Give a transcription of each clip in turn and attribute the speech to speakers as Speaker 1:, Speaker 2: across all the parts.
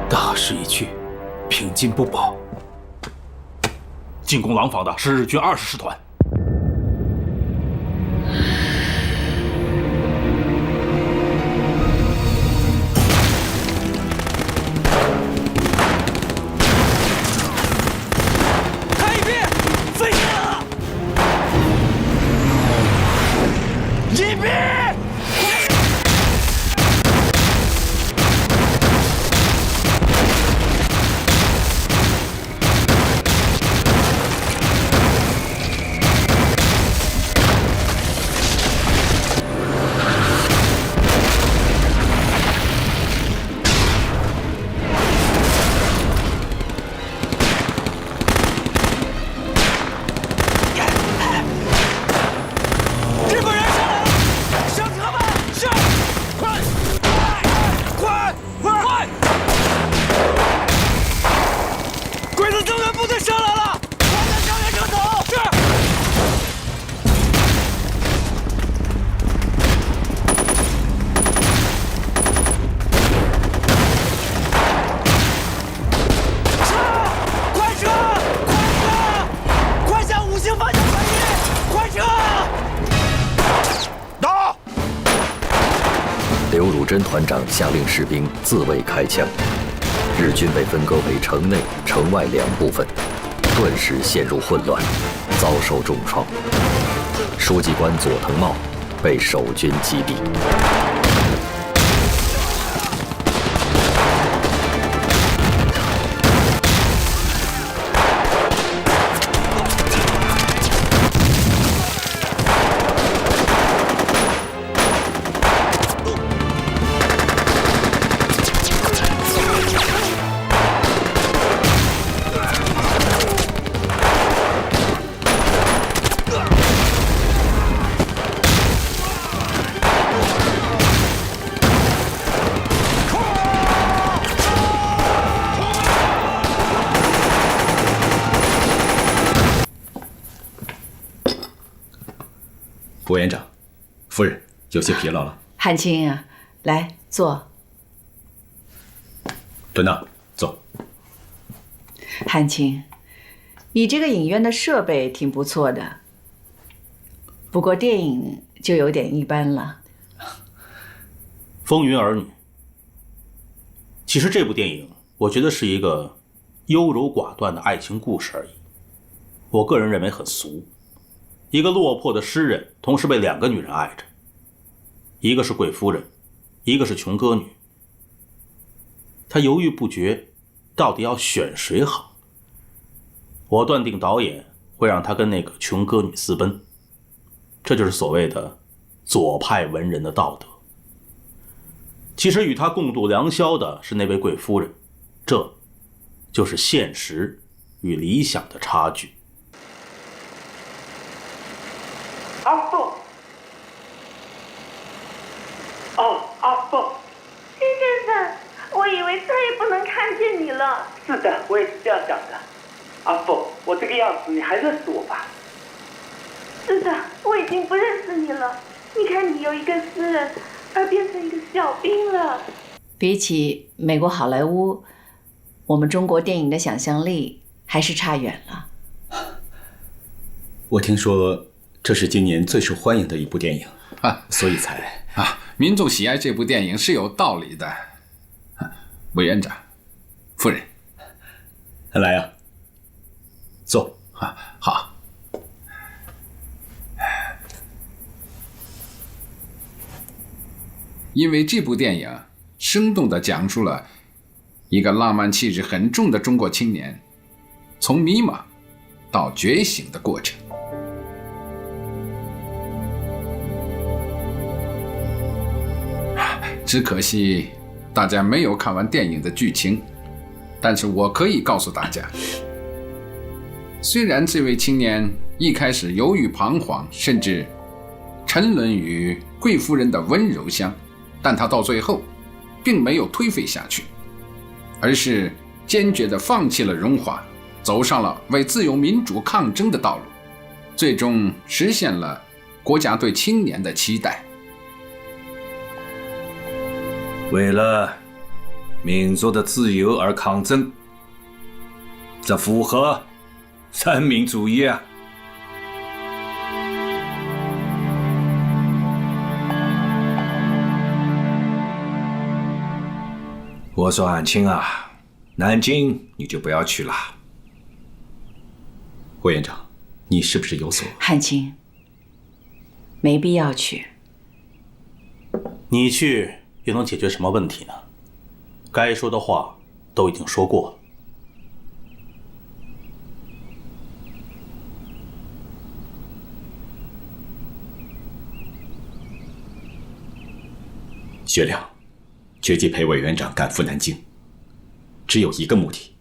Speaker 1: 大势已去，平津不保。进攻廊坊的是日军20师团。
Speaker 2: 看一边，飞了！一边！
Speaker 3: 刘汝珍团长下令士兵自卫开枪，日军被分割为城内、城外2部分，顿时陷入混乱，遭受重创。书记官佐藤茂被守军击毙。
Speaker 1: 副院长，夫人有些疲劳了。
Speaker 4: 汉卿啊，来坐。
Speaker 1: 蹲那，坐。
Speaker 4: 汉卿，你这个影院的设备挺不错的，不过电影就有点一般了。
Speaker 1: 风云儿女，其实这部电影我觉得是一个优柔寡断的爱情故事而已。我个人认为很俗。一个落魄的诗人同时被2个女人爱着，一个是贵夫人，一个是穷歌女。他犹豫不决，到底要选谁好？我断定导演会让他跟那个穷歌女私奔，这就是所谓的左派文人的道德。其实与他共度良宵的是那位贵夫人，这就是现实与理想的差距。
Speaker 5: 阿凤，哦，阿凤，
Speaker 6: 金先生，我以为再也不能看见你了。
Speaker 5: 是的，我也是这样想的。阿凤，我这个样子你还认识我吧？
Speaker 6: 是的，我已经不认识你了。你看，你由一个诗人而变成一个小兵了。
Speaker 4: 比起美国好莱坞，我们中国电影的想象力还是差远了。
Speaker 1: 我听说这是今年最受欢迎的一部电影所以才
Speaker 7: 民众喜爱这部电影是有道理的。委员长，夫人，
Speaker 1: 来呀，坐。
Speaker 7: 好。因为这部电影生动地讲述了一个浪漫气质很重的中国青年从迷茫到觉醒的过程。只可惜大家没有看完电影的剧情，但是我可以告诉大家，虽然这位青年一开始犹豫彷徨，甚至沉沦于贵夫人的温柔乡，但他到最后并没有颓废下去，而是坚决地放弃了荣华，走上了为自由民主抗争的道路，最终实现了国家对青年的期待。
Speaker 8: 为了民族的自由而抗争，这符合三民主义啊！我说安庆啊，南京你就不要去了。
Speaker 9: 委员长，你是不是有所……
Speaker 4: 汉卿，没必要去。
Speaker 1: 你去又能解决什么问题呢？该说的话都已经说过了。
Speaker 9: 薛亮决计陪委员长赶赴南京，只有一个目的，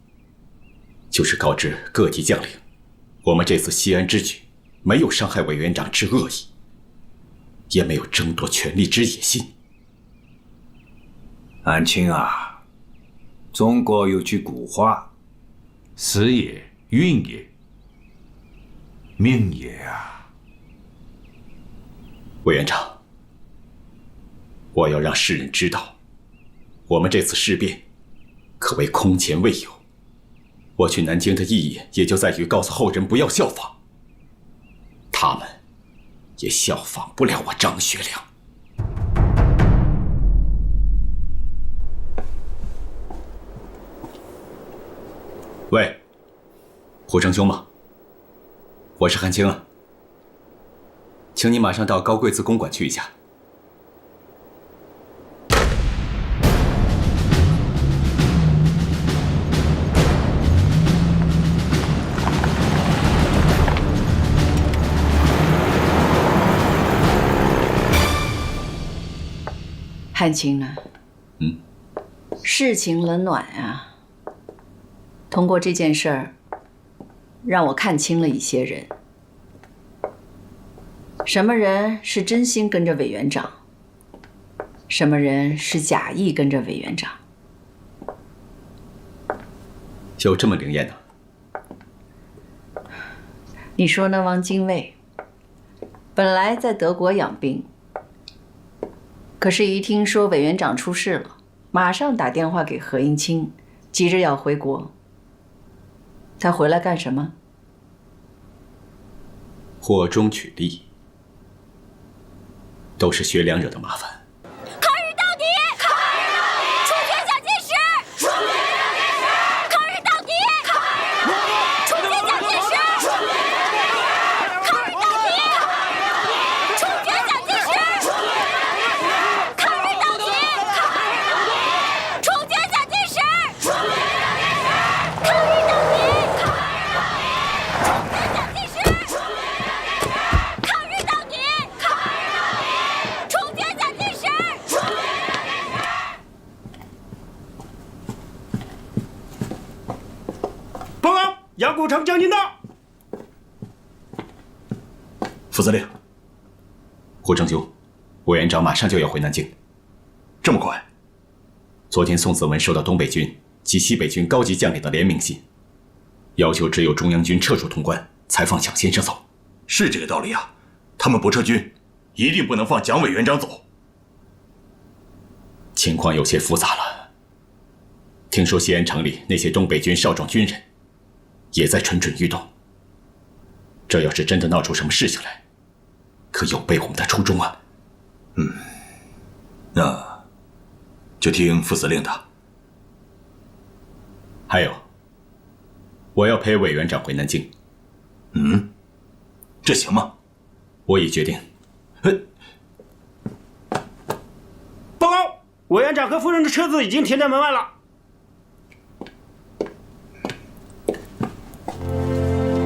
Speaker 9: 就是告知各级将领，我们这次西安之举没有伤害委员长之恶意，也没有争夺权力之野心。
Speaker 8: 安庆啊，中国有句古话：时也，运也，命也啊！
Speaker 9: 委员长，我要让世人知道，我们这次事变可谓空前未有。我去南京的意义也就在于告诉后人不要效仿，他们也效仿不了我张学良。喂，胡承兄吗？我是汉卿啊，请你马上到高贵子公馆去一下。
Speaker 4: 汉卿啊，事情冷暖啊。通过这件事儿，让我看清了一些人。什么人是真心跟着委员长，什么人是假意跟着委员长。
Speaker 9: 有这么灵验呢？
Speaker 4: 你说那汪精卫，本来在德国养病，可是一听说委员长出事了，马上打电话给何应钦，急着要回国。他回来干什么？
Speaker 9: 祸中取利，都是学良惹的麻烦。
Speaker 10: 抗日到底！抗日到底！处决蒋介石！处决蒋介石！抗日到底！抗日到底！处决蒋介石！抗日到底！处决蒋介石！抗日到底！处决蒋介石！抗日到底！
Speaker 2: 报告，杨谷城将军到。
Speaker 9: 副司令，胡承兄，委员长马上就要回南京。这么快？昨天宋子文收到东北军及西北军高级将领的联名信，要求只有中央军撤出潼关，才放蒋先生走。
Speaker 11: 是这个道理啊，他们不撤军，一定不能放蒋委员长走。
Speaker 9: 情况有些复杂了。听说西安城里那些东北军少壮军人也在蠢蠢欲动。这要是真的闹出什么事情来，可有悖我们的初衷啊。
Speaker 11: 那就听副司令的。
Speaker 9: 还有，我要陪委员长回南京。
Speaker 11: 这行吗？
Speaker 9: 我已决定。
Speaker 2: 报告，委员长和夫人的车子已经停在门外了。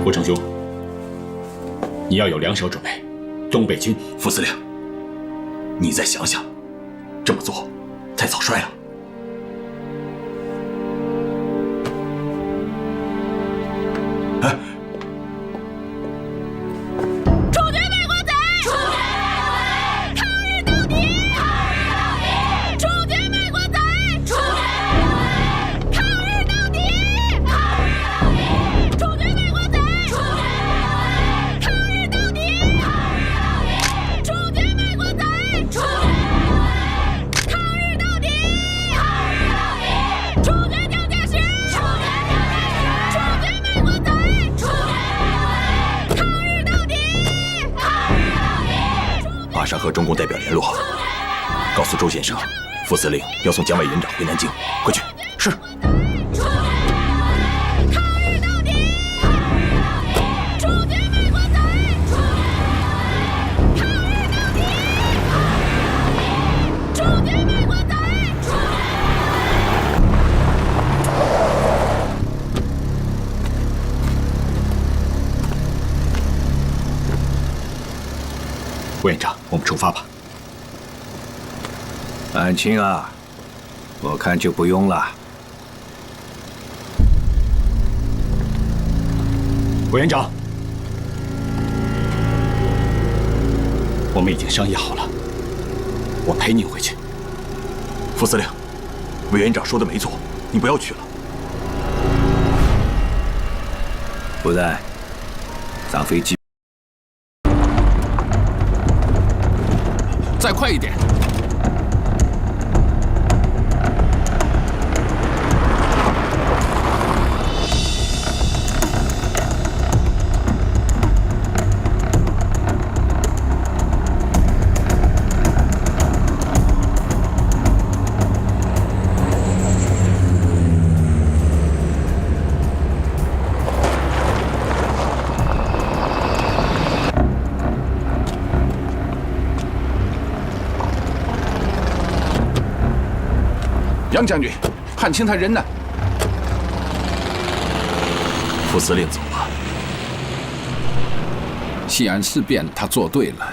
Speaker 9: 胡承兄，你要有两手准备。东北军，
Speaker 11: 副司令，你再想想，这么做太草率了。和中共代表联络，告诉周先生，副司令要送蒋委员长回南京。快去！是。
Speaker 9: 委员长，我们出发吧。
Speaker 8: 安青啊，我看就不用了。
Speaker 9: 委员长，我们已经商议好了，我陪您回去。
Speaker 11: 副司令，委员长说的没错，你不要去了。
Speaker 8: 不然，上飞机。
Speaker 7: 再快一点！杨将军，汉卿他人呢？
Speaker 11: 副司令走了。
Speaker 7: 西安事变，他做对了。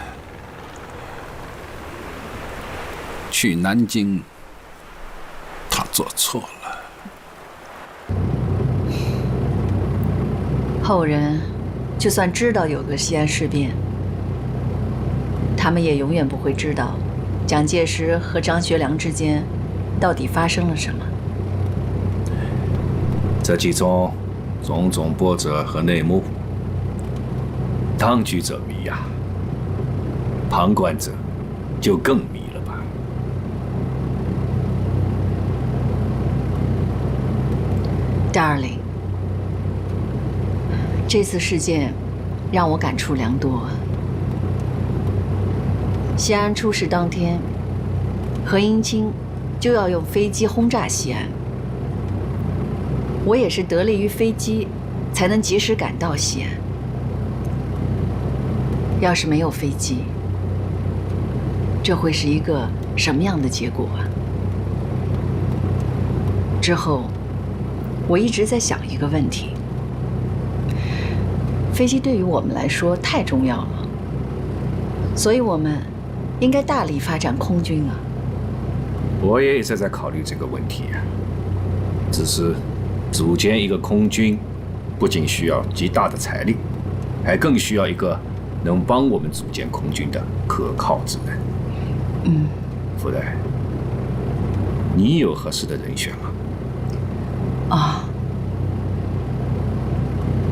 Speaker 7: 去南京，他做错了。
Speaker 4: 后人就算知道有个西安事变，他们也永远不会知道蒋介石和张学良之间 到底发生了什么？
Speaker 8: 这其中种种波折和内幕，当局者迷呀，旁观者就更迷了吧。
Speaker 4: Darling， 这次事件让我感触良多。西安出事当天，何应钦 就要用飞机轰炸西安，我也是得力于飞机，才能及时赶到西安。要是没有飞机，这会是一个什么样的结果啊？之后，我一直在想一个问题：飞机对于我们来说太重要了，所以我们应该大力发展空军啊。
Speaker 8: 我也一直在考虑这个问题啊，只是组建一个空军，不仅需要极大的财力，还更需要一个能帮我们组建空军的可靠之人。福代，你有合适的人选吗？
Speaker 4: 啊，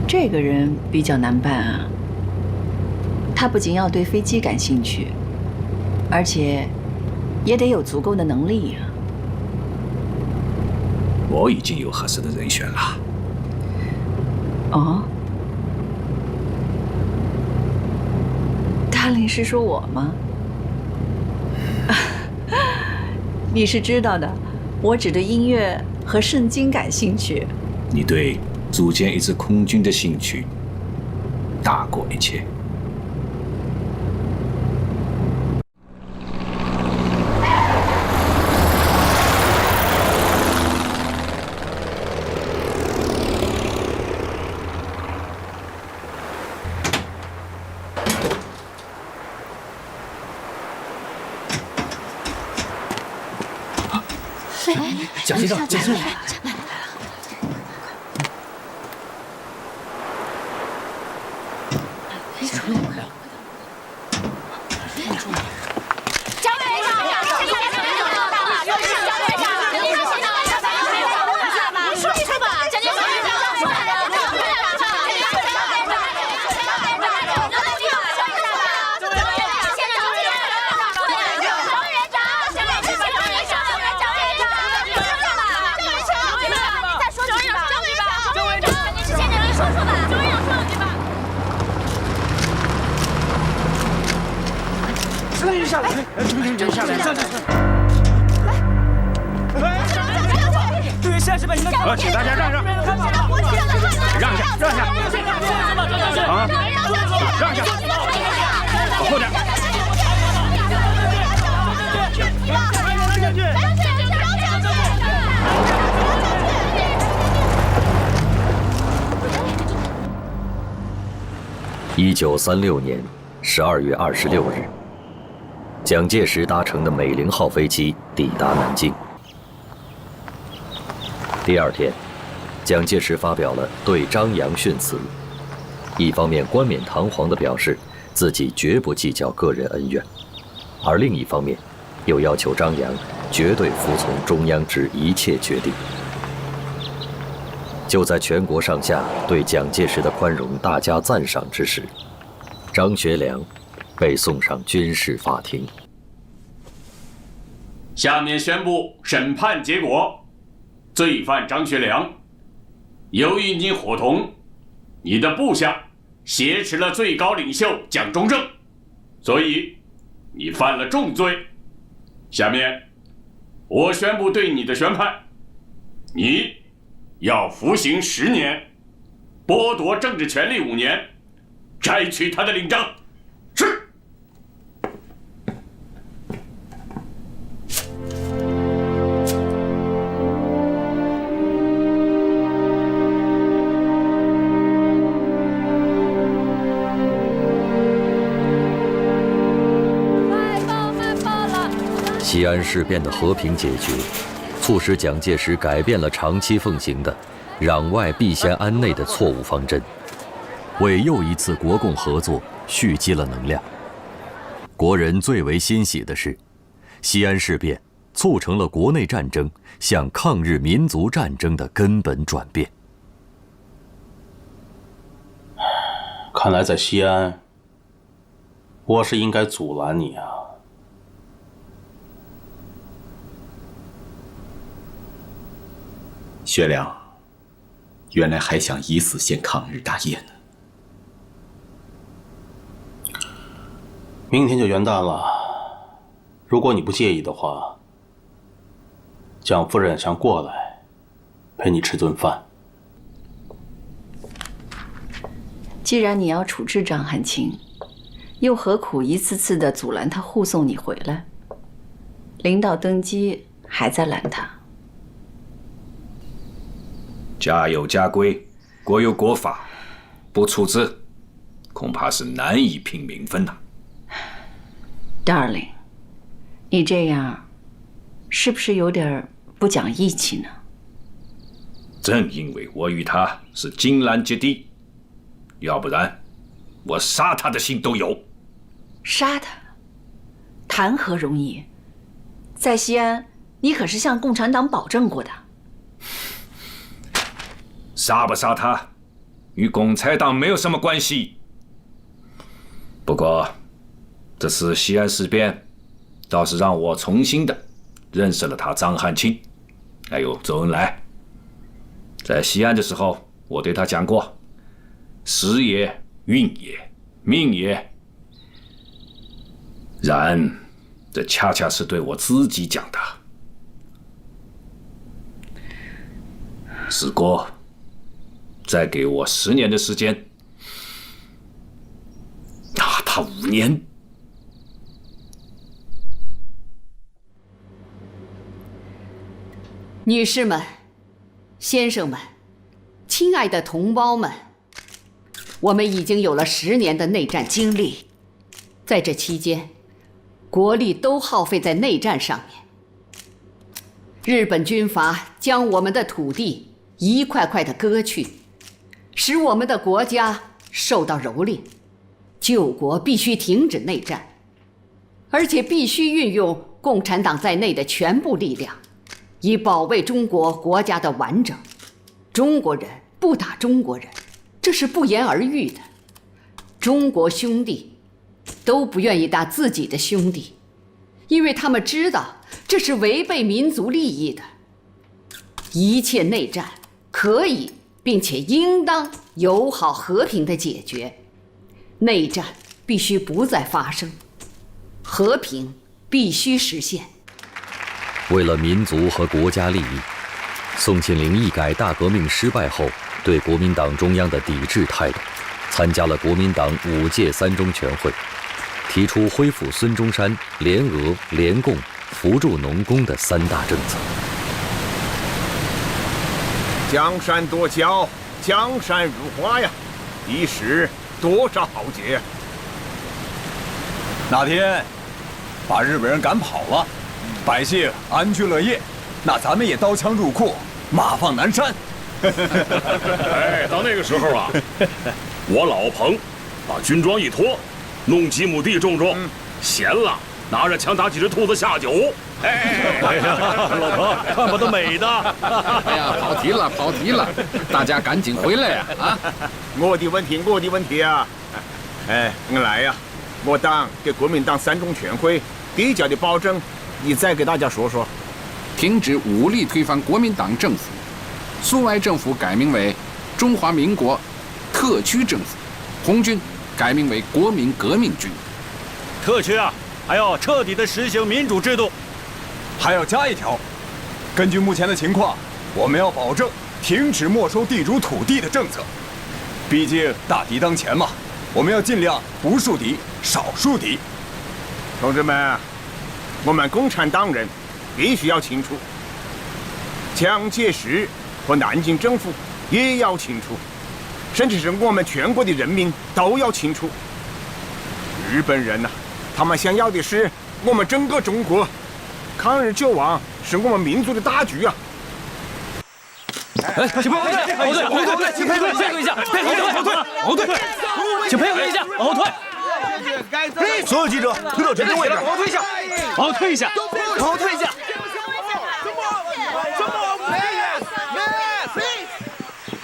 Speaker 4: 这个人比较难办啊。他不仅要对飞机感兴趣，而且 也得有足够的能力呀。
Speaker 8: 我已经有合适的人选了。
Speaker 4: 哦，大林是说我吗？你是知道的，我只对音乐和圣经感兴趣。
Speaker 8: 你对组建一支空军的兴趣大过一切。
Speaker 12: 蒋先生，蒋先生，
Speaker 10: 别出来！蒋委员长，你说一说吧，蒋介石说
Speaker 2: 下来，真下来，上。对，现在应该请大家让，让一下，啊，让一下，往后点。
Speaker 3: 1936年12月26日，蒋介石搭乘的美龄号飞机抵达南京。第二天，蒋介石发表了对张杨训词，一方面冠冕堂皇地表示自己绝不计较个人恩怨，而另一方面又要求张杨绝对服从中央之一切决定。就在全国上下对蒋介石的宽容大加赞赏之时，张学良被送上军事法庭。
Speaker 13: 下面宣布审判结果：罪犯张学良，由于你伙同你的部下挟持了最高领袖蒋中正，所以你犯了重罪。下面我宣布对你的宣判：你要服刑10年，剥夺政治权利5年，摘取他的领章。是。
Speaker 3: 西安事变的和平解决，促使蒋介石改变了长期奉行的攘外必先安内的错误方针，为又一次国共合作蓄积了能量。国人最为欣喜的是，西安事变促成了国内战争向抗日民族战争的根本转变。
Speaker 1: 看来在西安，我是应该阻拦你啊。
Speaker 9: 学良，原来还想以死献抗日大业呢。
Speaker 1: 明天就元旦了，如果你不介意的话，蒋夫人想过来陪你吃顿饭。
Speaker 4: 既然你要处置张汉卿，又何苦一次次的阻拦他护送你回来？领导登基还在拦他。
Speaker 8: 家有家规，国有国法，不处置，恐怕是难以平民愤呐。
Speaker 4: Darling， 你这样，是不是有点不讲义气呢？
Speaker 8: 正因为我与他是金兰结弟，要不然我杀他的心都有。
Speaker 4: 杀他，谈何容易？在西安，你可是向共产党保证过的。
Speaker 8: 杀不杀他，与共产党没有什么关系。不过，这次西安事变，倒是让我重新的认识了他张汉卿，还有周恩来。在西安的时候，我对他讲过：时也，运也，命也。然，这恰恰是对我自己讲的。时过，再给我10年的时间，打他5年。
Speaker 14: 女士们、先生们、亲爱的同胞们，我们已经有了10年的内战经历，在这期间，国力都耗费在内战上面。日本军阀将我们的土地一块块的割去，使我们的国家受到蹂躏。救国必须停止内战，而且必须运用共产党在内的全部力量，以保卫中国国家的完整。中国人不打中国人，这是不言而喻的。中国兄弟都不愿意打自己的兄弟，因为他们知道这是违背民族利益的。一切内战可以并且应当友好和平的解决，内战必须不再发生。和平必须实现。
Speaker 3: 为了民族和国家利益，宋庆龄一改大革命失败后对国民党中央的抵制态度，参加了国民党5届3中全会，提出恢复孙中山联俄、联共、扶助农工的3大政策。
Speaker 15: 江山多娇，江山如画呀，一时多少豪杰呀！
Speaker 16: 哪天把日本人赶跑了，百姓安居乐业，那咱们也刀枪入库，马放南山。
Speaker 11: 哎，到那个时候啊，我老彭把军装一脱，弄几亩地种种，闲了拿着枪打几只兔子下酒。哎呀，
Speaker 8: 老彭看不得美的。
Speaker 7: 哎呀，跑题了，大家赶紧回来呀！啊，
Speaker 15: 我的问题啊！哎，我来呀，我党给国民党3中全会递交的保证，你再给大家说说。
Speaker 7: 停止武力推翻国民党政府，苏维埃政府改名为中华民国特区政府，红军改名为国民革命军。
Speaker 8: 特区啊，还要彻底的实行民主制度。
Speaker 16: 还要加一条，根据目前的情况，我们要保证停止没收地主土地的政策。毕竟大敌当前嘛，我们要尽量不树敌，少树敌。
Speaker 15: 同志们，我们共产党人必须要清楚，蒋介石和南京政府也要清楚，甚至是我们全国的人民都要清楚，日本人呐，他们想要的是我们整个中国。抗日救亡是我们民族的大局啊！
Speaker 12: 哎，请配合一下，后退，请配合一下，后退，请配合一下，后退。
Speaker 11: 所有记者推到全正位置，
Speaker 12: 往后退一下，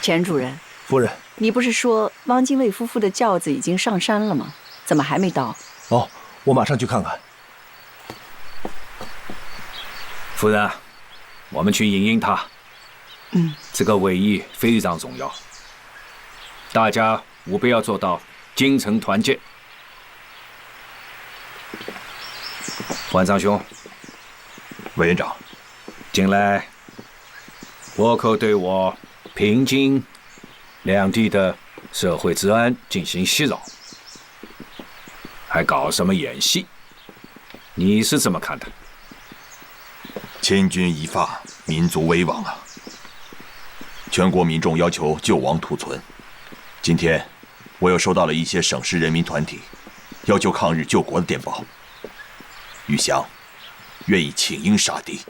Speaker 4: 钱主任，
Speaker 11: 夫人，
Speaker 4: 你不是说汪精卫夫妇的轿子已经上山了吗？怎么还没到？
Speaker 11: 哦，我马上去看看。
Speaker 8: 夫人，我们去迎迎他。这个会议非常重要，大家务必要做到精诚团结。馆长兄，
Speaker 11: 委员长，
Speaker 8: 近来倭寇对我平津两地的社会治安进行袭扰，还搞什么演戏？你是怎么看的？
Speaker 11: 千钧一发，民族危亡啊！全国民众要求救亡图存。今天，我又收到了一些省市人民团体要求抗日救国的电报。玉祥愿意请缨杀敌。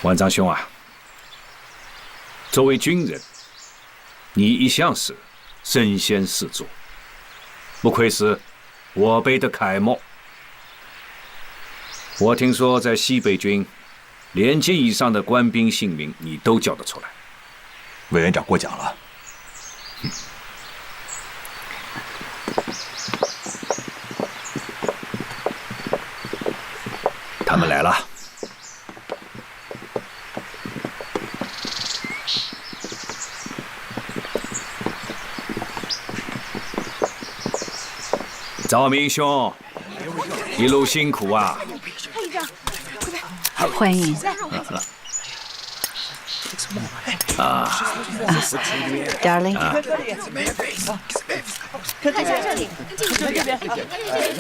Speaker 8: 馆长兄啊，作为军人，你一向是身先士卒，不愧是我辈的楷模。我听说在西北军，连级以上的官兵姓名你都叫得出来。
Speaker 11: 委员长过奖了。
Speaker 8: 他们来了。赵明兄，一路辛苦啊！
Speaker 4: 欢迎。Darling，
Speaker 10: 看一下这里，这边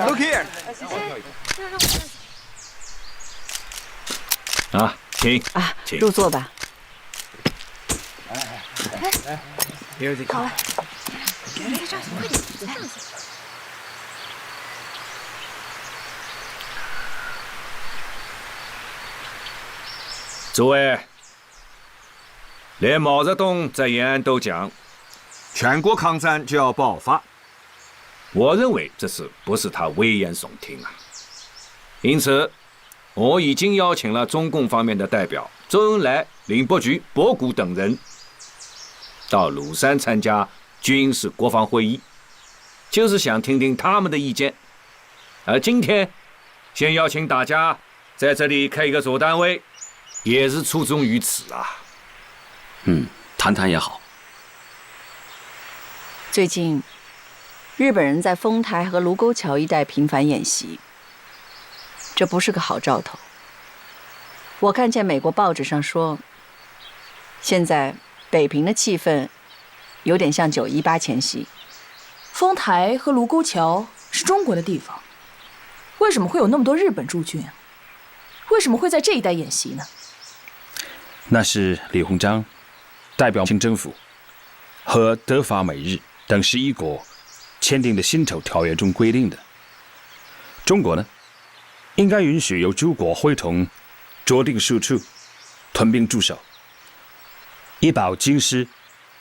Speaker 16: ，Look here。
Speaker 8: 请
Speaker 4: 入座吧。
Speaker 10: 好了，别着急，快点，来。
Speaker 8: 诸位，连毛泽东在延安都讲，
Speaker 16: 全国抗战就要爆发。
Speaker 8: 我认为这不是他危言耸听啊。因此，我已经邀请了中共方面的代表周恩来、林伯菊、博古等人到庐山参加军事国防会议，就是想听听他们的意见。而今天，先邀请大家在这里开一个座谈会，也是初衷于此啊。
Speaker 17: 谈谈也好。
Speaker 4: 最近，日本人在丰台和卢沟桥一带频繁演习，这不是个好兆头。我看见美国报纸上说，现在北平的气氛有点像918前夕。
Speaker 17: 丰台和卢沟桥是中国的地方，为什么会有那么多日本驻军啊？为什么会在这一带演习呢？
Speaker 18: 那是李鸿章代表清政府和德法美日等11国签订的辛丑条约中规定的。中国呢，应该允许由诸国会同酌定数处屯兵驻守，以保京师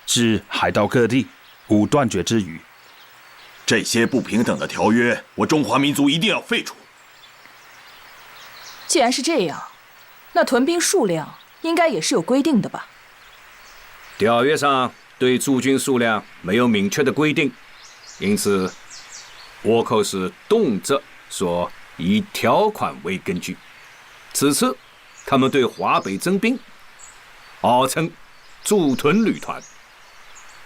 Speaker 18: 至海岛各地无断绝之虞。
Speaker 11: 这些不平等的条约，我中华民族一定要废除。
Speaker 17: 既然是这样，那屯兵数量应该也是有规定的吧？
Speaker 8: 条约上对驻军数量没有明确的规定，因此倭寇是动辄说以条款为根据。此次他们对华北增兵，号称驻屯旅团，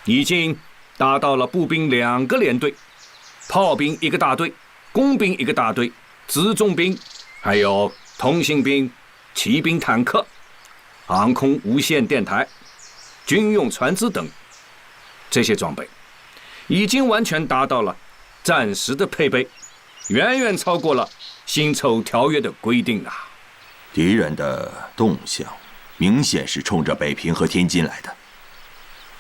Speaker 8: 已经达到了步兵2个连队，炮兵1个大队，工兵1个大队，辎重兵，还有通信兵、骑兵坦克、航空无线电台、军用船只等这些装备，已经完全达到了战时的配备，远远超过了辛丑条约的规定啊！
Speaker 11: 敌人的动向明显是冲着北平和天津来的。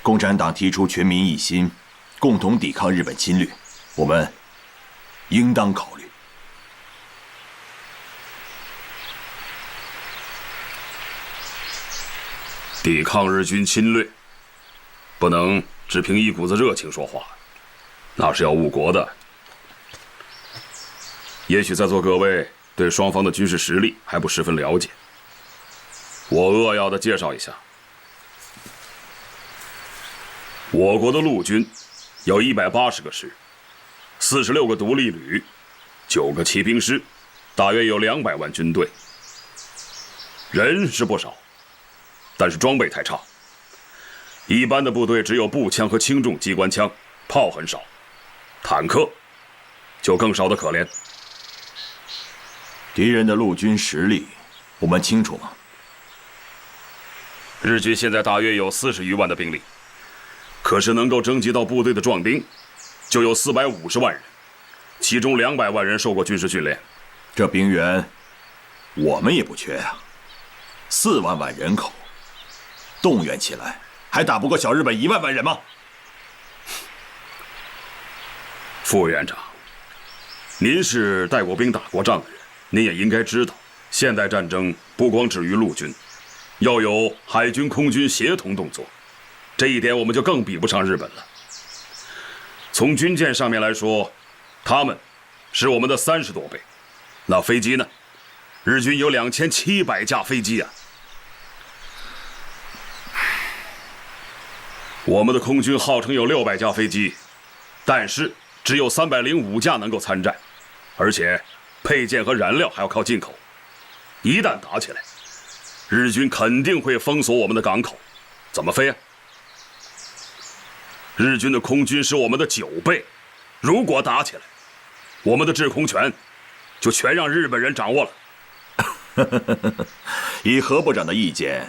Speaker 11: 共产党提出全民一心，共同抵抗日本侵略，我们应当考虑。
Speaker 19: 抵抗日军侵略，不能只凭一股子热情说话，那是要误国的。也许在座各位对双方的军事实力还不十分了解，我扼要的介绍一下。我国的陆军有180个师，46个独立旅，9个骑兵师，大约有200万军队。人是不少，但是装备太差。一般的部队只有步枪和轻重机关枪，炮很少，坦克就更少得可怜。
Speaker 11: 敌人的陆军实力，我们清楚吗？
Speaker 19: 日军现在大约有40余万的兵力，可是能够征集到部队的壮兵，就有450万人，其中200万人受过军事训练。
Speaker 11: 这兵员，我们也不缺啊。4万万人口，动员起来，还打不过小日本1万万人吗？
Speaker 19: 副委员长，您是带过兵打过仗的人，您也应该知道，现代战争不光止于陆军，要有海军空军协同动作，这一点我们就更比不上日本了。从军舰上面来说，他们是我们的30多倍。那飞机呢？日军有2700架飞机啊。我们的空军号称有600架飞机，但是只有305架能够参战，而且配件和燃料还要靠进口。一旦打起来，日军肯定会封锁我们的港口，怎么飞啊？日军的空军是我们的9倍，如果打起来，我们的制空权就全让日本人掌握了。
Speaker 11: 以何部长的意见，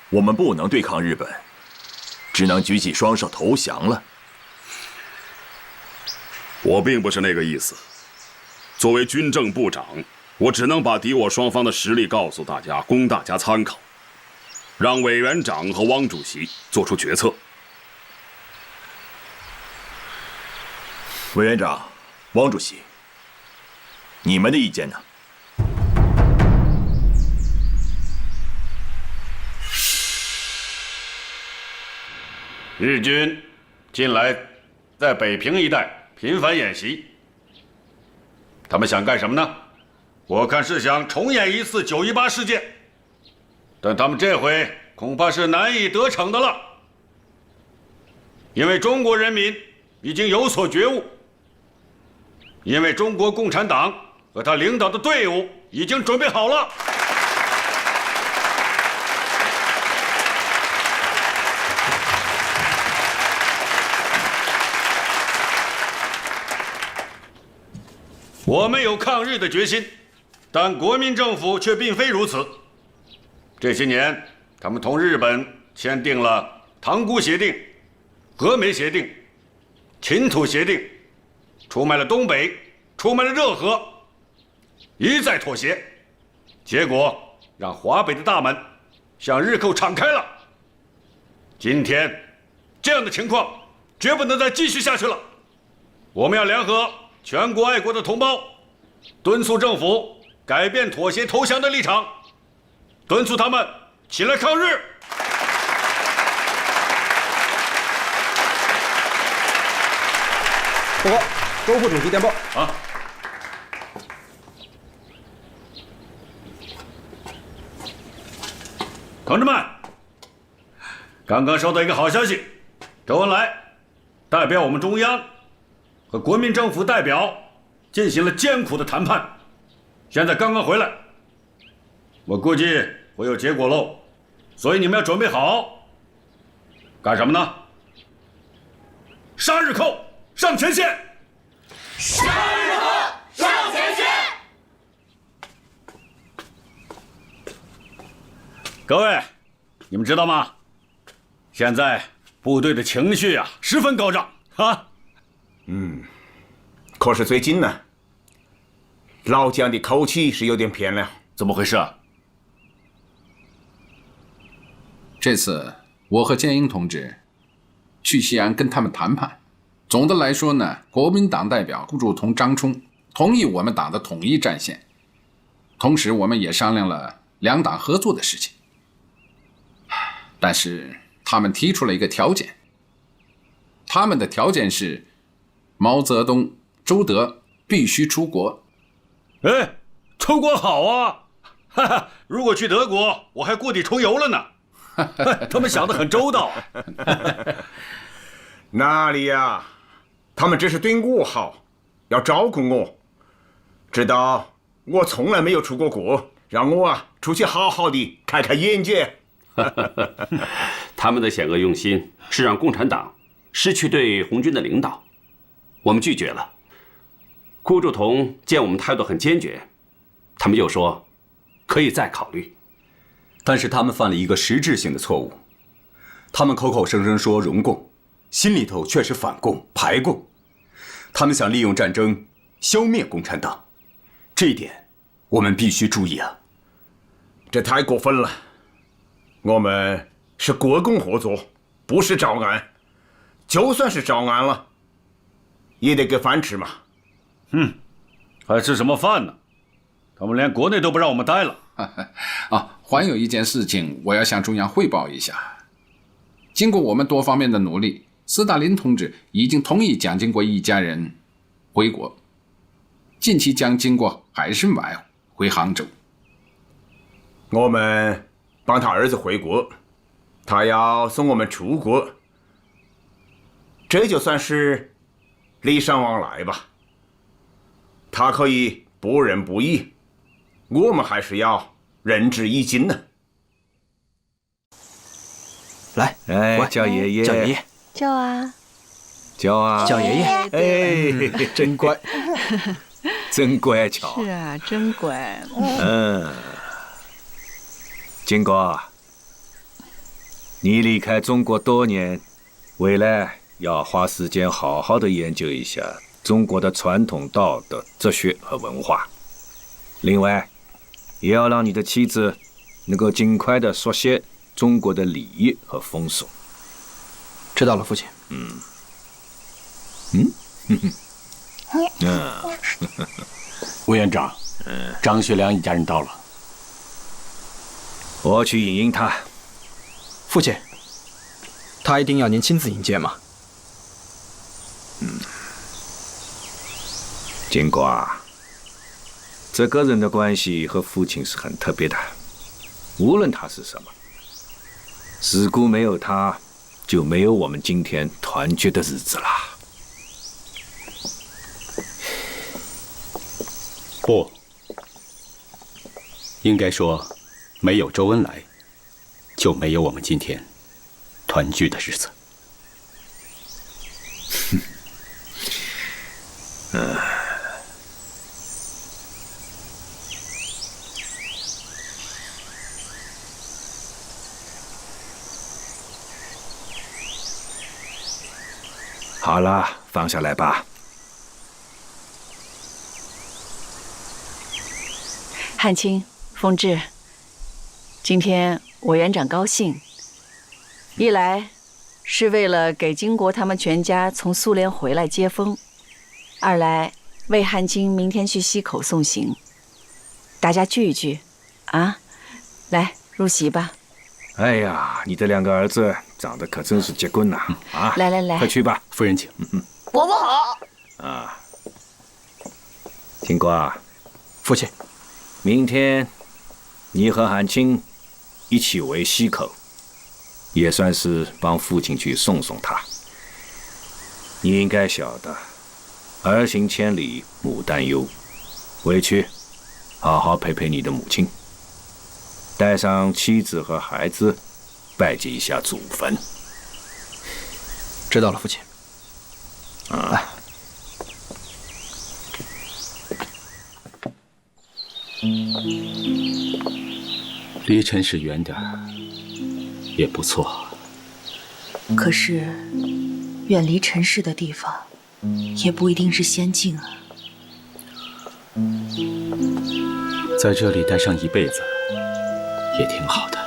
Speaker 11: 我们不能对抗日本，只能举起双手投降了。
Speaker 19: 我并不是那个意思。作为军政部长，我只能把敌我双方的实力告诉大家，供大家参考，让委员长和汪主席做出决策。
Speaker 11: 委员长，汪主席，你们的意见呢？
Speaker 13: 日军近来在北平一带频繁演习，他们想干什么呢？我看是想重演一次918事件，但他们这回恐怕是难以得逞的了，因为中国人民已经有所觉悟，因为中国共产党和他领导的队伍已经准备好了。
Speaker 20: 我们有抗日的决心，但国民政府却并非如此。这些年，他们同日本签订了塘沽协定、和美协定、秦土协定，出卖了东北，出卖了热河，一再妥协，结果让华北的大门向日寇敞开了。今天，这样的情况绝不能再继续下去了。我们要联合全国爱国的同胞，敦促政府改变妥协投降的立场，敦促他们起来抗日。
Speaker 2: 报告，周副主席电报。
Speaker 20: 啊。同志们，刚刚收到一个好消息，周恩来代表我们中央和国民政府代表进行了艰苦的谈判，现在刚刚回来，我估计会有结果喽，所以你们要准备好，干什么呢？杀日寇，上前线！
Speaker 10: 杀日寇，上前线！
Speaker 20: 各位，你们知道吗？现在部队的情绪啊十分高涨啊。
Speaker 15: 可是最近呢，老蒋的口气是有点偏了。
Speaker 20: 怎么回事啊？
Speaker 7: 这次我和建英同志去西安跟他们谈判。总的来说呢，国民党代表顾祝同、张冲同意我们党的统一战线，同时我们也商量了两党合作的事情。但是他们提出了一个条件，他们的条件是毛泽东、周德必须出国。
Speaker 20: 哎，出国好啊！哈哈，如果去德国，我还故地重游了呢。他们想得很周到。
Speaker 15: 哪里呀？他们只是对我好，要照顾我，知道我从来没有出过国，让我出去好好的开开眼界。
Speaker 21: 他们的险恶用心是让共产党失去对红军的领导，我们拒绝了。顾祝同见我们态度很坚决，他们又说可以再考虑。
Speaker 22: 但是他们犯了一个实质性的错误，他们口口声声说容共，心里头却是反共、排共。他们想利用战争消灭共产党，这一点我们必须注意啊！
Speaker 15: 这太过分了，我们是国共合作，不是招安。就算是招安了，也得给饭吃嘛。
Speaker 20: 还吃什么饭呢？他们连国内都不让我们待了。
Speaker 7: 还有一件事情我要向中央汇报一下。经过我们多方面的努力，斯大林同志已经同意蒋经国一家人回国。近期蒋经国还是回杭州。
Speaker 15: 我们帮他儿子回国，他要送我们出国，这就算是礼尚往来吧。他可以不仁不义，我们还是要仁至义尽呢。
Speaker 8: 来，哎，叫爷爷，叫爷爷，
Speaker 4: 叫啊，
Speaker 8: 叫啊，叫爷爷，哎，真乖，真乖巧。
Speaker 4: 是啊，真乖。
Speaker 8: 经国，你离开中国多年，未来要花时间好好的研究一下中国的传统道德、哲学和文化。另外，也要让你的妻子能够尽快的熟悉中国的礼仪和风俗。
Speaker 12: 知道了，父亲。
Speaker 2: 委员长，张学良一家人到了。
Speaker 8: 我去迎迎他。
Speaker 12: 父亲，他一定要您亲自迎接吗？
Speaker 8: 经国啊，这个人的关系和父亲是很特别的，无论他是什么，如果没有他，就没有我们今天团聚的日子啦。
Speaker 9: 不，应该说，没有周恩来，就没有我们今天团聚的日子。
Speaker 18: 好了，放下来吧。
Speaker 4: 汉卿、风致，今天委员长高兴，一来是为了给金国他们全家从苏联回来接风，二来为汉卿明天去溪口送行，大家聚一聚，啊，来入席吧。
Speaker 18: 哎呀，你的2个儿子长得可真是结棍呐！啊，
Speaker 4: 来来来，
Speaker 18: 快去吧，
Speaker 9: 夫人请。
Speaker 10: 伯伯好。
Speaker 18: 啊，听瓜，
Speaker 9: 父亲，
Speaker 18: 明天你和汉卿一起回溪口，也算是帮父亲去送送他。你应该晓得，儿行千里母担忧，回去好好陪陪你的母亲。带上妻子和孩子，拜祭一下祖坟。
Speaker 9: 知道了，父亲。
Speaker 18: 啊，
Speaker 9: 离尘世远点儿也不错。
Speaker 17: 可是，远离尘世的地方，也不一定是仙境啊。
Speaker 9: 在这里待上一辈子。也挺好的。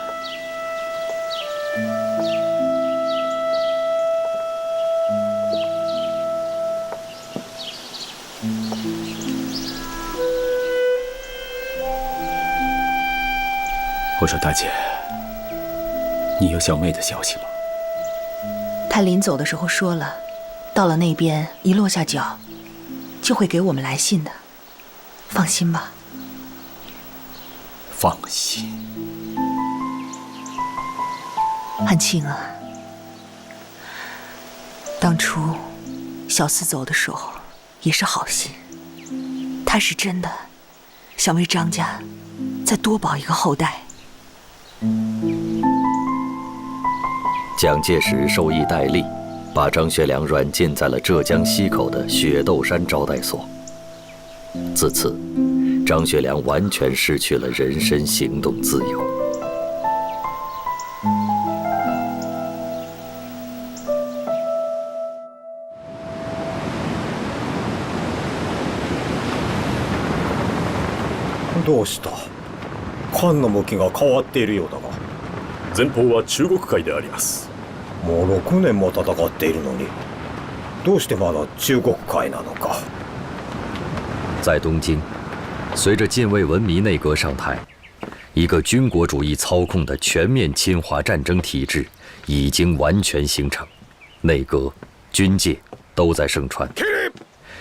Speaker 9: 我说大姐，你有小妹的消息吗？
Speaker 17: 她临走的时候说了，到了那边一落下脚，就会给我们来信的。放心吧。
Speaker 9: 放心。
Speaker 17: 汉卿啊，当初小四走的时候也是好心，他是真的想为张家再多保一个后代。
Speaker 3: 蒋介石授意戴笠，把张学良软禁在了浙江溪口的雪窦山招待所。自此，张学良完全失去了人身行动自由。
Speaker 5: どうした？艦の向きが変わっているようだが。
Speaker 6: 前方は中国海であります。
Speaker 5: もう6年も戦っているのに、どうしてまだ中国海なのか。
Speaker 3: 在东京，随着近卫文弥内阁上台，一个军国主义操控的全面侵华战争体制已经完全形成，内阁、军界都在盛传。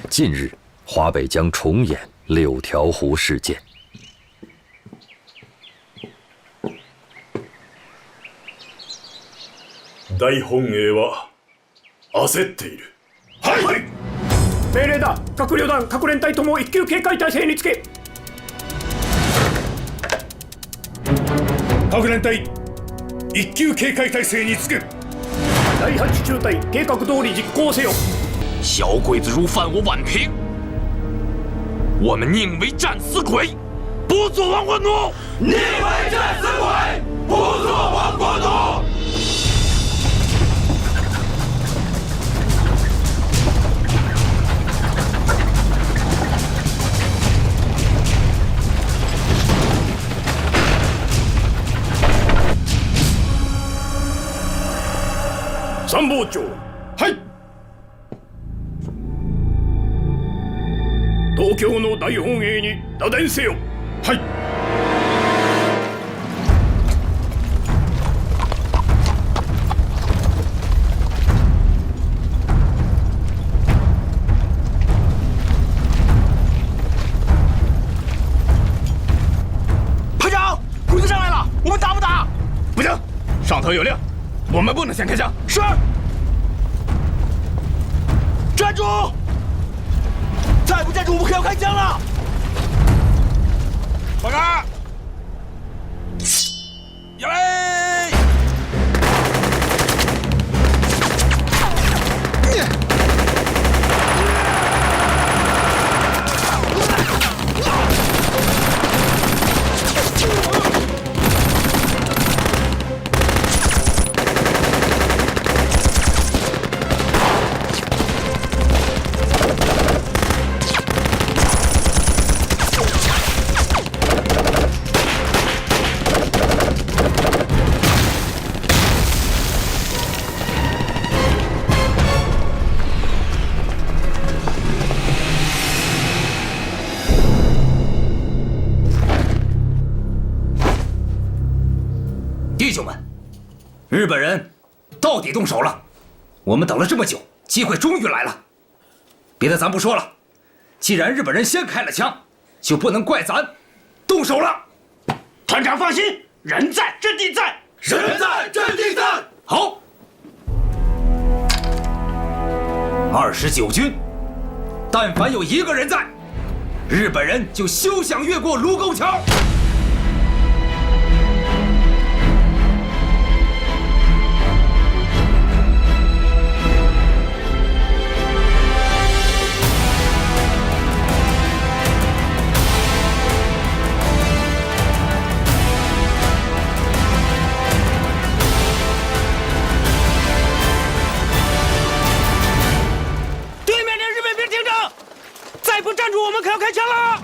Speaker 3: 近日，华北将重演六条湖事件。
Speaker 6: 大本営は焦っている。はい。
Speaker 2: 命令だ。各旅団、各連隊とも一級警戒態勢につけ。
Speaker 6: 各連隊一級警戒態勢につけ。
Speaker 2: 第8中隊計画通り実行せよ。
Speaker 12: 小鬼子如犯我宛平，我们宁为战死鬼，不做亡国奴。
Speaker 23: 宁为战死鬼，不做亡国奴。
Speaker 6: 参謀長。はい。東京の大本営に打電せよ。はい。
Speaker 12: 排长，鬼子上来了，我们打不打？
Speaker 6: 不行，上头有令，我们不能先开枪。
Speaker 12: 是。站住！再不站住，我们可要开枪了！报告！有嘞！弟兄们，日本人到底动手了。我们等了这么久，机会终于来了。别的咱不说了，既然日本人先开了枪，就不能怪咱动手了。
Speaker 2: 团长放心，人在阵地在，
Speaker 23: 人在阵地在。
Speaker 12: 好，29军，但凡有1个人在，日本人就休想越过卢沟桥。
Speaker 2: 再不站住，我们可要开枪了！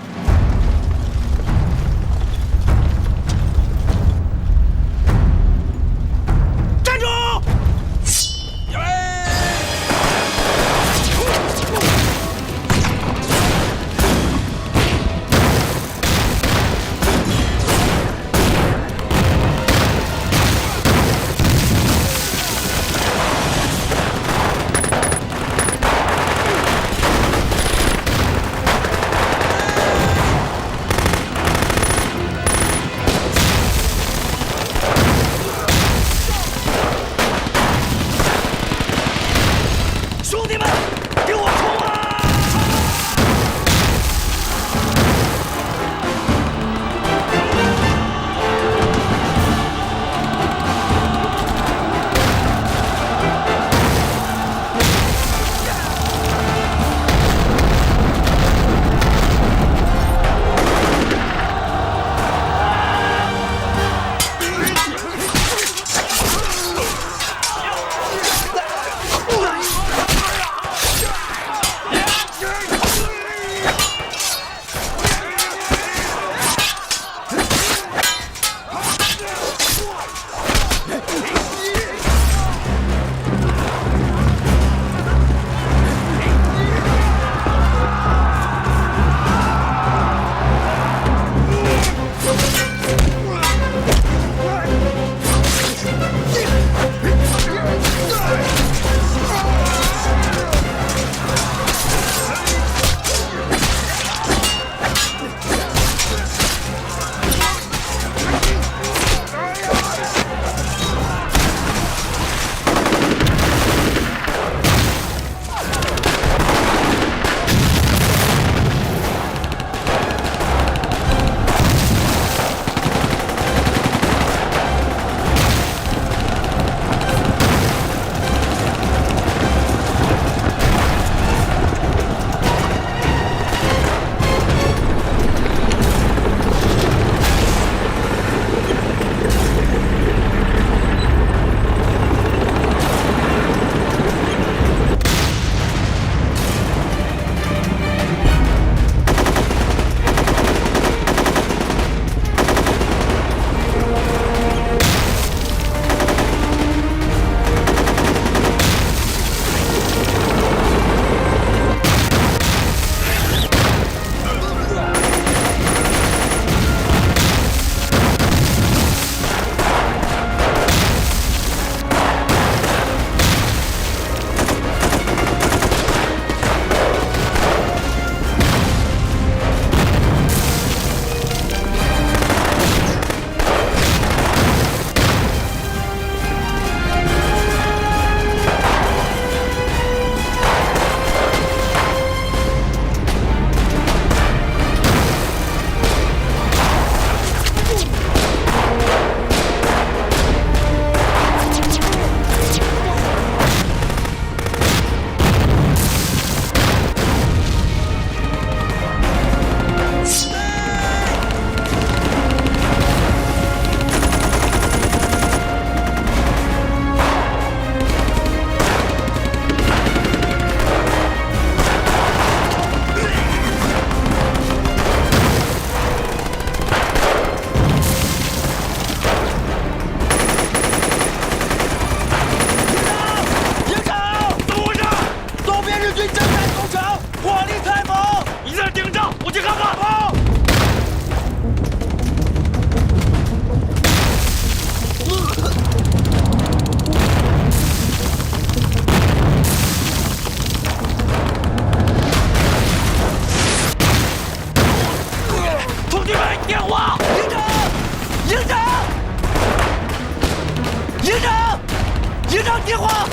Speaker 12: 电话！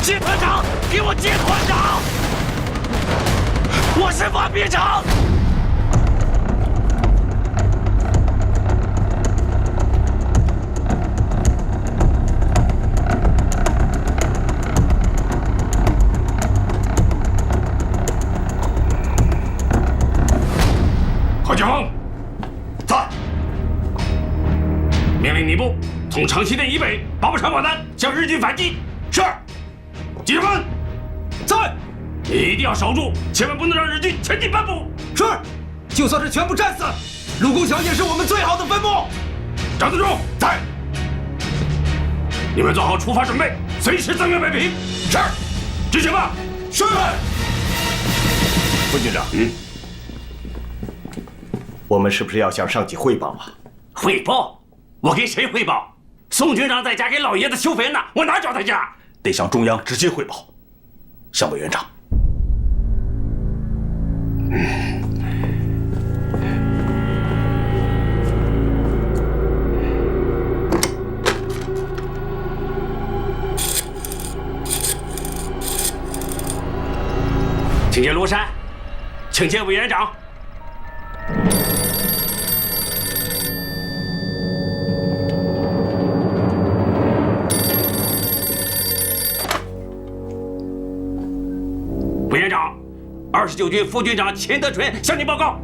Speaker 12: 接团长，给我接团长！我是范兵长。
Speaker 21: 郝建峰，在。命令你部从长西店以北包山往南向日军反击。是。记者们，
Speaker 12: 在。
Speaker 21: 一定要守住，千万不能让日军前进半步。
Speaker 12: 是。就算是全部战死，卢沟桥也是我们最好的坟墓。
Speaker 21: 张自忠，在。你们做好出发准备，随时增援北平。是。执行吧。
Speaker 12: 是。
Speaker 5: 副军长。我们是不是要向上级汇报啊？
Speaker 21: 汇报？我给谁汇报？宋军长在家给老爷子修坟呢，我哪找他去？
Speaker 11: 得向中央直接汇报。向委员长。
Speaker 21: 请见罗山，请见委员长。委员长，29军副军长钱德纯向您报告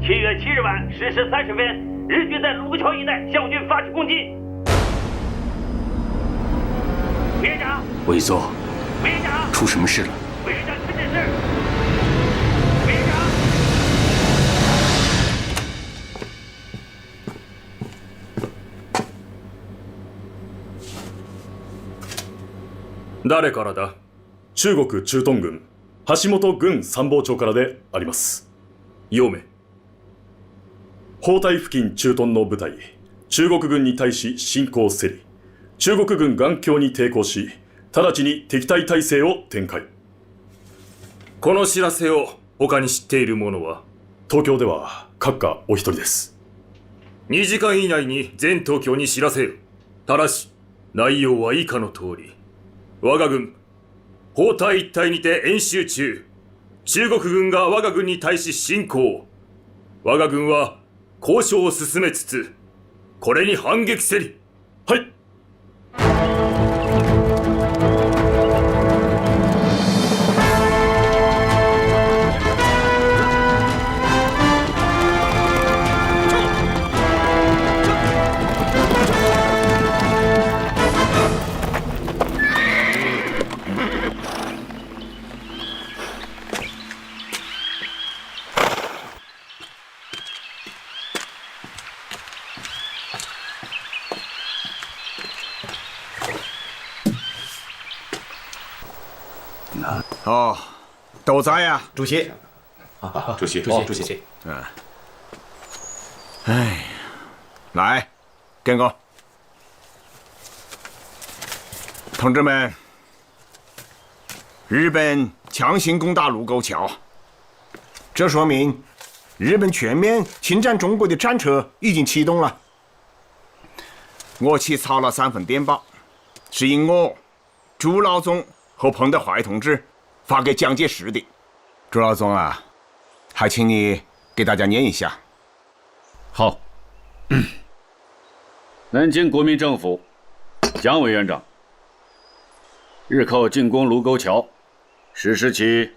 Speaker 21: ：7月7日晚10时30分，日军在卢沟桥一带向我军发起攻击。委员长，
Speaker 8: 委座，
Speaker 21: 委员长，
Speaker 8: 出什么事了？
Speaker 21: 委员长，请指示。委员长，
Speaker 6: 誰からだ？中国駐屯軍橋本軍参謀長からであります。陽明。包帯付近駐屯の部隊、中国軍に対し進攻せり。中国軍頑強に抵抗し、直ちに敵対態勢を展開。この知らせを他に知っている者は？東京では閣下お一人です。2時間以内に全東京に知らせよ。ただし、内容は以下の通り。我が軍、包帯一帯にて演習中、中国軍が我が軍に対し侵攻。我が軍は交渉を進めつつ、これに反撃せり。はい。
Speaker 15: 哦，都在呀，
Speaker 5: 主席。
Speaker 21: 主席，
Speaker 5: 主席。
Speaker 15: 哎，来，跟我。同志们，日本强行攻打卢沟桥，这说明日本全面侵占中国的战车已经启动了。我起草了3份电报，是由我、朱老总和彭德怀同志发给蒋介石的。朱老总啊，还请你给大家念一下。
Speaker 18: 好。南京国民政府，蒋委员长，日寇进攻卢沟桥，实施其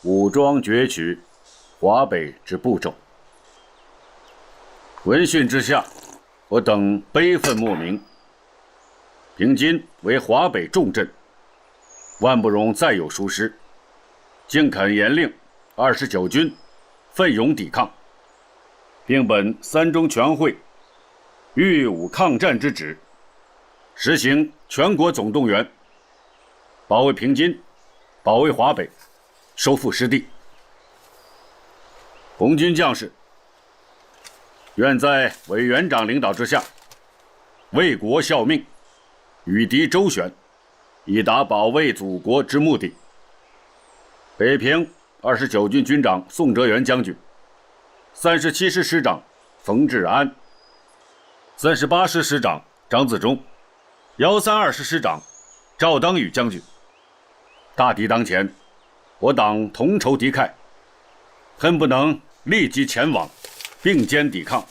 Speaker 18: 武装攫取华北之步骤。闻讯之下，我等悲愤莫名。平津为华北重镇，万不容再有疏失，竟恳严令29军奋勇抵抗，并本3中全会御武抗战之旨，实行全国总动员，保卫平津，保卫华北，收复失地。红军将士愿在委员长领导之下，为国效命，与敌周旋，以达保卫祖国之目的。北平29军军长宋哲元将军，37师师长冯治安，38师师长
Speaker 19: 张自忠，132师师长赵当禹将军。大敌当前，我党同仇敌忾，恨不能立即前往，并肩抵抗。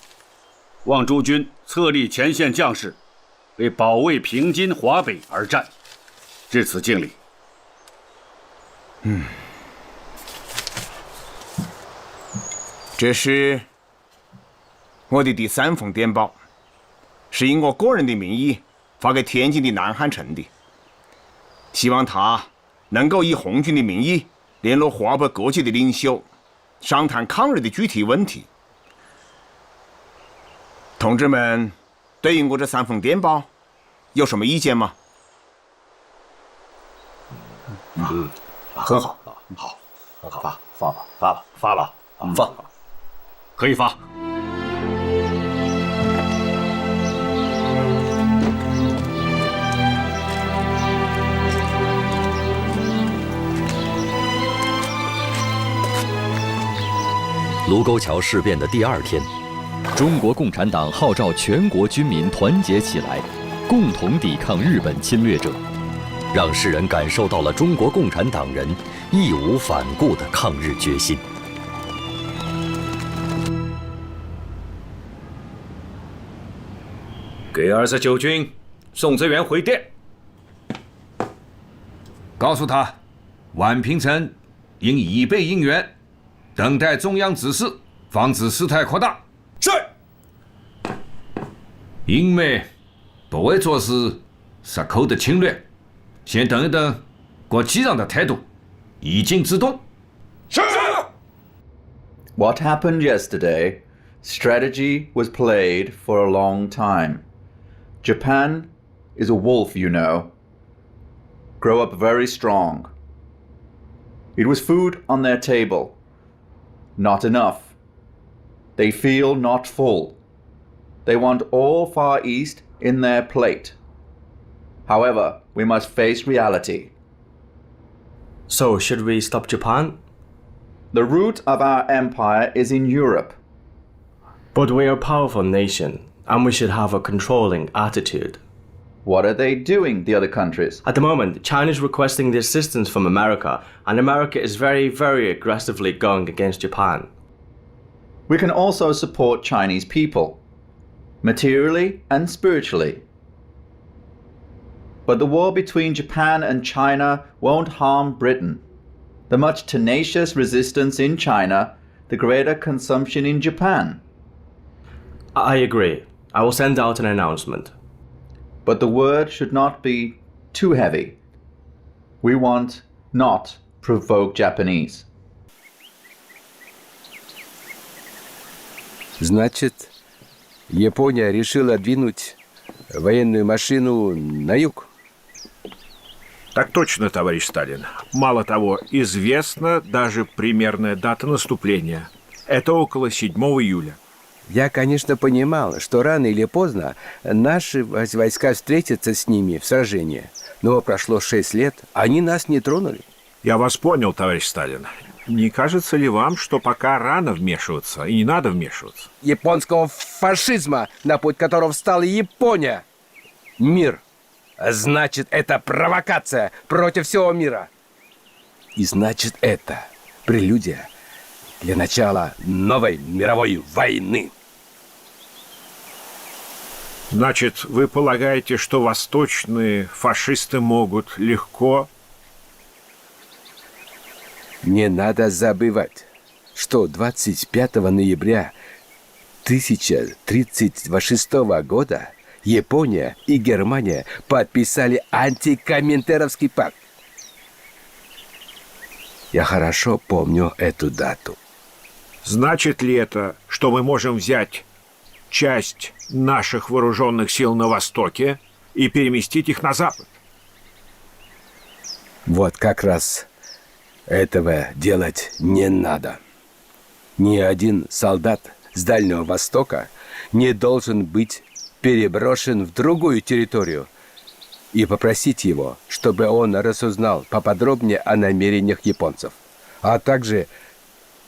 Speaker 19: 望诸军册立前线将士，为保卫平津、华北而战，至此敬礼。
Speaker 15: 这是我的第3封电报，是以我个人的名义发给天津的南汉城的，希望他能够以红军的名义联络华北各界的领袖，商谈抗日的具体问题。同志们对于我这3封电报有什么意见吗？
Speaker 8: 很好，
Speaker 9: 好，
Speaker 8: 发了，可以发。
Speaker 3: 卢沟桥事变的第2天，中国共产党号召全国军民团结起来，共同抵抗日本侵略者，让世人感受到了中国共产党人义无反顾的抗日决心。
Speaker 8: 给29军送支援回电，
Speaker 1: 告诉他，宛平城应以备应援，等待中央指示，防止事态扩大。
Speaker 8: 是。
Speaker 1: 英美不会做事杀口的侵略，先等一等国际上的态度，以静制动。
Speaker 8: 是。
Speaker 14: What happened yesterday? Strategy was played for a long time. Japan is a wolf, you know. Grow up very strong. It was food on their table. Not enough. They feel not full. They want all Far East in their plate. However, we must face reality.
Speaker 2: So, should we stop Japan?
Speaker 14: The root of our empire is in Europe.
Speaker 2: But we are a powerful nation, and we should have a controlling attitude.
Speaker 14: What are they doing, the other countries?
Speaker 2: At the moment, China is requesting the assistance from America, and America is very, very aggressively going against Japan.
Speaker 14: We can also support Chinese people, materially and spiritually. But the war between Japan and China won't harm Britain. The much tenacious resistance in China, the greater consumption in Japan.
Speaker 2: I agree. I will send out an announcement.
Speaker 14: But the word should not be too heavy. We want not provoke Japanese.
Speaker 16: Значит, Япония решила двинуть военную машину на юг?
Speaker 24: Так точно, товарищ Сталин. Мало того, известна даже примерная дата наступления. Это около 7 июля.
Speaker 16: Я, конечно, понимал, что рано или поздно наши войска встретятся с ними в сражении. Но прошло 6 лет, они нас не тронули.
Speaker 24: Я вас понял, товарищ Сталин. Не кажется ли вам, что пока рано вмешиваться и не надо вмешиваться?
Speaker 16: Японского фашизма, на путь которого встала Япония. Мир. Значит, это провокация против всего мира. И значит, это прелюдия для начала новой мировой войны.
Speaker 24: Значит, вы полагаете, что восточные фашисты могут легко...
Speaker 16: Не надо забывать, что 25 ноября 1036 года Япония и Германия подписали антикоминтерновский пакт. Я хорошо помню эту дату.
Speaker 24: Значит ли это, что мы можем взять часть наших вооруженных сил на востоке и переместить их на запад?
Speaker 16: Вот как раз этого делать не надо. Ни один солдат с Дальнего Востока не должен быть переброшен в другую территорию, и попросить его, чтобы он разузнал поподробнее о намерениях японцев, а также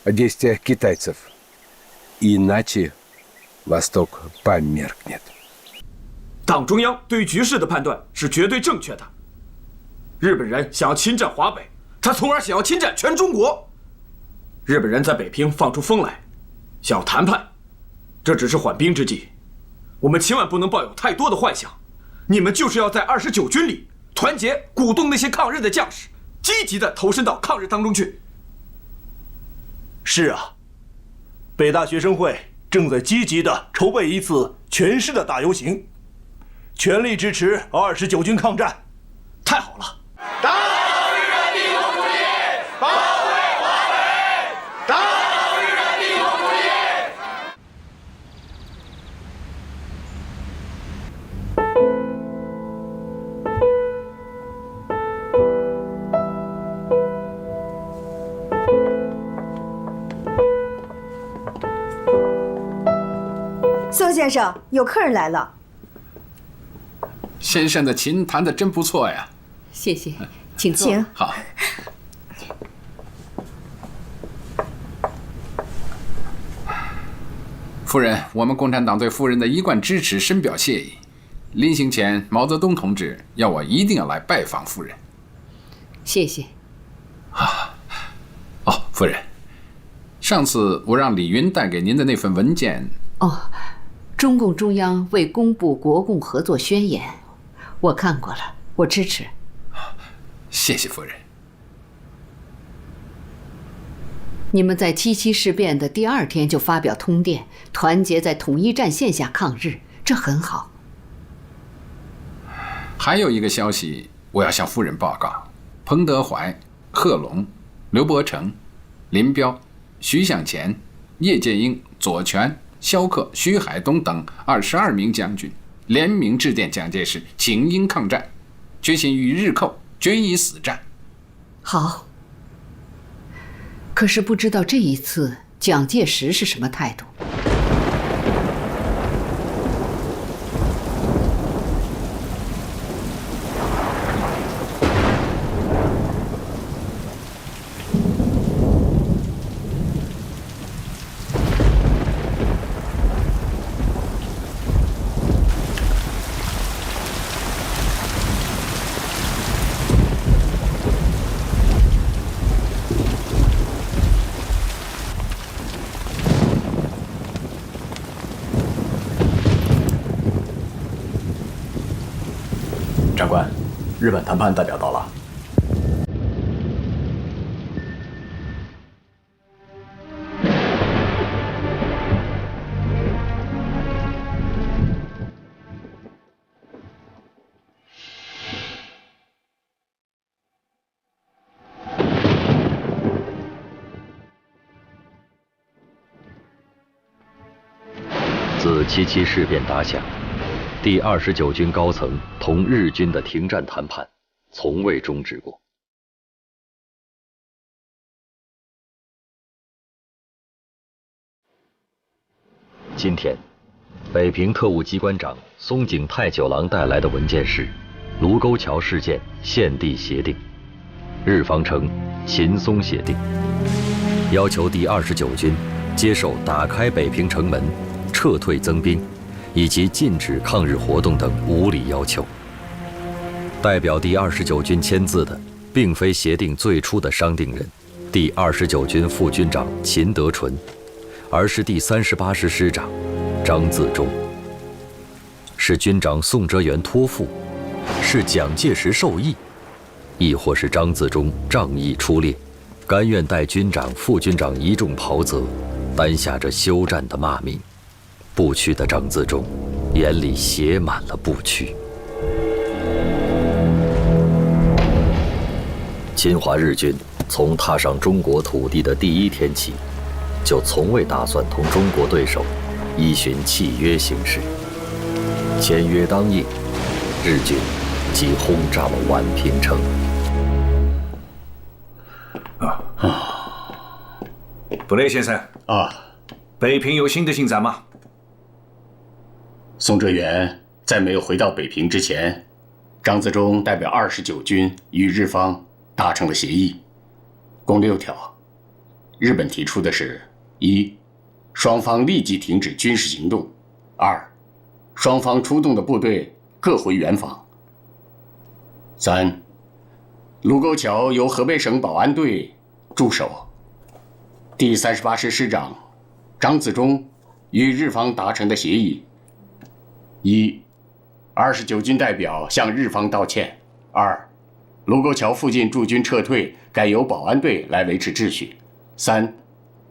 Speaker 16: о действиях китайцев. Иначе Восток померкнет.
Speaker 7: 党中央对于局势的判断是绝对正确的。日本人想要侵占华北，他从而想要侵占全中国。日本人在北平放出风来，想要谈判，这只是缓兵之计。我们千万不能抱有太多的幻想。你们就是要在29军里团结鼓动那些抗日的将士，积极地投身到抗日当中去。
Speaker 13: 是啊，北大学生会正在积极地筹备一次全市的大游行，全力支持29军抗战。
Speaker 7: 太好了！
Speaker 23: 打倒日本帝国主义，保卫华北！打倒日本帝国主义！
Speaker 20: 宋先生，有客人来了。
Speaker 22: 先生的琴弹得真不错呀。
Speaker 25: 谢谢，请坐。
Speaker 20: 请。
Speaker 22: 好。夫人，我们共产党对夫人的一贯支持深表谢意。临行前，毛泽东同志要我一定要来拜访夫人。
Speaker 25: 谢谢。
Speaker 22: 哦，夫人，上次我让李云带给您的那份文件。
Speaker 25: 哦，中共中央未公布国共合作宣言，我看过了，我支持。
Speaker 22: 谢谢夫人。
Speaker 25: 你们在77事变的第2天就发表通电，团结在统一战线下抗日，这很好。
Speaker 22: 还有一个消息，我要向夫人报告：彭德怀、贺龙、刘伯承、林彪、徐向前、叶剑英、左权、萧克、徐海东等22名将军联名致电蒋介石，请缨抗战，决心与日寇决一死战。
Speaker 25: 好。可是不知道这一次蒋介石是什么态度。
Speaker 26: 长官，日本谈判代表到了。
Speaker 3: 自77事变打响，第29军高层同日军的停战谈判从未终止过。今天，北平特务机关长松井太九郎带来的文件是卢沟桥事件现地协定，日方称秦松协定，要求第29军接受打开北平城门、撤退增兵以及禁止抗日活动等无理要求。代表第29军签字的，并非协定最初的商定人，第29军副军长秦德纯，而是第38师师长张自忠。是军长宋哲元托付，是蒋介石授意，亦或是张自忠仗义出列，甘愿代军长、副军长一众袍泽，担下这休战的骂名。不屈的张自忠眼里写满了不屈。侵华日军从踏上中国土地的第一天起，就从未打算同中国对手依循契约行事。签约当夜，日军即轰炸了宛平城。
Speaker 8: 布雷先生
Speaker 9: 啊，
Speaker 8: 北平有新的进展吗？
Speaker 9: 宋哲元在没有回到北平之前，张自忠代表29军与日方达成了协议，共6条。日本提出的是：1. 双方立即停止军事行动；2. 双方出动的部队
Speaker 4: 各回原方。3. 卢沟桥由河北省保安队驻守，第38师师长张自忠与日方达成的协议：1. 29军代表向日方道歉；2. 卢沟桥附近驻军撤退，改由保安队来维持秩序；3.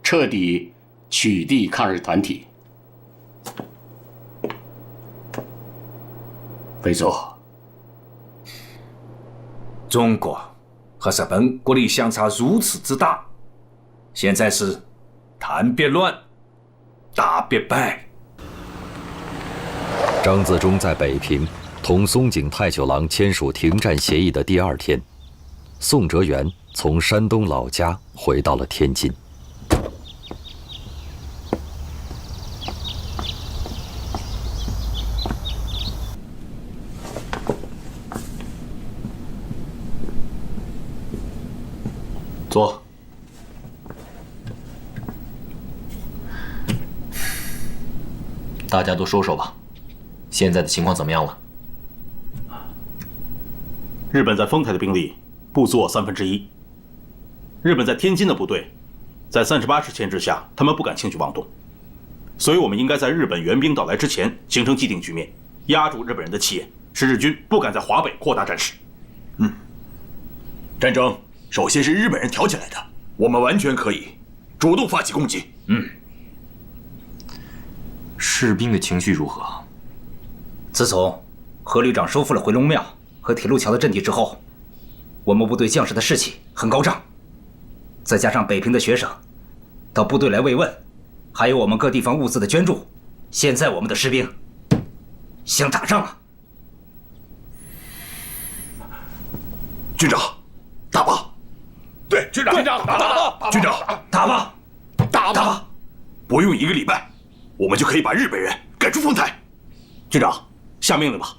Speaker 4: 彻底取缔抗日团体。裴总，
Speaker 8: 中国和日本国力相差如此之大，现在是谈别乱，打别败。
Speaker 3: 张自忠在北平同松井太久郎签署停战协议的第2天，宋哲元从山东老家回到了天津。
Speaker 9: 坐。
Speaker 6: 大家都说说吧，现在的情况怎么样了？
Speaker 13: 日本在丰台的兵力不足我1/3。日本在天津的部队，在38师牵制下，他们不敢轻举妄动，所以我们应该在日本援兵到来之前形成既定局面，压住日本人的气焰，使日军不敢在华北扩大战事。
Speaker 7: 战争首先是日本人挑起来的，我们完全可以主动发起攻击。
Speaker 6: 士兵的情绪如何？
Speaker 10: 自从何旅长收复了回龙庙和铁路桥的阵地之后，我们部队将士的士气很高涨。再加上北平的学生到部队来慰问，还有我们各地方物资的捐助，现在我们的士兵想打仗啊！
Speaker 7: 军长，打吧！对，军长，打吧！军长，
Speaker 10: 打吧！
Speaker 7: 打吧！不用1个礼拜，我们就可以把日本人赶出丰台。
Speaker 13: 军长，下命令吧。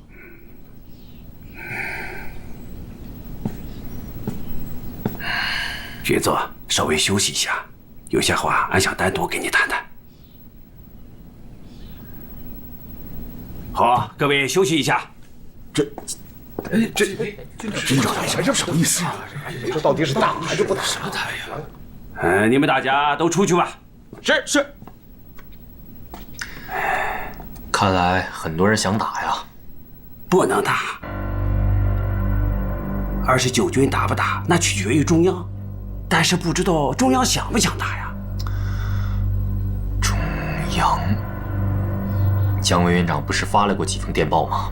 Speaker 11: 军座，稍微休息一下，有些话俺想单独跟你谈谈。好，各位休息一下。
Speaker 7: 军长，这什么意思啊？这到底是打还是不打？啥打
Speaker 11: 呀？你们大家都出去吧。
Speaker 7: 是。
Speaker 6: 看来很多人想打呀。
Speaker 11: 不能打。29军打不打，那取决于中央。但是不知道中央想不想打呀？
Speaker 6: 中央，蒋委员长不是发了过几封电报吗？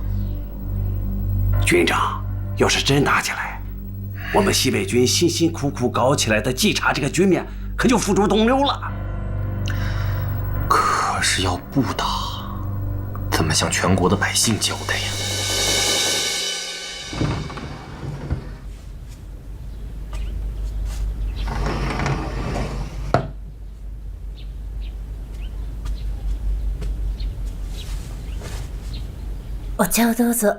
Speaker 11: 军长，要是真打起来，我们西北军辛辛苦苦搞起来的冀察这个局面，可就付诸东流了。
Speaker 6: 可是要不打，怎么向全国的百姓交代呀？
Speaker 12: お茶をどうぞ。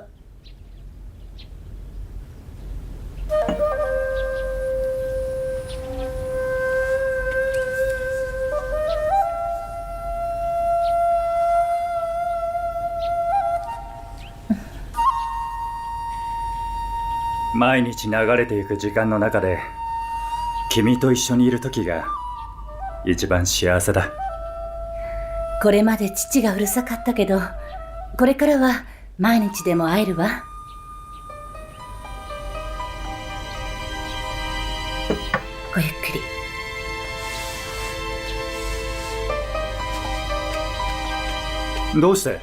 Speaker 17: 毎日流れていく時間の中で君と一緒にいる時が一番幸せだ。
Speaker 12: これまで父がうるさかったけど、これからは毎日でも会えるわ。ごゆっくり。
Speaker 17: どうして？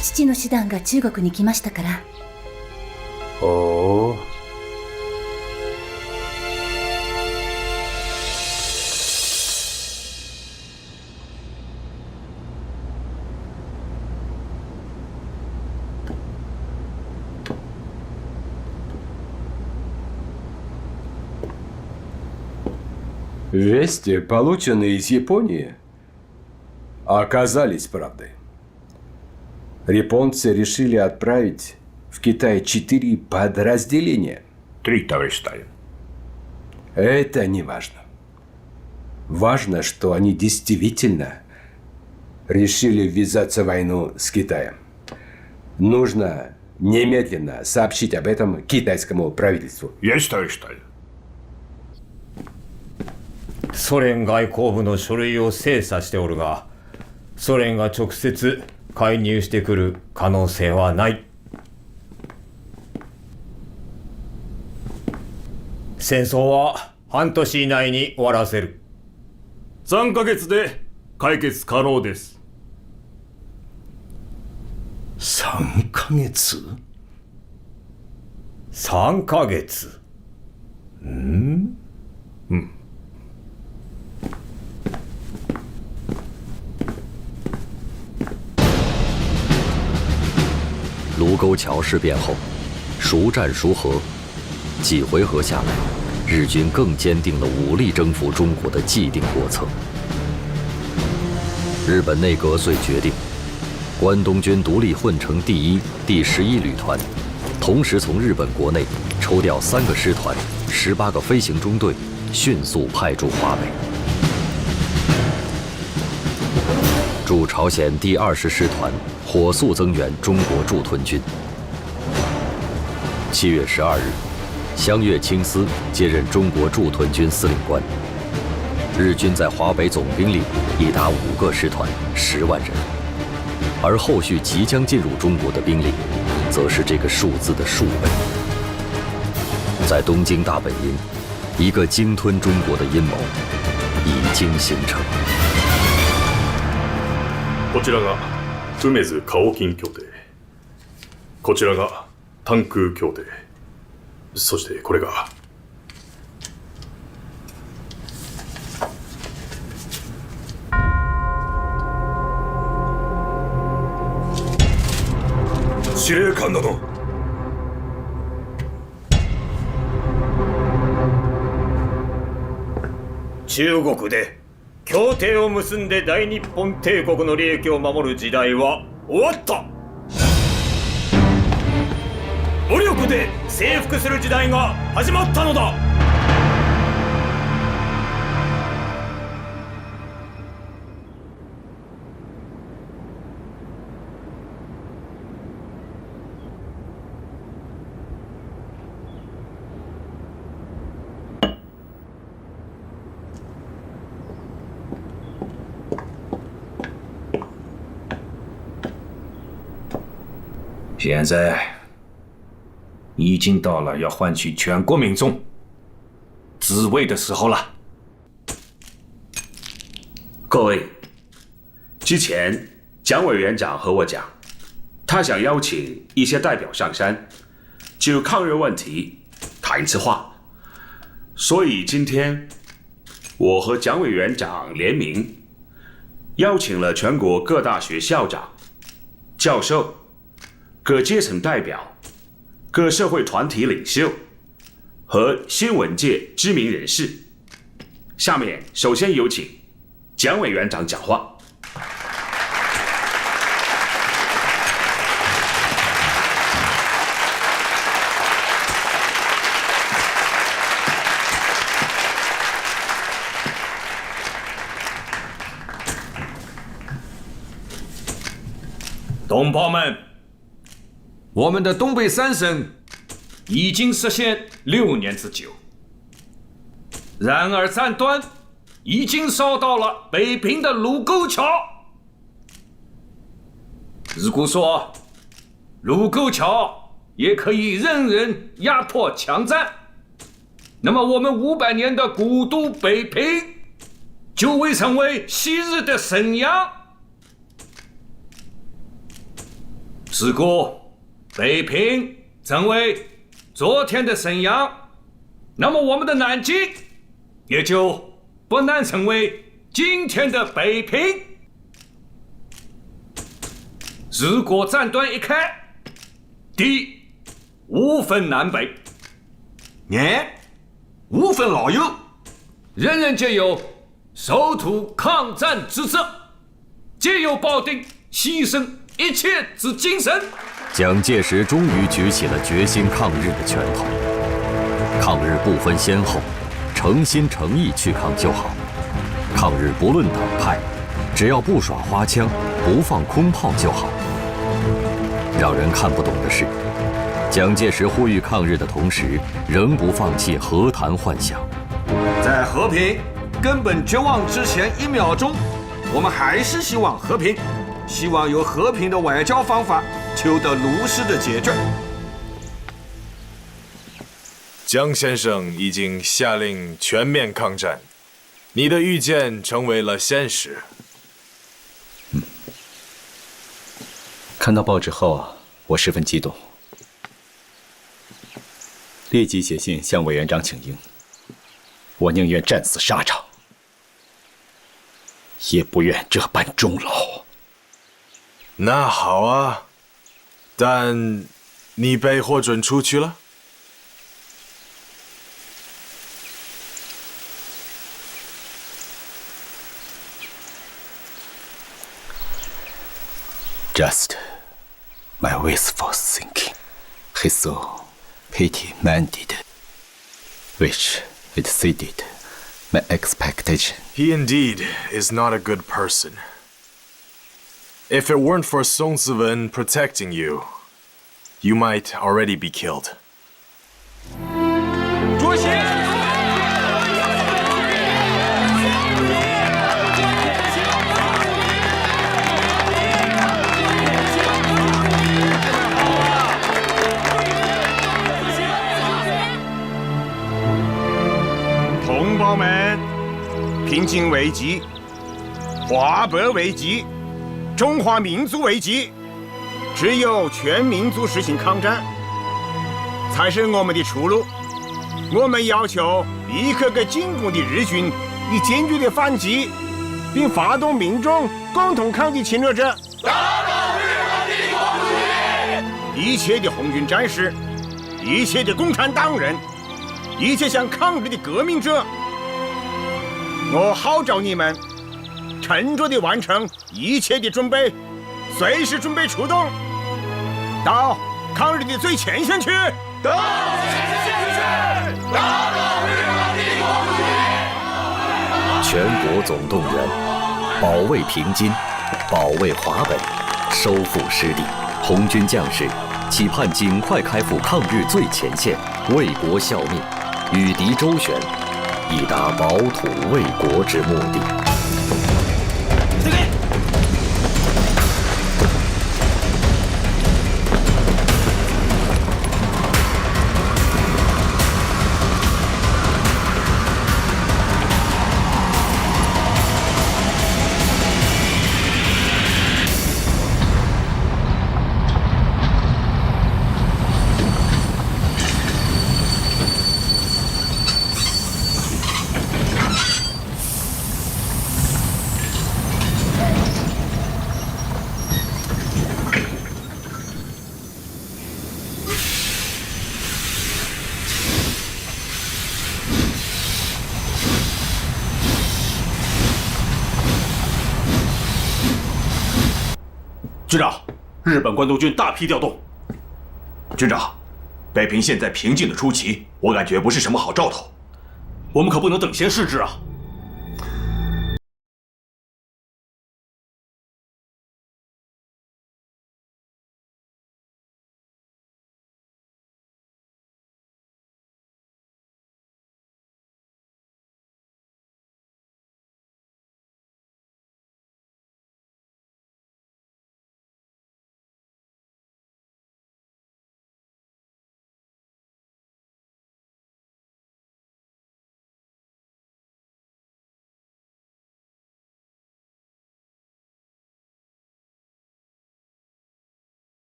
Speaker 12: 父の師団が中国に来ましたから。
Speaker 17: おお。
Speaker 16: Вести, полученные из Японии, оказались правдой. Японцы решили отправить в Китай 4 подразделения.
Speaker 24: 3, товарищ Сталин.
Speaker 16: Это не важно. Важно, что они действительно решили ввязаться в войну с Китаем. Нужно немедленно сообщить об этом китайскому правительству.
Speaker 24: Есть, товарищ Сталин.
Speaker 1: ソ連外交部の書類を精査しておるが、ソ連が直接介入してくる可能性はない。戦争は半年以内に終わらせる。3ヶ月で解決可能です。
Speaker 11: 3ヶ月
Speaker 1: ?3ヶ月。うん。
Speaker 3: 卢沟桥事变后，孰战孰和？几回合下来，日军更坚定了武力征服中国的既定国策。日本内阁遂决定，关东军独立混成第1、第11旅团，同时从日本国内抽调3个师团、18个飞行中队，迅速派驻华北。驻朝鲜第20师团火速增援中国驻屯军。7月12日，香月清司接任中国驻屯军司令官。日军在华北总兵力已达5个师团，10万人，而后续即将进入中国的兵力，则是这个数字的数倍。在东京大本营，一个鲸吞中国的阴谋已经形成。
Speaker 5: こちらが梅津カオキン協定、こちらがタンク協定、そしてこれが司令官殿。
Speaker 1: 中国で協定を結んで大日本帝国の利益を守る時代は終わった。武力で征服する時代が始まったのだ。
Speaker 8: 现在已经到了要唤起全国民众自卫的时候了。
Speaker 15: 各位，之前蒋委员长和我讲，他想邀请一些代表上山，就抗日问题谈一次话。所以今天我和蒋委员长联名，邀请了全国各大学校长、教授、各阶层代表、各社会团体领袖和新闻界知名人士。下面首先有请蒋委员长讲话。
Speaker 1: 同胞们，我们的东北三省已经实现6年之久，然而战端已经烧到了北平的卢沟桥。如果说卢沟桥也可以任人压迫强占，那么我们500年的古都北平就会成为昔日的沈阳。如果北平成为昨天的沈阳，那么我们的南京也就不难成为今天的北平。如果战端一开，敌无分南北，年无分老幼，人人皆有守土抗战之责，皆有抱定牺牲一切之精神。
Speaker 3: 蒋介石终于举起了决心抗日的拳头。抗日不分先后，诚心诚意去抗就好。抗日不论党派，只要不耍花枪，不放空炮就好。让人看不懂的是，蒋介石呼吁抗日的同时，仍不放弃和谈幻想。
Speaker 1: 在和平根本绝望之前1秒钟，我们还是希望和平，希望有和平的外交方法求得卢氏的解决。
Speaker 2: 江先生已经下令全面抗战，你的预见成为了现实。
Speaker 9: 看到报纸后，我十分激动，立即写信向委员长请缨。我宁愿战死沙场，也不愿这般终老。
Speaker 2: 那好啊，但你被获准出去了。
Speaker 9: Just my wasteful thinking, he so petty-minded, which exceeded my expectation.
Speaker 2: He indeed is not a good person. If it weren't for Song Ziwen protecting you, you might already be killed.
Speaker 1: 主席。
Speaker 14: 同胞们，平津危机，华北危机，中华民族危机，只有全民族实行抗战，才是我们的出路。我们要求立刻给进攻的日军以坚决的反击，并发动民众共同抗击侵略者。一切的红军战士，一切的共产党人，一切想抗日的革命者，我号召你们沉着地完成一切的准备，随时准备出动，到抗日的最前线去。到前线去！打倒日本帝国主义！
Speaker 3: 全国总动员，保卫平津，保卫华北，收复失地。红军将士期盼尽快开赴抗日最前线，为国效命，与敌周旋，以达保土卫国之目的。
Speaker 13: 军长，日本关东军大批调动。
Speaker 18: 军长，北平现在平静的出奇，我感觉不是什么好兆头。
Speaker 13: 我们可不能等闲视之啊！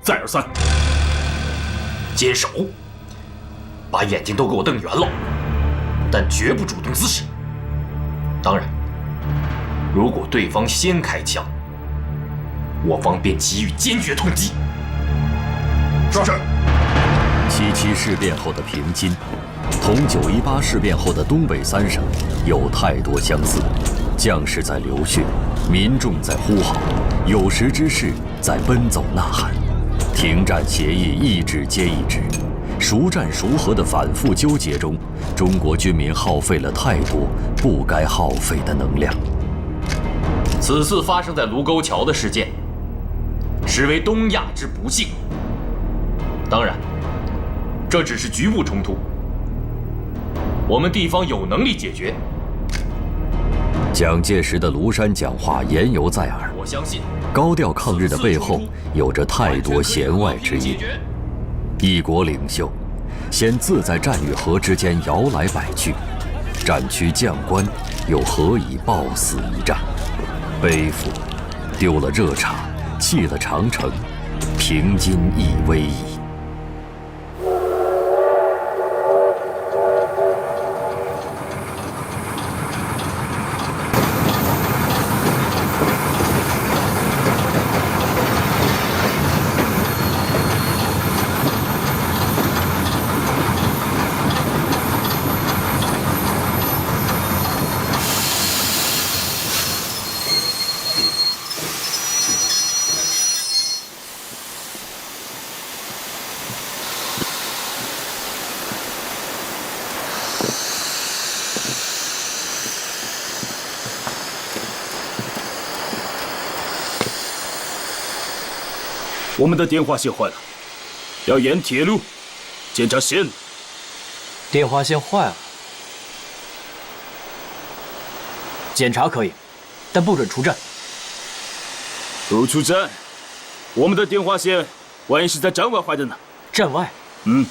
Speaker 13: 再而三，
Speaker 6: 坚守，把眼睛都给我瞪圆了，但绝不主动滋事。当然，如果对方先开枪，我方便给予坚决痛击。
Speaker 18: 是。
Speaker 3: 77事变后的平津，同918事变后的东北3省有太多相似。将士在流血，民众在呼号，有识之士在奔走呐喊。停战协议一纸接一纸，孰战孰和的反复纠结中，中国军民耗费了太多不该耗费的能量。
Speaker 6: 此次发生在卢沟桥的事件，实为东亚之不幸。当然，这只是局部冲突，我们地方有能力解决。
Speaker 3: 蒋介石的庐山讲话言犹在耳，
Speaker 6: 我相信
Speaker 3: 高调抗日的背后有着太多弦外之音。一国领袖，先自在战与和之间摇来摆去，战区将官又何以抱死一战？背负丢了热茶，弃了长城，凭今亦危矣。
Speaker 19: 我们的电话线坏了，要沿铁路检查线路。
Speaker 20: 电话线坏了，检查可以，但不准出站。
Speaker 19: 不出站，我们的电话线万一是在站外坏的呢？
Speaker 20: 站外？
Speaker 19: 嗯。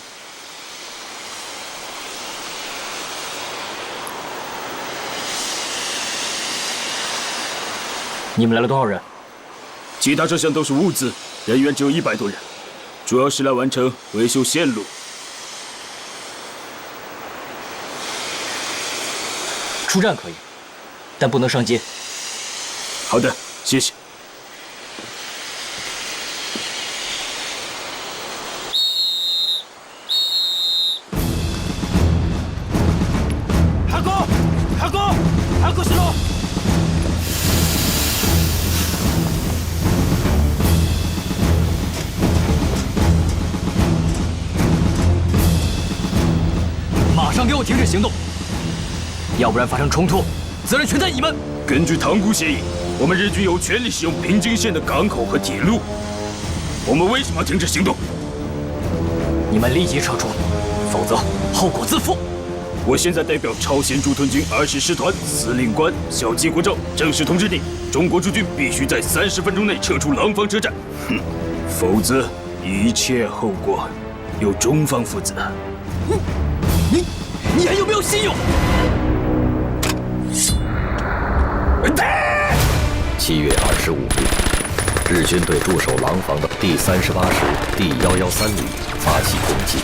Speaker 20: 你们来了多少人？
Speaker 19: 其他车厢都是物资，人员只有100多人，主要是来完成维修线路。
Speaker 20: 出站可以，但不能上街。
Speaker 19: 好的，谢谢。
Speaker 20: ハコしろ！马上给我停止行动，要不然发生冲突，责任全在你们。
Speaker 19: 根据塘沽协议，我们日军有权利使用平津县的港口和铁路，我们为什么要停止行动？
Speaker 20: 你们立即撤出，否则后果自负。
Speaker 19: 我现在代表朝鲜驻屯军20师团司令官小矶国昭正式通知你，中国驻军必须在30分钟内撤出廊坊车站，否则一切后果由中方负责。
Speaker 20: 你还有没有信用
Speaker 3: ？7月25日，日军对驻守廊坊的第38师第113旅发起攻击。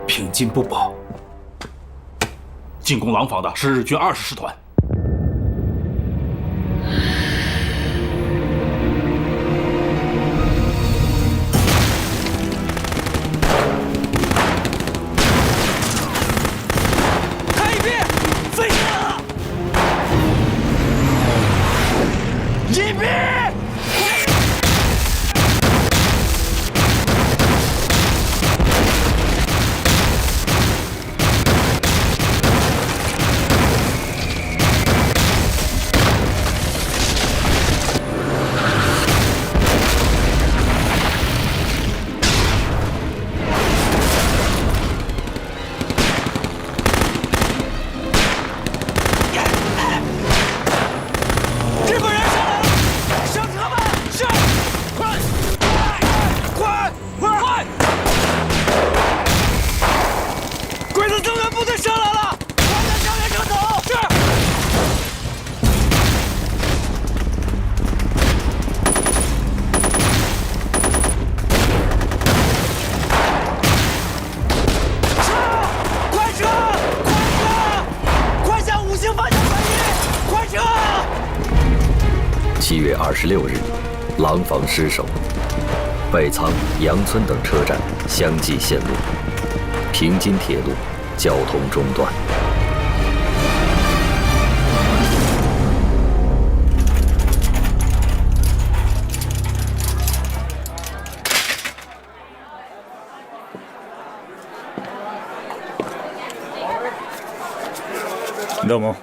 Speaker 19: 平津不保。
Speaker 13: 进攻廊坊的是日军20师团。
Speaker 20: 开一边，飞了！一边！
Speaker 3: 月26日，廊坊失守，北仓、杨村等车站相继陷落，平津铁路交通中断。
Speaker 17: どうも。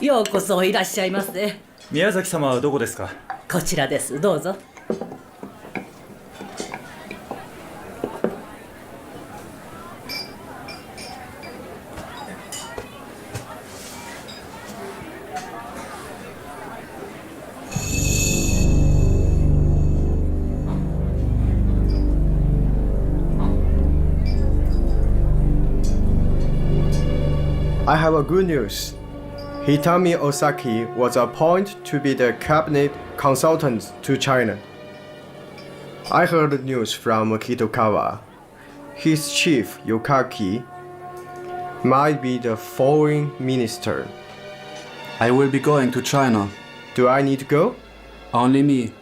Speaker 12: ようこそいらっしゃいませ。
Speaker 17: 宮崎様はどこですか？
Speaker 12: こちらです。どうぞ。
Speaker 4: I have a good news. Hitami Osaki was appointed to be the cabinet consultant to China. I heard the news from Kitokawa. His chief, Yukaki, might be the foreign minister.
Speaker 21: I will be going to China.
Speaker 4: Do I need to go?
Speaker 21: Only me.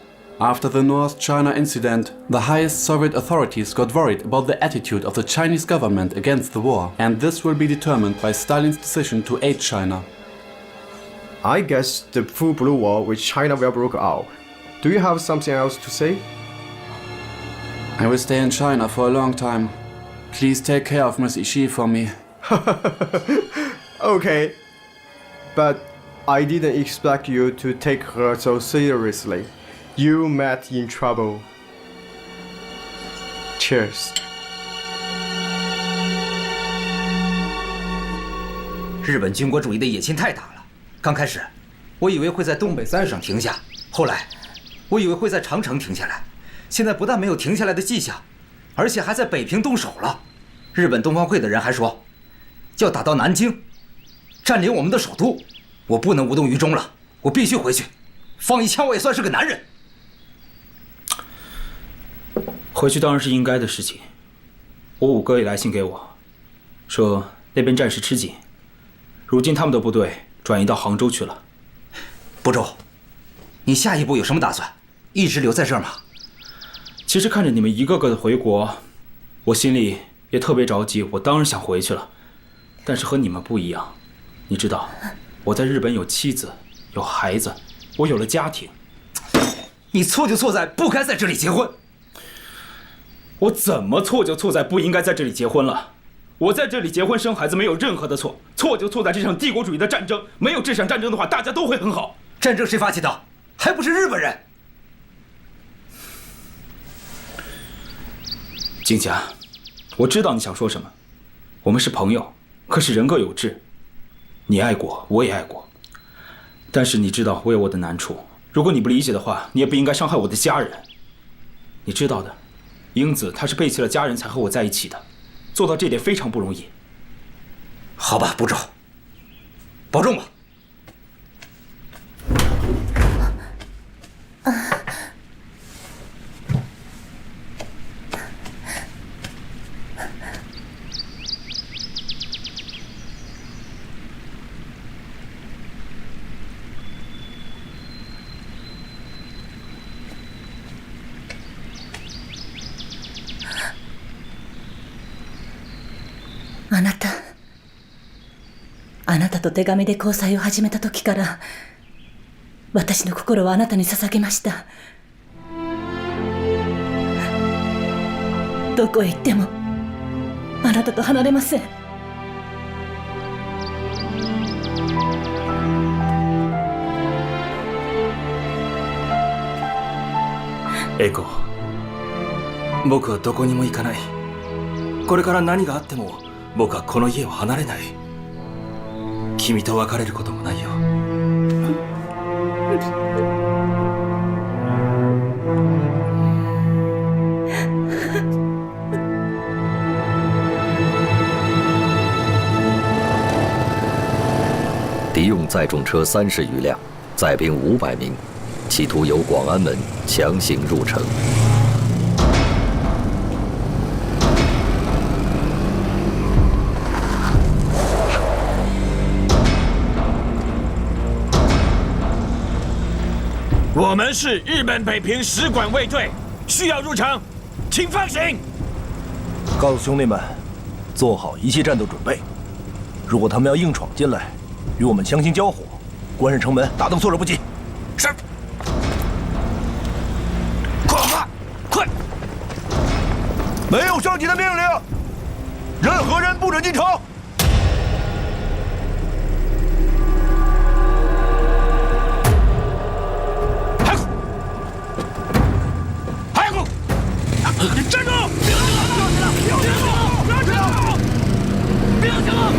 Speaker 21: After the North China incident, the highest Soviet authorities got worried about the attitude of the Chinese government against the war, and this will be determined by Stalin's decision to aid China.
Speaker 4: I guess the full blue war with China will break out. Do you have something else to say?
Speaker 21: I will stay in China for a long time. Please take care of Miss Ishii for me.
Speaker 4: Okay. But I didn't expect you to take her so seriously. You met in trouble. Cheers.
Speaker 10: 日本军国主义的野心太大了。刚开始，我以为会在东北3省停下，后来，我以为会在长城停下来。现在不但没有停下来的迹象，而且还在北平动手了。日本东方会的人还说，要打到南京，占领我们的首都。我不能无动于衷了，我必须回去。放一枪，我也算是个男人。
Speaker 7: 回去当然是应该的事情。我五哥也来信给我，说那边战事吃紧，如今他们的部队转移到杭州去了。
Speaker 10: 不周，你下一步有什么打算？一直留在这儿吗？
Speaker 7: 其实看着你们一个个的回国，我心里也特别着急。我当然想回去了，但是和你们不一样。你知道，我在日本有妻子，有孩子，我有了家庭。
Speaker 10: 你错就错在不该在这里结婚。
Speaker 7: 我怎么错就错在不应该在这里结婚了？我在这里结婚生孩子没有任何的错，错就错在这场帝国主义的战争。没有这场战争的话，大家都会很好。
Speaker 10: 战争谁发起的？还不是日本人。
Speaker 7: 金霞，我知道你想说什么。我们是朋友，可是人各有志。你爱过，我也爱过。但是你知道我有我的难处，如果你不理解的话，你也不应该伤害我的家人。你知道的。 英子，她是背弃了家人才和我在一起的，做到这点非常不容易。
Speaker 10: 好吧，部长，保重吧。
Speaker 12: あなたと手紙で交際を始めた時から私の心はあなたに捧げました。どこへ行ってもあなたと離れません。
Speaker 7: エコ、僕はどこにも行かない。これから何があっても僕はこの家を離れない。君と別れることもないよ。
Speaker 3: 敌用载重车30余辆，载兵500名，企图由广安门强行入城。
Speaker 4: 「
Speaker 19: 我们是日本北平使馆卫队，需要入场，请放行。
Speaker 16: 告诉兄弟们，做好一切战斗准备。如果他们要硬闯进来，与我们强行交火，关上城门，打他们措手不及。
Speaker 19: 是。快！
Speaker 16: 没有上级的命令，任何人不准进城。
Speaker 19: 站住！不要停了！不要停了！不要停了！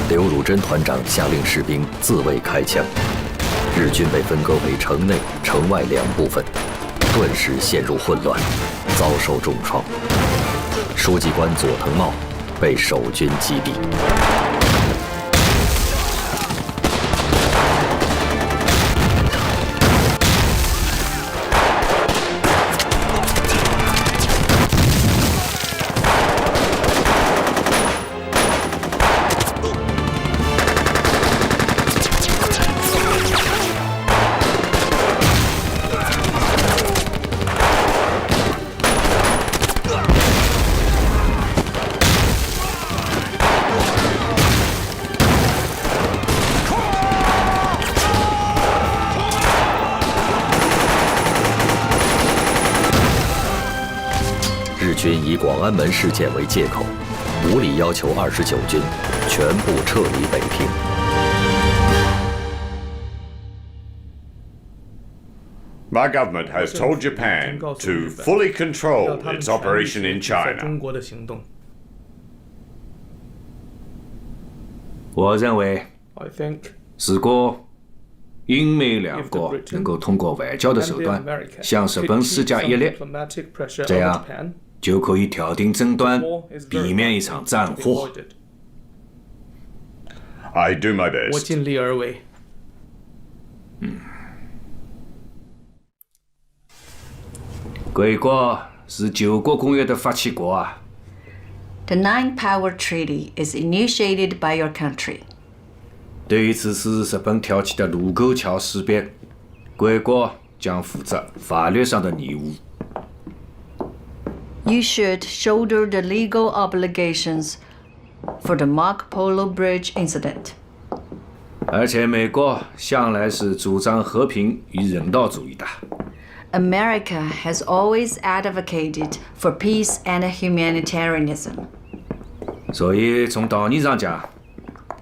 Speaker 3: 刘汝珍团长下令士兵自卫开枪，日军被分割为城内、城外两部分，顿时陷入混乱，遭受重创。书记官佐藤茂被守军击毙。日军以广安门事件为借口，无理要求29军全部撤离北平。
Speaker 22: My government has told Japan to fully control its operation in China.
Speaker 23: 中国的行动。
Speaker 8: 我认为，
Speaker 23: I think
Speaker 8: 如果英美两国能够通过外交的手段向日本施加压力，这样就可以调停争端，避免一场战祸。
Speaker 22: I do my
Speaker 23: 我
Speaker 22: best.
Speaker 23: 尽力而为。
Speaker 8: 贵国是9国公约的发起国啊。
Speaker 24: The Nine Power Treaty is initiated by your country.
Speaker 8: 对于此次日本挑起的卢沟桥事变，贵国将负责法律上的义务。
Speaker 24: You should shoulder the legal obligations for the Marco Polo Bridge incident.
Speaker 8: 而且美国向来是主张和平与人道主义的。
Speaker 24: America has always advocated for peace and humanitarianism.
Speaker 8: 所以从道理上讲，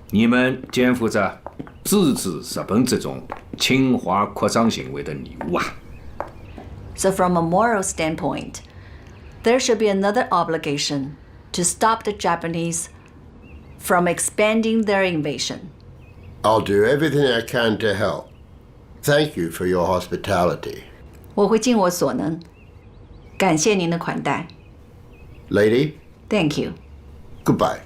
Speaker 8: 你们肩负着制止日本这种侵华扩张行为的义务啊。
Speaker 24: So from a moral standpoint, there should be another obligation to stop the Japanese from expanding their invasion.
Speaker 25: I'll do everything I can to help. Thank you for your hospitality.
Speaker 24: 我会尽我所能，感谢您的款待。
Speaker 25: Lady,
Speaker 24: Thank you.
Speaker 25: goodbye.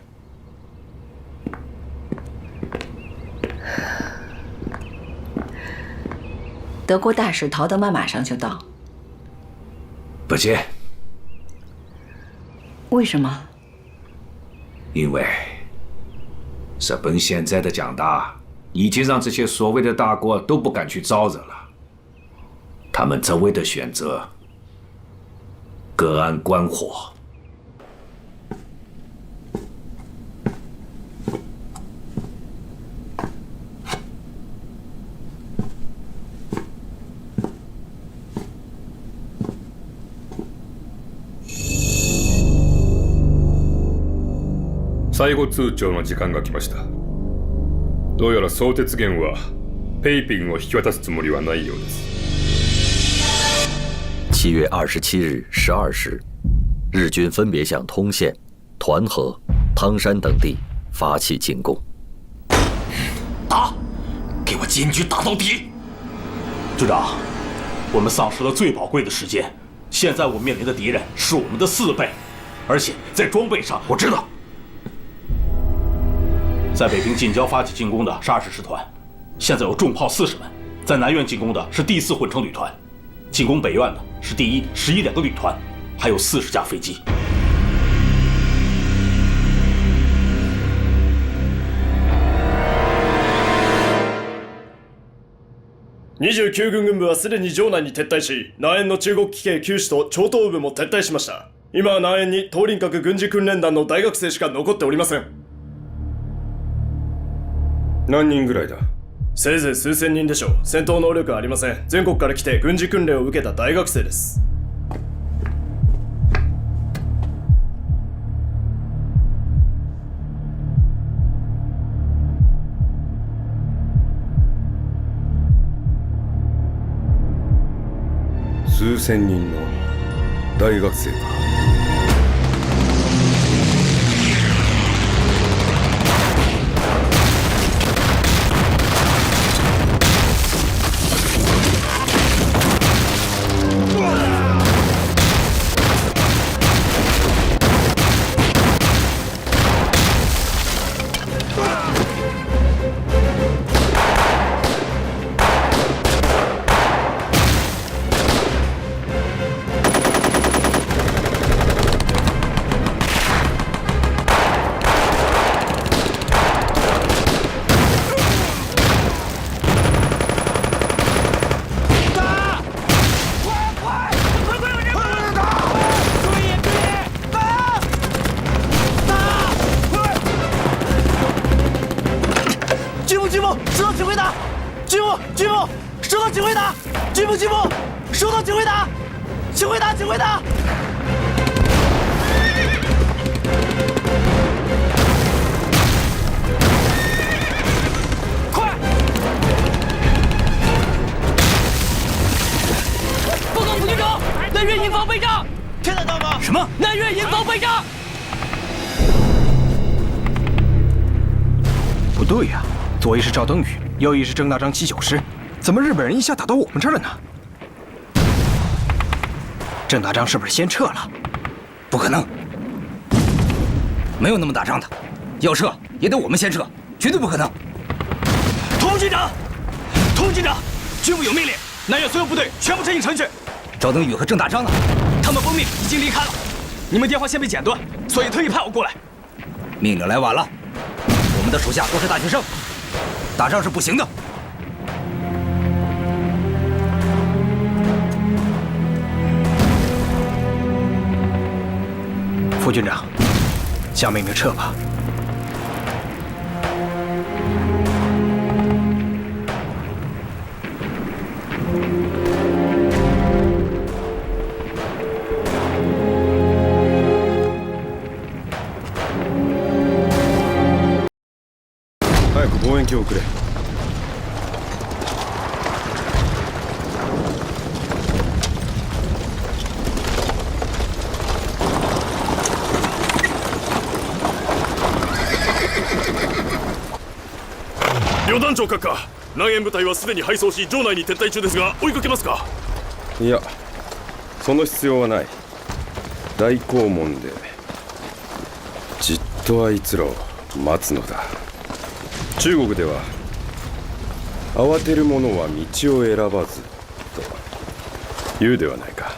Speaker 24: 德国大使陶德曼马上就到。
Speaker 8: 不接，
Speaker 24: 为什么？
Speaker 8: 因为日本现在的强大，已经让这些所谓的大国都不敢去招惹了。他们周围的选择，隔岸观火。
Speaker 5: 最後通帳の時間が来ました。どうやら相鉄源はペイピンを引き渡すつもりはないようです。
Speaker 3: 7月27日12时，日军分别向通县、团河、汤山等地发起进攻。
Speaker 6: 打！给我坚决打到底！
Speaker 13: 队长，我们丧失了最宝贵的时间，现在我们面临的敌人是我们的4倍，而且在装备上，
Speaker 6: 我知道，
Speaker 13: 在北平近郊发起进攻的是20师团，现在有重炮40门；在南苑进攻的是第4混成旅团，进攻北苑的是第1、11两个旅团，还有40架飞机。
Speaker 2: 29軍軍部はすでに城内に撤退し、南苑の中国騎兵9師と超東部も撤退しました。今は南苑に東林閣軍事訓練団の大学生しか残っておりません。何人ぐらいだ？せいぜい数千人でしょう。戦闘能力はありません。全国から来て軍事訓練を受けた大学生です。
Speaker 9: 数千人の大学生か。
Speaker 11: 不对呀，左翼是赵登禹，右翼是郑大章7、9师，怎么日本人一下打到我们这儿了呢？郑大章是不是先撤了？
Speaker 10: 不可能，没有那么打仗的，要撤也得我们先撤，绝对不可能。
Speaker 19: 童军长，童军长，军务有命令，南苑所有部队全部陈营城去。
Speaker 10: 赵登禹和郑大章呢？
Speaker 19: 他们奉命已经离开了，你们电话线被剪断，所以特意派我过来。
Speaker 10: 命令来晚了，我们的手下都是大学生，打仗是不行的。
Speaker 11: 副军长，下命令撤吧。
Speaker 9: 早く望遠鏡をくれ。
Speaker 2: 旅団長閣下、南苑部隊はすでに敗走し城内に撤退中ですが追いかけますか？
Speaker 9: いや、その必要はない。大校門でじっとあいつらを待つのだ。中国では慌てる者は道を選ばずと言うではないか。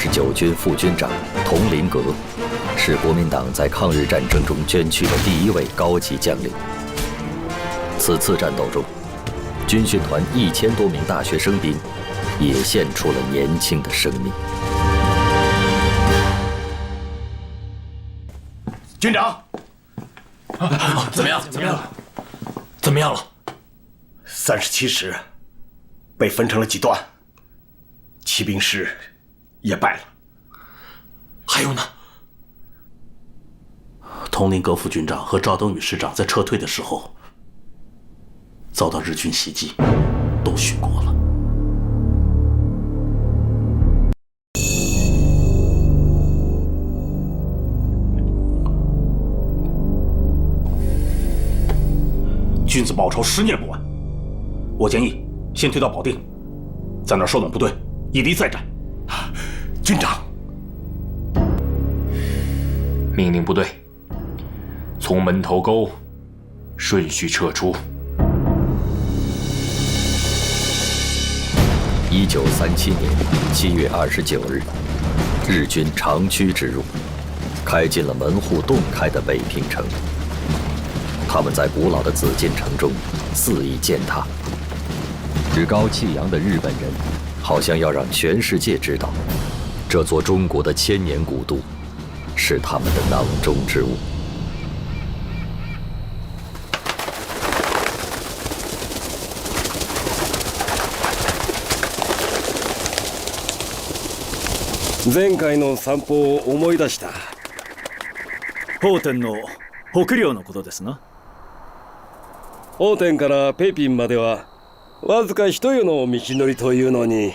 Speaker 3: 29军副军长佟麟阁，是国民党在抗日战争中捐躯的第一位高级将领。此次战斗中，军训团1000多名大学生兵也献出了年轻的生命。
Speaker 6: 军长，怎么样？怎么样？怎么样了？37师被分成了几段，骑兵师也败了。还有呢？佟麟阁副军长和赵登禹师长在撤退的时候遭到日军袭击，都殉国了。君子报仇，10年不晚。我建议先退到保定，在那儿收拢部队，以敌再战。军长，命令部队从门头沟顺序撤出。
Speaker 3: 1937年7月29日，日军长驱直入，开进了门户洞开的北平城。他们在古老的紫禁城中肆意践踏，趾高气扬的日本人好像要让全世界知道，这座中国的1000年古都是他们的囊中之物。
Speaker 9: 前回の散歩を思い出した。
Speaker 19: 奉天の北領のことですな。
Speaker 9: 奉天から北平まではわずか一夜の道のりというのに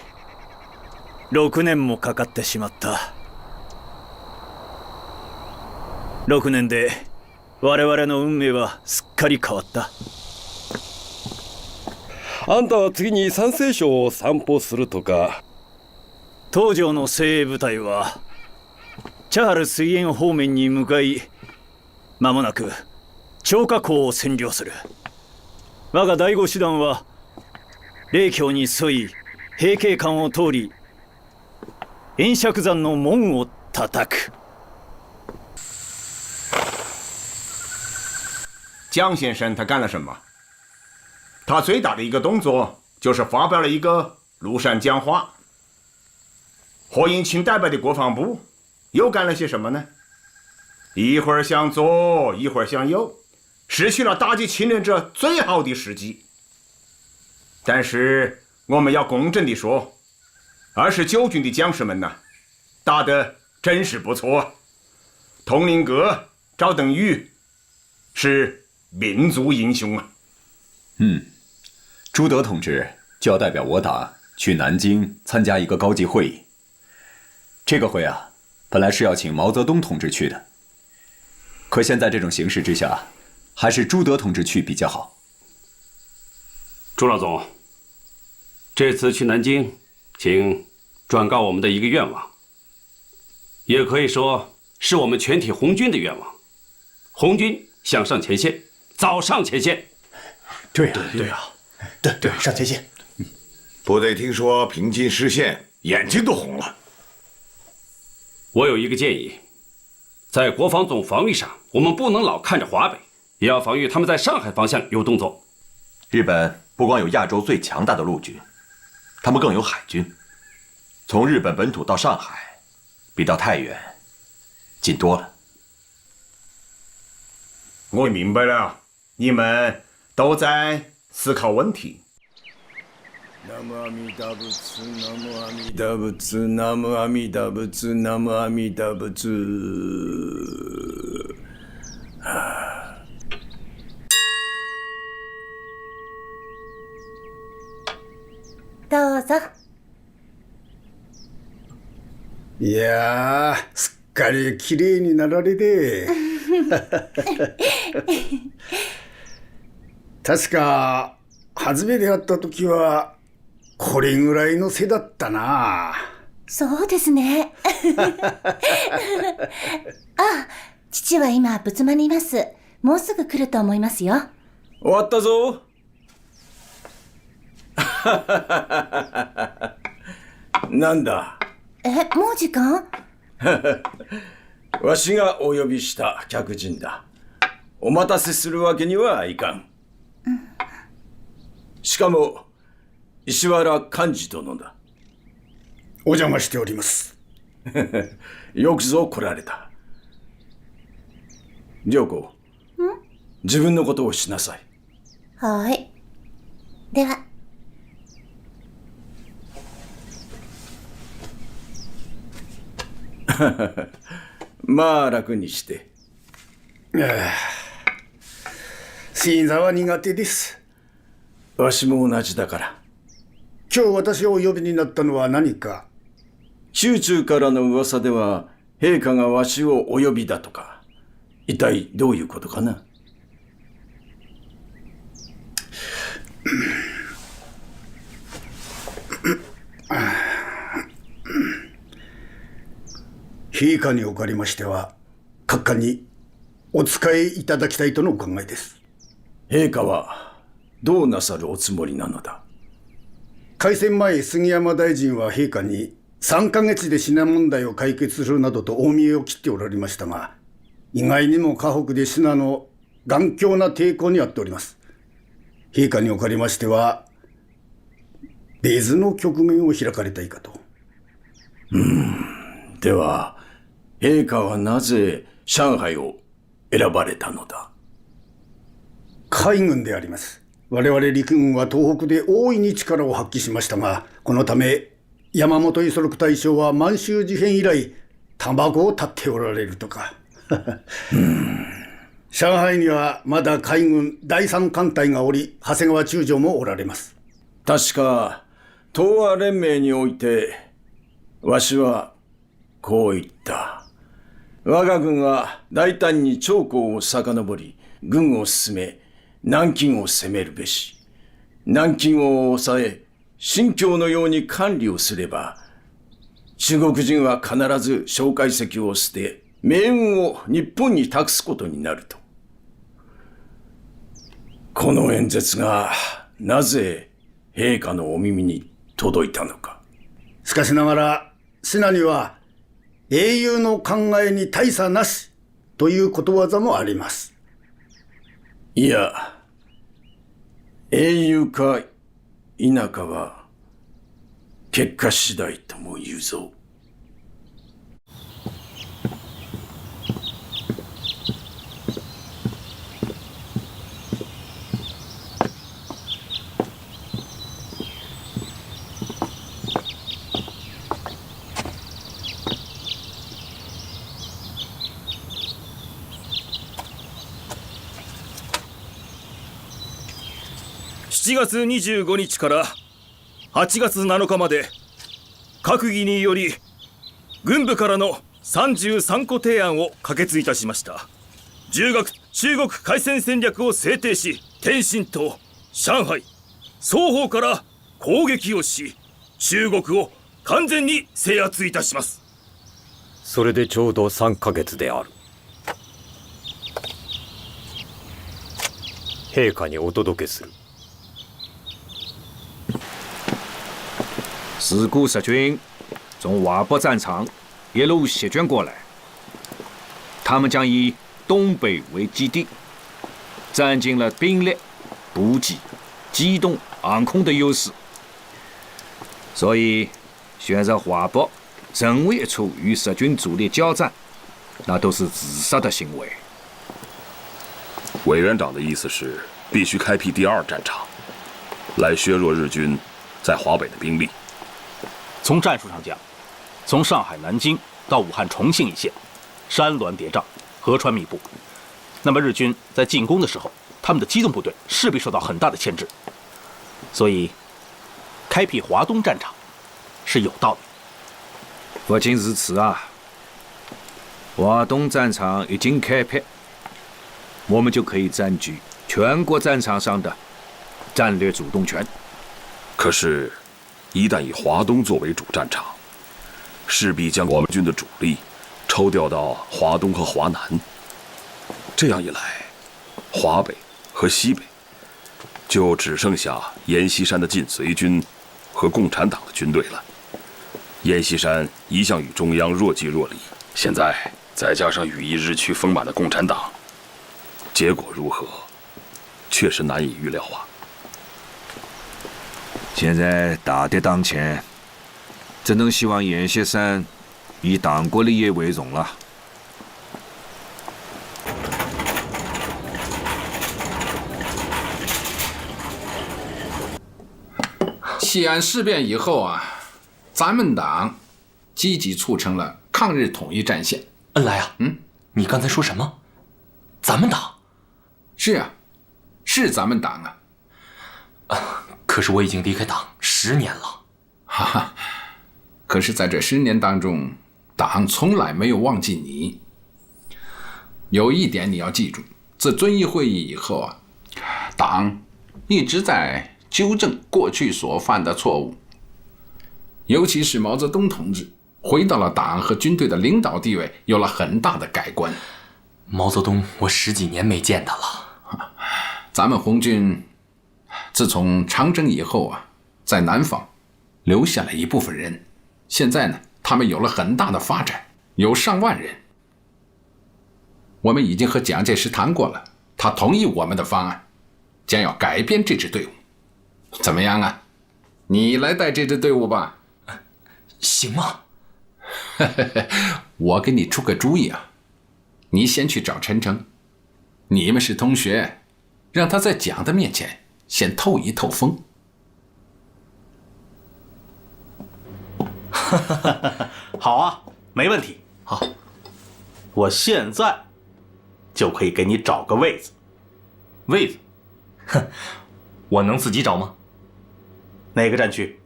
Speaker 19: 6年もかかってしまった。6年で我々の運命はすっかり変わった。
Speaker 9: あんたは次に山西省を散歩するとか。
Speaker 19: 東条の精鋭部隊は茶原水源方面に向かい、間もなく張家口を占領する。我が第5師団は霊郷に沿い平家間を通り延釈山の門を叩く。
Speaker 1: 江先生他干了什么？他最大的一个动作就是发表了一个庐山讲话。霍英清代表的国防部又干了些什么呢？一会儿向左，一会儿向右，失去了打击侵略者最好的时机。但是我们要公正地说，29军的将士们呢，打得真是不错。佟麟阁、赵登禹是民族英雄啊。
Speaker 14: 朱德同志就要代表我党去南京参加一个高级会议。这个会啊，本来是要请毛泽东同志去的，可现在这种形势之下，还是朱德同志去比较好。
Speaker 21: 朱老总，这次去南京，请转告我们的一个愿望，也可以说是我们全体红军的愿望。红军向上前线，早上前线。
Speaker 1: 对呀，对，上前线。
Speaker 22: 部队听说平津失陷，眼睛都红了。
Speaker 21: 我有一个建议，在国防总防御上，我们不能老看着华北，也要防御他们在上海方向有动作。
Speaker 14: 日本不光有亚洲最强大的陆军，他们更有海军。从日本本土到上海，比到太原近多了。
Speaker 1: 我明白了，你们都在思考问题。
Speaker 4: 南無阿弥陀仏、南無阿弥陀仏、南無阿弥陀仏、南無阿弥陀仏。
Speaker 12: どうぞ。
Speaker 4: いやー、すっかり綺麗になられて。確か初めて会った時はこれぐらいの背だったな。
Speaker 12: そうですね。あ、父は今仏間にいます。もうすぐ来ると思いますよ。
Speaker 7: 終わったぞ。
Speaker 4: なんだ、
Speaker 12: もう時間？
Speaker 7: わしがお呼びした客人だ。お待たせするわけにはいかん。しかも石原幹事殿だ。
Speaker 15: お邪魔しております。
Speaker 7: よくぞ来られた。良子、自分のことをしなさい。
Speaker 12: はい。では。
Speaker 7: まあ楽にして。
Speaker 15: 新座は苦手です。
Speaker 7: わしも同じだから。
Speaker 15: 今日私をお呼びになったのは何か？
Speaker 7: 宮中からの噂では陛下がわしをお呼びだとか。一体どういうことかな？
Speaker 15: 陛下におかれましては閣下にお仕えいただきたいとのお考えです。
Speaker 7: 陛下はどうなさるおつもりなのだ？
Speaker 15: 開戦前、杉山大臣は陛下に3ヶ月で品問題を解決するなどと大見えを切っておられましたが、意外にも華北で品の頑強な抵抗にあっております。陛下におかれましては別の局面を開かれたいかと。
Speaker 7: では陛下はなぜ上海を選ばれたのだ？
Speaker 15: 海軍であります。我々陸軍は東北で大いに力を発揮しましたが、このため山本五十六大将は満州事変以来卵を絶っておられるとか。上海にはまだ海軍第三艦隊がおり、長谷川中将もおられます。
Speaker 7: 確か東亜連盟においてわしはこう言った。我が軍は大胆に長江を遡り軍を進め南京を攻めるべし。南京を抑え新京のように管理をすれば中国人は必ず蒋介石を捨て命運を日本に託すことになると。この演説がなぜ陛下のお耳に届いたのか。
Speaker 15: しかしながら品には英雄の考えに大差なしということわざもあります。
Speaker 7: いや、英雄か否かは結果次第とも言うぞ。
Speaker 19: 7月25日から8月7日まで閣議により軍部からの33個提案を可決いたしました。中国開戦戦略を制定し、天津と上海双方から攻撃をし、中国を完全に制圧いたします。
Speaker 17: それでちょうど3ヶ月である。陛下にお届けする。
Speaker 8: 自古日军从华北战场一路席卷过来，他们将以东北为基地，占尽了兵力、补给、机动、航空的优势，所以选择华北任何一处与日军主力交战，那都是自杀的行为。
Speaker 18: 委员长的意思是，必须开辟第二战场，来削弱日军在华北的兵力。
Speaker 13: 从战术上讲，从上海、南京到武汉、重庆一线，山峦叠嶂，河川密布。那么日军在进攻的时候，他们的机动部队势必受到很大的牵制，所以开辟华东战场是有道理。
Speaker 8: 不仅如此啊，华东战场一经开辟，我们就可以占据全国战场上的战略主动权。
Speaker 18: 可是，一旦以华东作为主战场，势必将我们军的主力抽调到华东和华南。这样一来，华北和西北就只剩下阎锡山的晋绥军和共产党的军队了。阎锡山一向与中央若即若离，现在再加上羽翼日趋丰满的共产党，结果如何，确实难以预料啊。
Speaker 8: 现在大敌当前，只能希望阎锡山以党国利益为荣了。
Speaker 16: 西安事变以后啊，咱们党积极促成了抗日统一战线。
Speaker 6: 恩来啊，你刚才说什么？咱们党？
Speaker 16: 是啊，是咱们党啊。
Speaker 6: 可是我已经离开党10年了。
Speaker 16: 哈哈，可是在这10年当中，党从来没有忘记你。有一点你要记住，自遵义会议以后啊，党一直在纠正过去所犯的错误，尤其是毛泽东同志回到了党和军队的领导地位，有了很大的改观。
Speaker 6: 毛泽东，我10几年没见他了。
Speaker 16: 咱们红军自从长征以后啊，在南方留下了一部分人，现在呢，他们有了很大的发展，有上万人。我们已经和蒋介石谈过了，他同意我们的方案，将要改编这支队伍。怎么样啊？你来带这支队伍吧。
Speaker 6: 行吗？
Speaker 16: 我给你出个主意啊，你先去找陈诚，你们是同学，让他在蒋的面前先透一透风。
Speaker 13: 好啊，没问题。好，我现在就可以给你找个位子。
Speaker 6: 位子？哼，我能自己找吗？
Speaker 13: 哪个战区？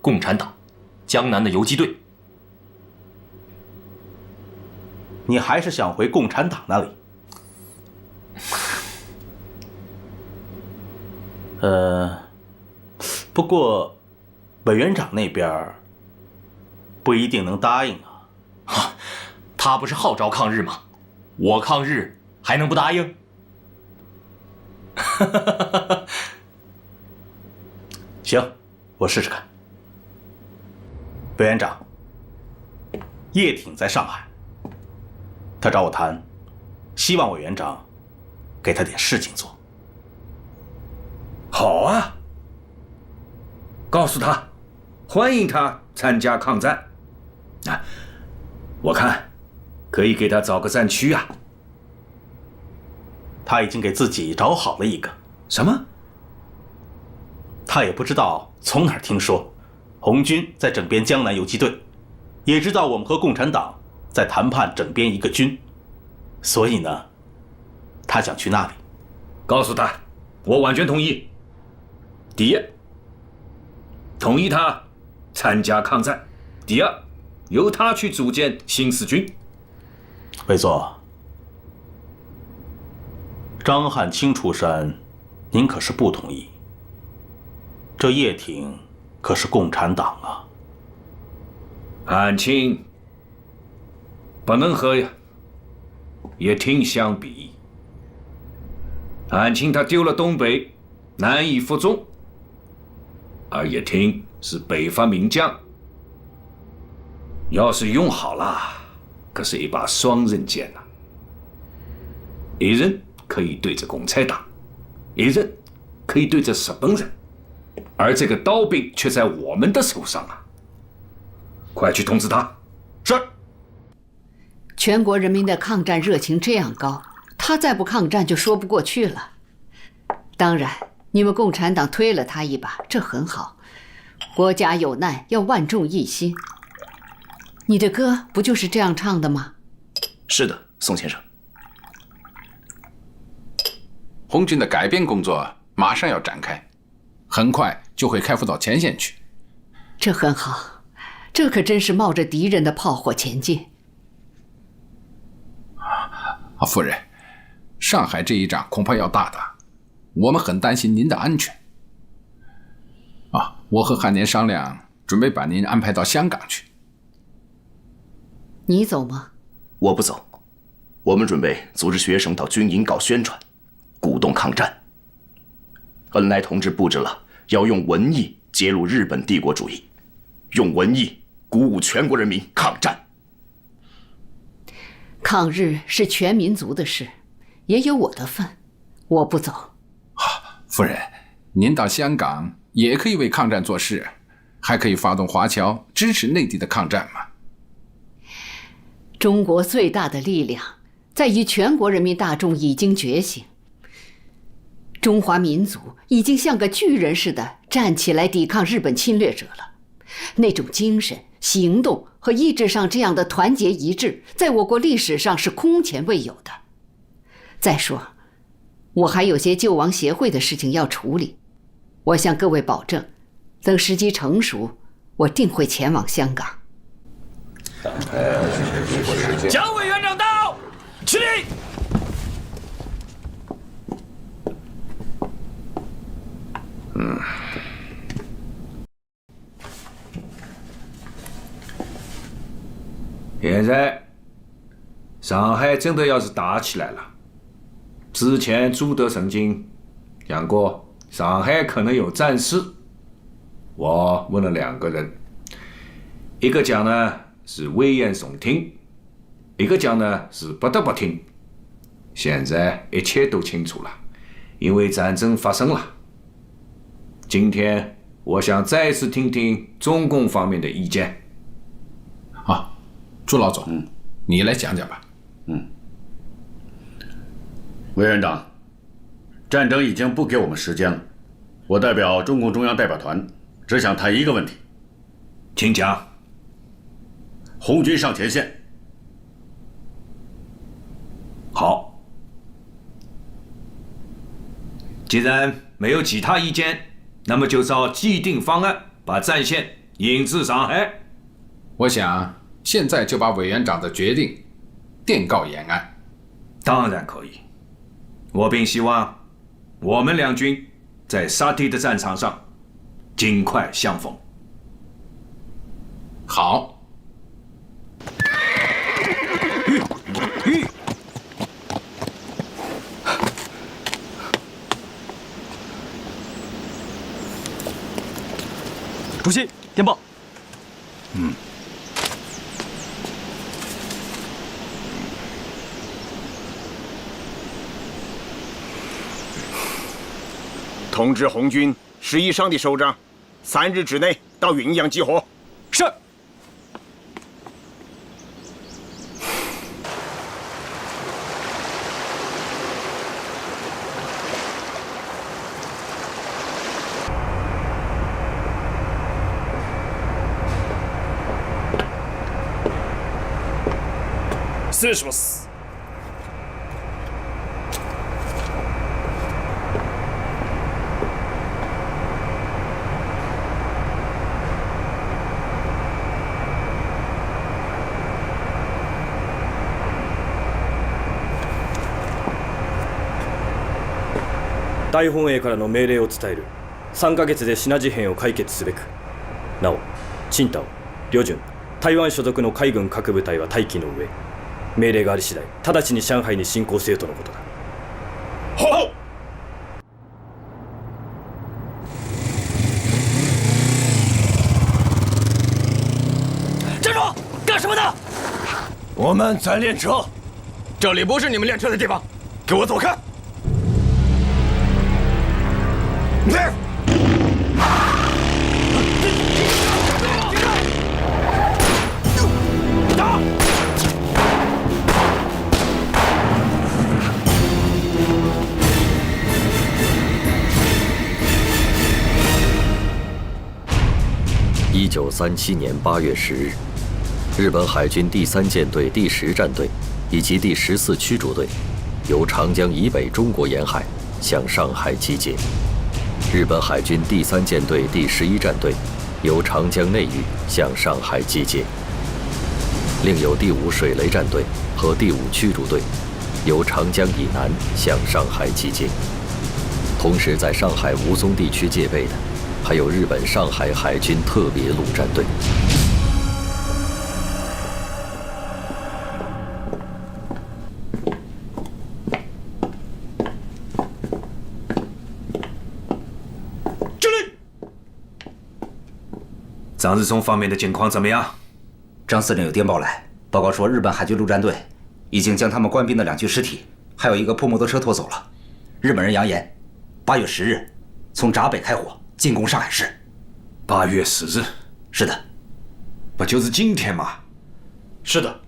Speaker 6: 共产党，江南的游击队。
Speaker 13: 你还是想回共产党那里？不过委员长那边不一定能答应啊。
Speaker 6: 他不是号召抗日吗？我抗日还能不答应？
Speaker 13: 行，我试试看。委员长，叶挺在上海，他找我谈，希望委员长给他点事情做。
Speaker 8: 好啊，告诉他，欢迎他参加抗战。啊，我看可以给他找个战区啊。
Speaker 13: 他已经给自己找好了一个。
Speaker 8: 什么？
Speaker 13: 他也不知道从哪儿听说，红军在整编江南游击队，也知道我们和共产党在谈判整编一个军，所以呢，他想去那里。
Speaker 8: 告诉他，我完全同意。第一，同意他参加抗战；第二，由他去组建新四军。
Speaker 13: 委座，张汉卿出山，您可是不同意？这叶挺可是共产党啊！
Speaker 8: 汉卿不能和叶挺相比。汉卿他丢了东北，难以服众，而叶挺是北方名将，要是用好了，可是一把双刃剑呐。一刃可以对着共产党，一刃可以对着日本人，而这个刀柄却在我们的手上啊！快去通知他。
Speaker 13: 是。
Speaker 20: 全国人民的抗战热情这样高，他再不抗战就说不过去了。当然，你们共产党推了他一把，这很好。国家有难，要万众一心。你的歌不就是这样唱的吗？
Speaker 23: 是的，宋先生。
Speaker 16: 红军的改编工作马上要展开，很快就会开赴到前线去。
Speaker 20: 这很好，这可真是冒着敌人的炮火前进。
Speaker 16: 夫人，上海这一仗恐怕要大打，我们很担心您的安全。我和汉年商量，准备把您安排到香港去。
Speaker 20: 你走吗？
Speaker 23: 我不走，我们准备组织学生到军营搞宣传，鼓动抗战。恩来同志布置了要用文艺揭露日本帝国主义，用文艺鼓舞全国人民抗战。
Speaker 20: 抗日是全民族的事，也有我的份，我不走。
Speaker 16: 夫人，您到香港也可以为抗战做事，还可以发动华侨支持内地的抗战嘛。
Speaker 20: 中国最大的力量在于全国人民大众已经觉醒，中华民族已经像个巨人似的站起来抵抗日本侵略者了。那种精神、行动和意志上这样的团结一致，在我国历史上是空前未有的。再说，我还有些救亡协会的事情要处理，我向各位保证，等时机成熟，我定会前往香港。
Speaker 7: 蒋委员长到，起立。
Speaker 8: 现在上海真的要是打起来了，之前朱德曾经讲过，上海可能有战事。我问了2个人，一个讲呢是危言耸听，一个讲呢是不得不听。现在一切都清楚了，因为战争发生了。今天我想再次听听中共方面的意见。
Speaker 16: 好，朱老总，你来讲讲吧。
Speaker 22: 委员长，战争已经不给我们时间了，我代表中共中央代表团，只想谈一个问题。
Speaker 8: 请讲。
Speaker 22: 红军上前线。
Speaker 8: 好，既然没有其他意见，那么就照既定方案把战线引至上海。
Speaker 16: 我想现在就把委员长的决定电告延安。
Speaker 8: 当然可以，我并希望我们两军在沙堤的战场上尽快相逢。
Speaker 16: 好。
Speaker 2: 主席，电报。
Speaker 1: 通知红军10以上的首长，3日之内到云阳集合。
Speaker 2: 是。失礼します。大本営からの命令を伝える。3ヶ月でシナ事変を解決すべく。なお、青島、旅順、台湾所属の海軍各部隊は待機の上、命令があり次第、直ちに上海に進行せよとのことだ。好。
Speaker 7: 站住！干什么呢？
Speaker 2: 我们在练车。
Speaker 7: 这里不是你们练车的地方，给我走开！打
Speaker 3: ！1937年8月10日，日本海军第3舰队第10战队以及第14驱逐队由长江以北中国沿海向上海集结。日本海军第3舰队第11战队由长江内域向上海集结，另有第5水雷战队和第5驱逐队由长江以南向上海集结。同时，在上海吴淞地区戒备的还有日本上海海军特别陆战队。
Speaker 8: 张日松方面的情况怎么样？
Speaker 5: 张司令有电报来，报告说日本海军陆战队已经将他们官兵的2具尸体，还有一个破摩托车拖走了。日本人扬言，8月10日从闸北开火进攻上海市。
Speaker 7: 8月10日？
Speaker 5: 是的。
Speaker 7: 不就是今天吗？是的，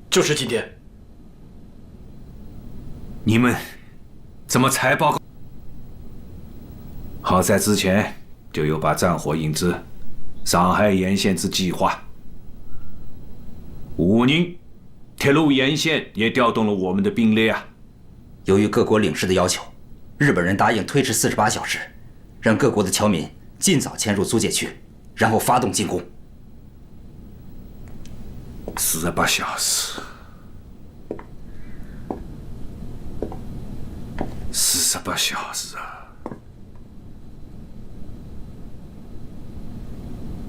Speaker 7: 就是今天。
Speaker 8: 你们怎么才报告？好在之前就有把战火引至上海沿线之计划。吴宁，铁路沿线也调动了我们的兵力啊。
Speaker 5: 由于各国领事的要求，日本人答应推迟48小时，让各国的侨民尽早迁入租界区，然后发动进攻。
Speaker 8: 48小时，48小时啊！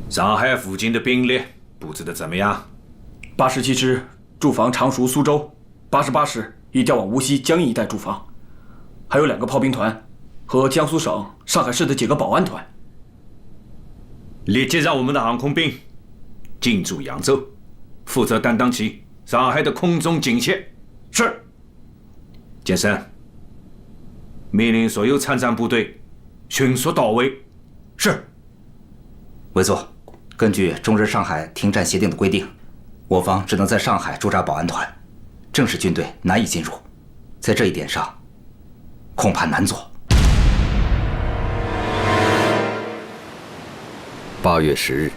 Speaker 8: 上海附近的兵力布置的怎么样
Speaker 7: ？87师驻防常熟、苏州，88师已调往无锡、江阴一带驻防，还有2个炮兵团和江苏省上海市的几个保安团。
Speaker 8: 立即让我们的航空兵进驻扬州，负责担当起上海的空中警械。
Speaker 7: 是。
Speaker 8: 剑生，命令所有参战部队迅速到位。
Speaker 5: 是。委座，根据中日上海停战协定的规定，我方只能在上海驻扎保安团，正式军队难以进入。在这一点上，恐怕难做。
Speaker 3: 8月10日，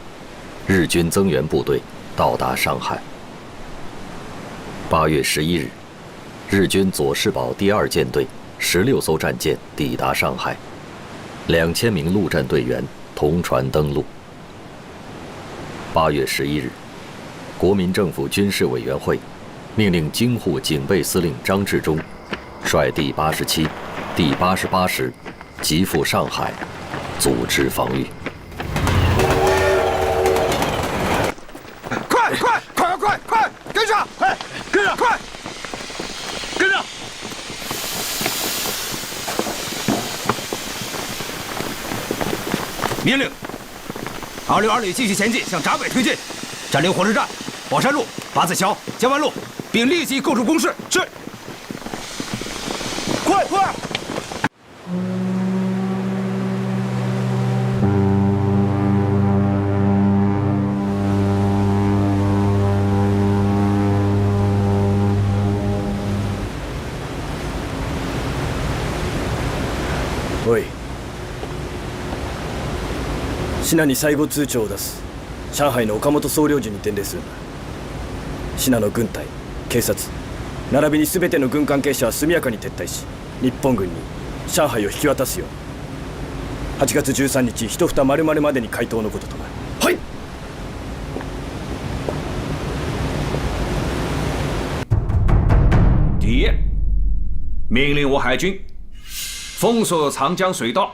Speaker 3: 日军增援部队到达上海。8月11日，日军佐世保第2舰队16艘战舰抵达上海，2000名陆战队员同船登陆。8月11日，国民政府军事委员会命令京沪警备司令张治中率第87、第88师急赴上海，组织防御。
Speaker 1: 快，跟上！快，跟上！快，跟上！
Speaker 10: 命令！262旅继续前进，向闸北推进，占领火车站、宝山路、八字桥、江湾路，并立即构筑工事。是。
Speaker 1: 快！
Speaker 2: おい、信に最後通帳を出す。上海の岡本総領事に伝令する。信の軍隊、警察並びに全ての軍関係者は速やかに撤退し、日本軍に上海を引き渡すよう。8月13日一蓋丸々までに回答のこととな。はい。
Speaker 8: 第一，命令我海军封锁长江水道，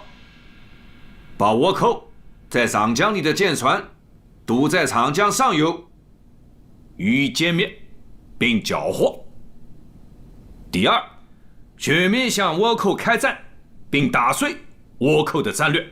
Speaker 8: 把倭寇在长江里的舰船堵在长江上游，予以歼灭并缴获。第二，全面向倭寇开战，并打碎倭寇的战略。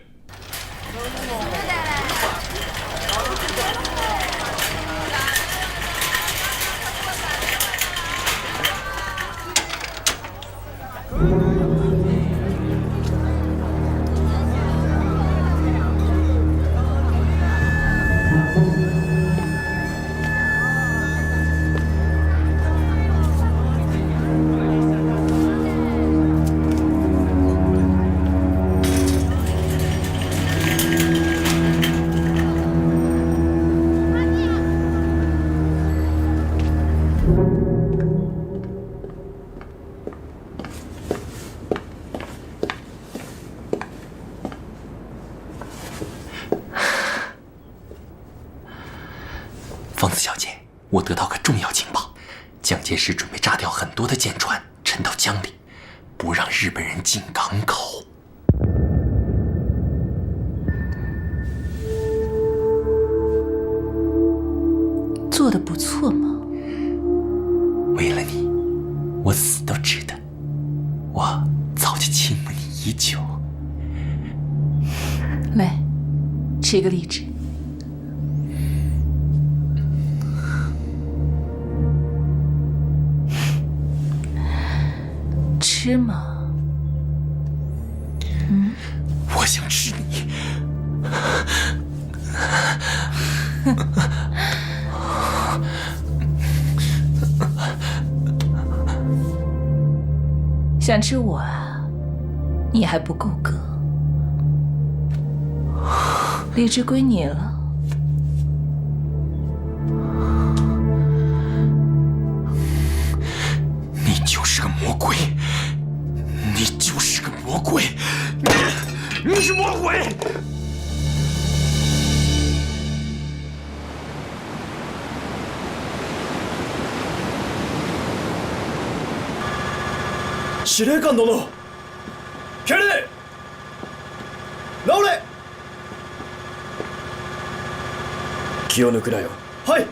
Speaker 11: 方子小姐，我得到个重要情报，蒋介石准备炸掉很多的舰船，沉到江里，不让日本人进港口。
Speaker 12: 做得不错嘛。
Speaker 11: 为了你，我死都值得。我早就倾慕你已久。
Speaker 12: 来，吃个荔枝。
Speaker 9: 吃吗？嗯，
Speaker 11: 我想吃你。
Speaker 9: 想吃我啊？你还不够格，荔枝归你了。
Speaker 11: 你就是个魔鬼，你就是个魔鬼，你是魔鬼！
Speaker 2: 司令官殿、敬礼！直れ！気を抜くなよ。はい。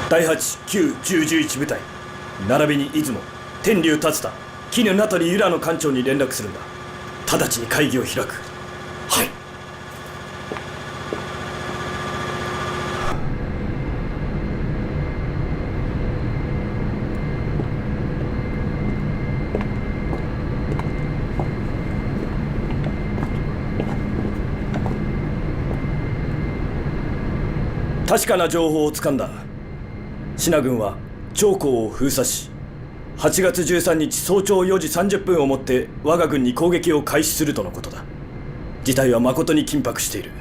Speaker 2: 第8、9、10、11部隊並びに出雲、天竜竜田、絹名取由良の艦長に連絡するんだ。直ちに会議を開く。はい。確かな情報をつかんだ。信軍は長江を封鎖し、8月13日早朝4時30分をもって我が軍に攻撃を開始するとのことだ。事態は誠に緊迫している。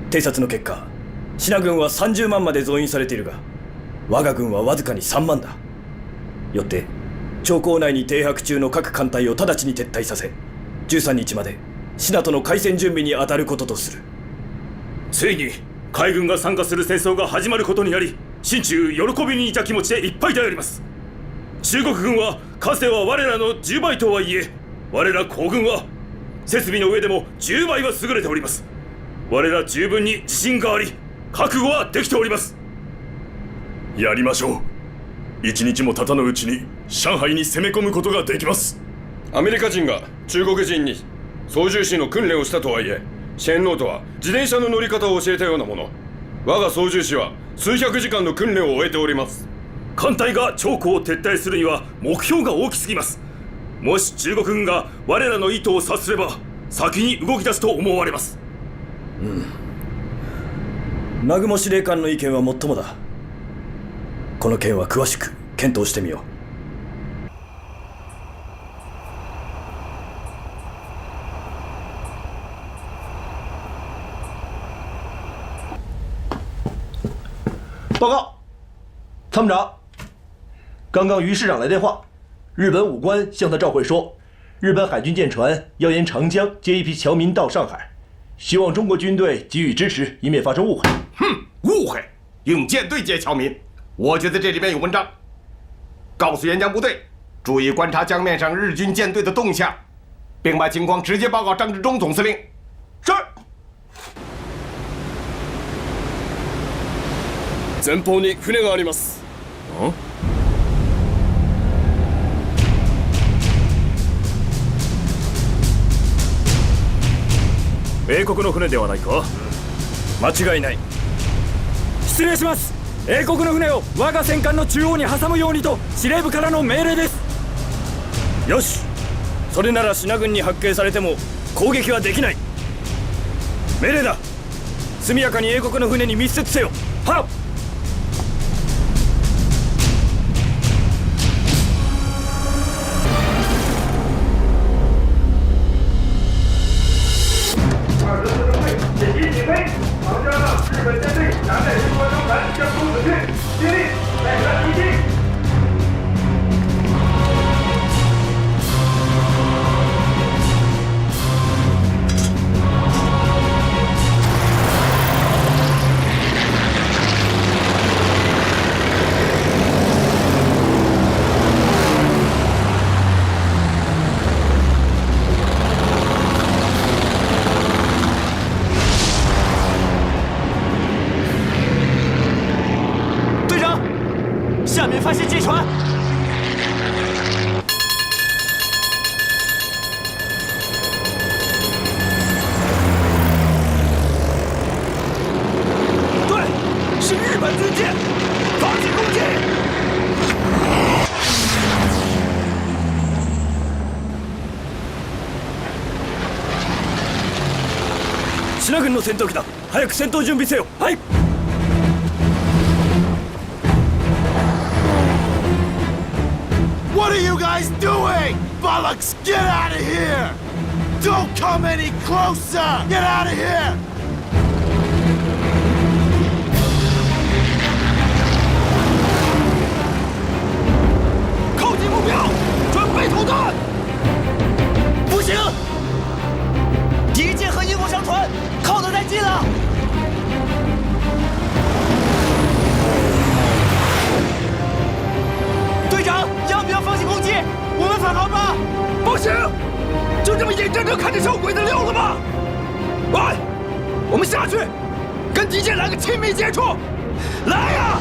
Speaker 2: 偵察の結果、信軍は30万まで増員されているが、我が軍はわずかに3万だ。よって長江内に停泊中の各艦隊を直ちに撤退させ、13日まで信との開戦準備に当たることとする。ついに海軍が参加する戦争が始まることになり、心中喜びに似た気持ちでいっぱいであります。中国軍は数は我らの10倍とはいえ、我ら皇軍は設備の上でも10倍は優れております。我ら十分に自信があり、覚悟はできております。やりましょう。一日も経たぬうちに上海に攻め込むことができます。
Speaker 14: アメリカ人が中国人に操縦士の訓練をしたとはいえ、シェンローとは自転車の乗り方を教えたようなもの。我が操縦士は数百時間の訓練を終えております。
Speaker 2: 艦隊が長江を撤退するには目標が大きすぎます。もし中国軍が我らの意図を察すれば先に動き出すと思われます。南雲司令官の意見はもっともだ。この件は詳しく検討してみよう。
Speaker 21: 报告，参谋长，刚刚于市长来电话，日本武官向他照会说，日本海军舰船要沿长江接一批侨民到上海，希望中国军队给予支持，以免发生误会。
Speaker 1: 误会？用舰队接侨民？我觉得这里面有文章。告诉沿江部队，注意观察江面上日军舰队的动向，并把情况直接报告张治中总司令。是。
Speaker 14: 前方に船があります。
Speaker 2: 英国の船ではないか？間違いない。失礼します。英国の船を我が戦艦の中央に挟むようにと司令部からの命令です。よし、それなら信軍に発見されても攻撃はできない。命令だ。速やかに英国の船に密接せよ。はっ。
Speaker 24: 日本舰队夹带中国舟船向公子郡，接力，带上出击。
Speaker 10: 下面发现舰船。对，是日本军舰，发起攻击！
Speaker 2: シナ軍の戦闘機だ。早く戦闘準備せよ。はい。
Speaker 4: What are you guys doing? Bollocks, get out of here! Don't come any closer! Get out of here!
Speaker 10: 靠近目标，准备投弹！不行，敌舰和英国商船靠得太近了。队长，要不要放弃攻击？我们返航吧。不行，就这么眼睁睁看着小鬼子溜了吗？喂，我们下去，跟敌舰来个亲密接触。来呀！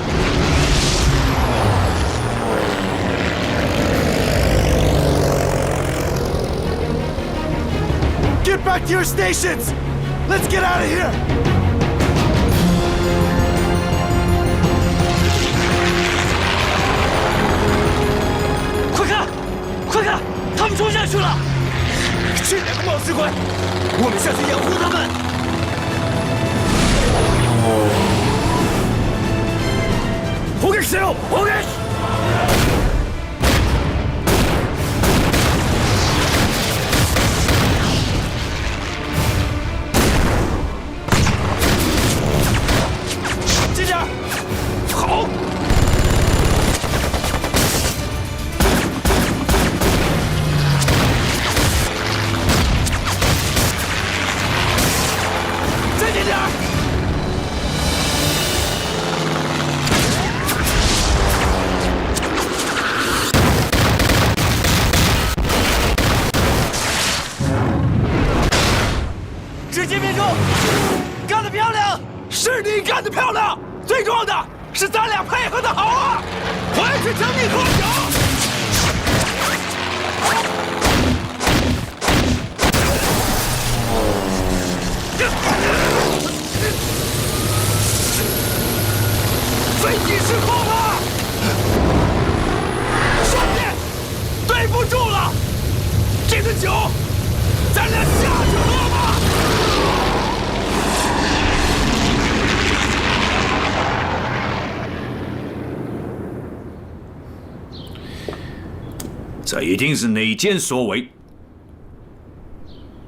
Speaker 4: Get back to your stations! Let's get out of here!
Speaker 10: 快看，快看，他们冲下去了！这两个冒失鬼，我们下去掩护他们。
Speaker 2: 砲撃せよ！砲撃！
Speaker 10: 好！再近点儿！直接命中！干得漂亮！是你干得漂亮！最重要的。 是咱俩配合的好啊！回去请你喝酒。飞机失控了，兄弟，对不住了。这个酒，咱俩下去喝吧。
Speaker 8: 这一定是内奸所为。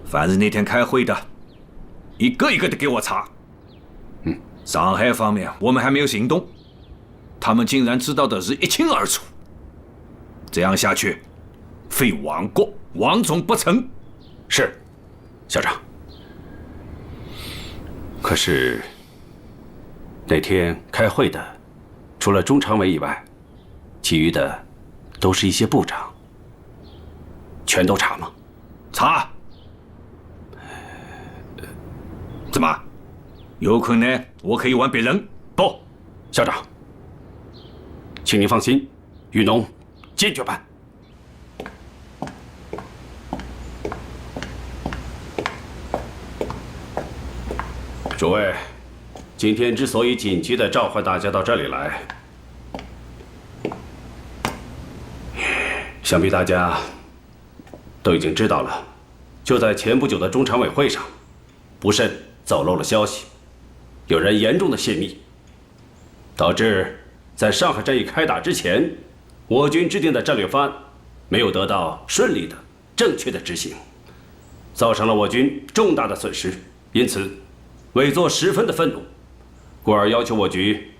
Speaker 8: 凡是那天开会的，一个一个的给我查。上海方面我们还没有行动，他们竟然知道的是一清二楚。这样下去，非亡国亡种不成。
Speaker 15: 是，校长。可是那天开会的，除了中常委以外，其余的都是一些部长。 全都查吗？
Speaker 8: 查。怎么？有可能我可以玩别人？
Speaker 15: 不，校长，请您放心，雨农坚决办。诸位，今天之所以紧急地召唤大家到这里来，想必大家 都已经知道了，就在前不久的中常委会上，不慎走漏了消息，有人严重的泄密，导致在上海战役开打之前，我军制定的战略方案没有得到顺利的、正确的执行，造成了我军重大的损失。因此，委座十分的愤怒，故而要求我局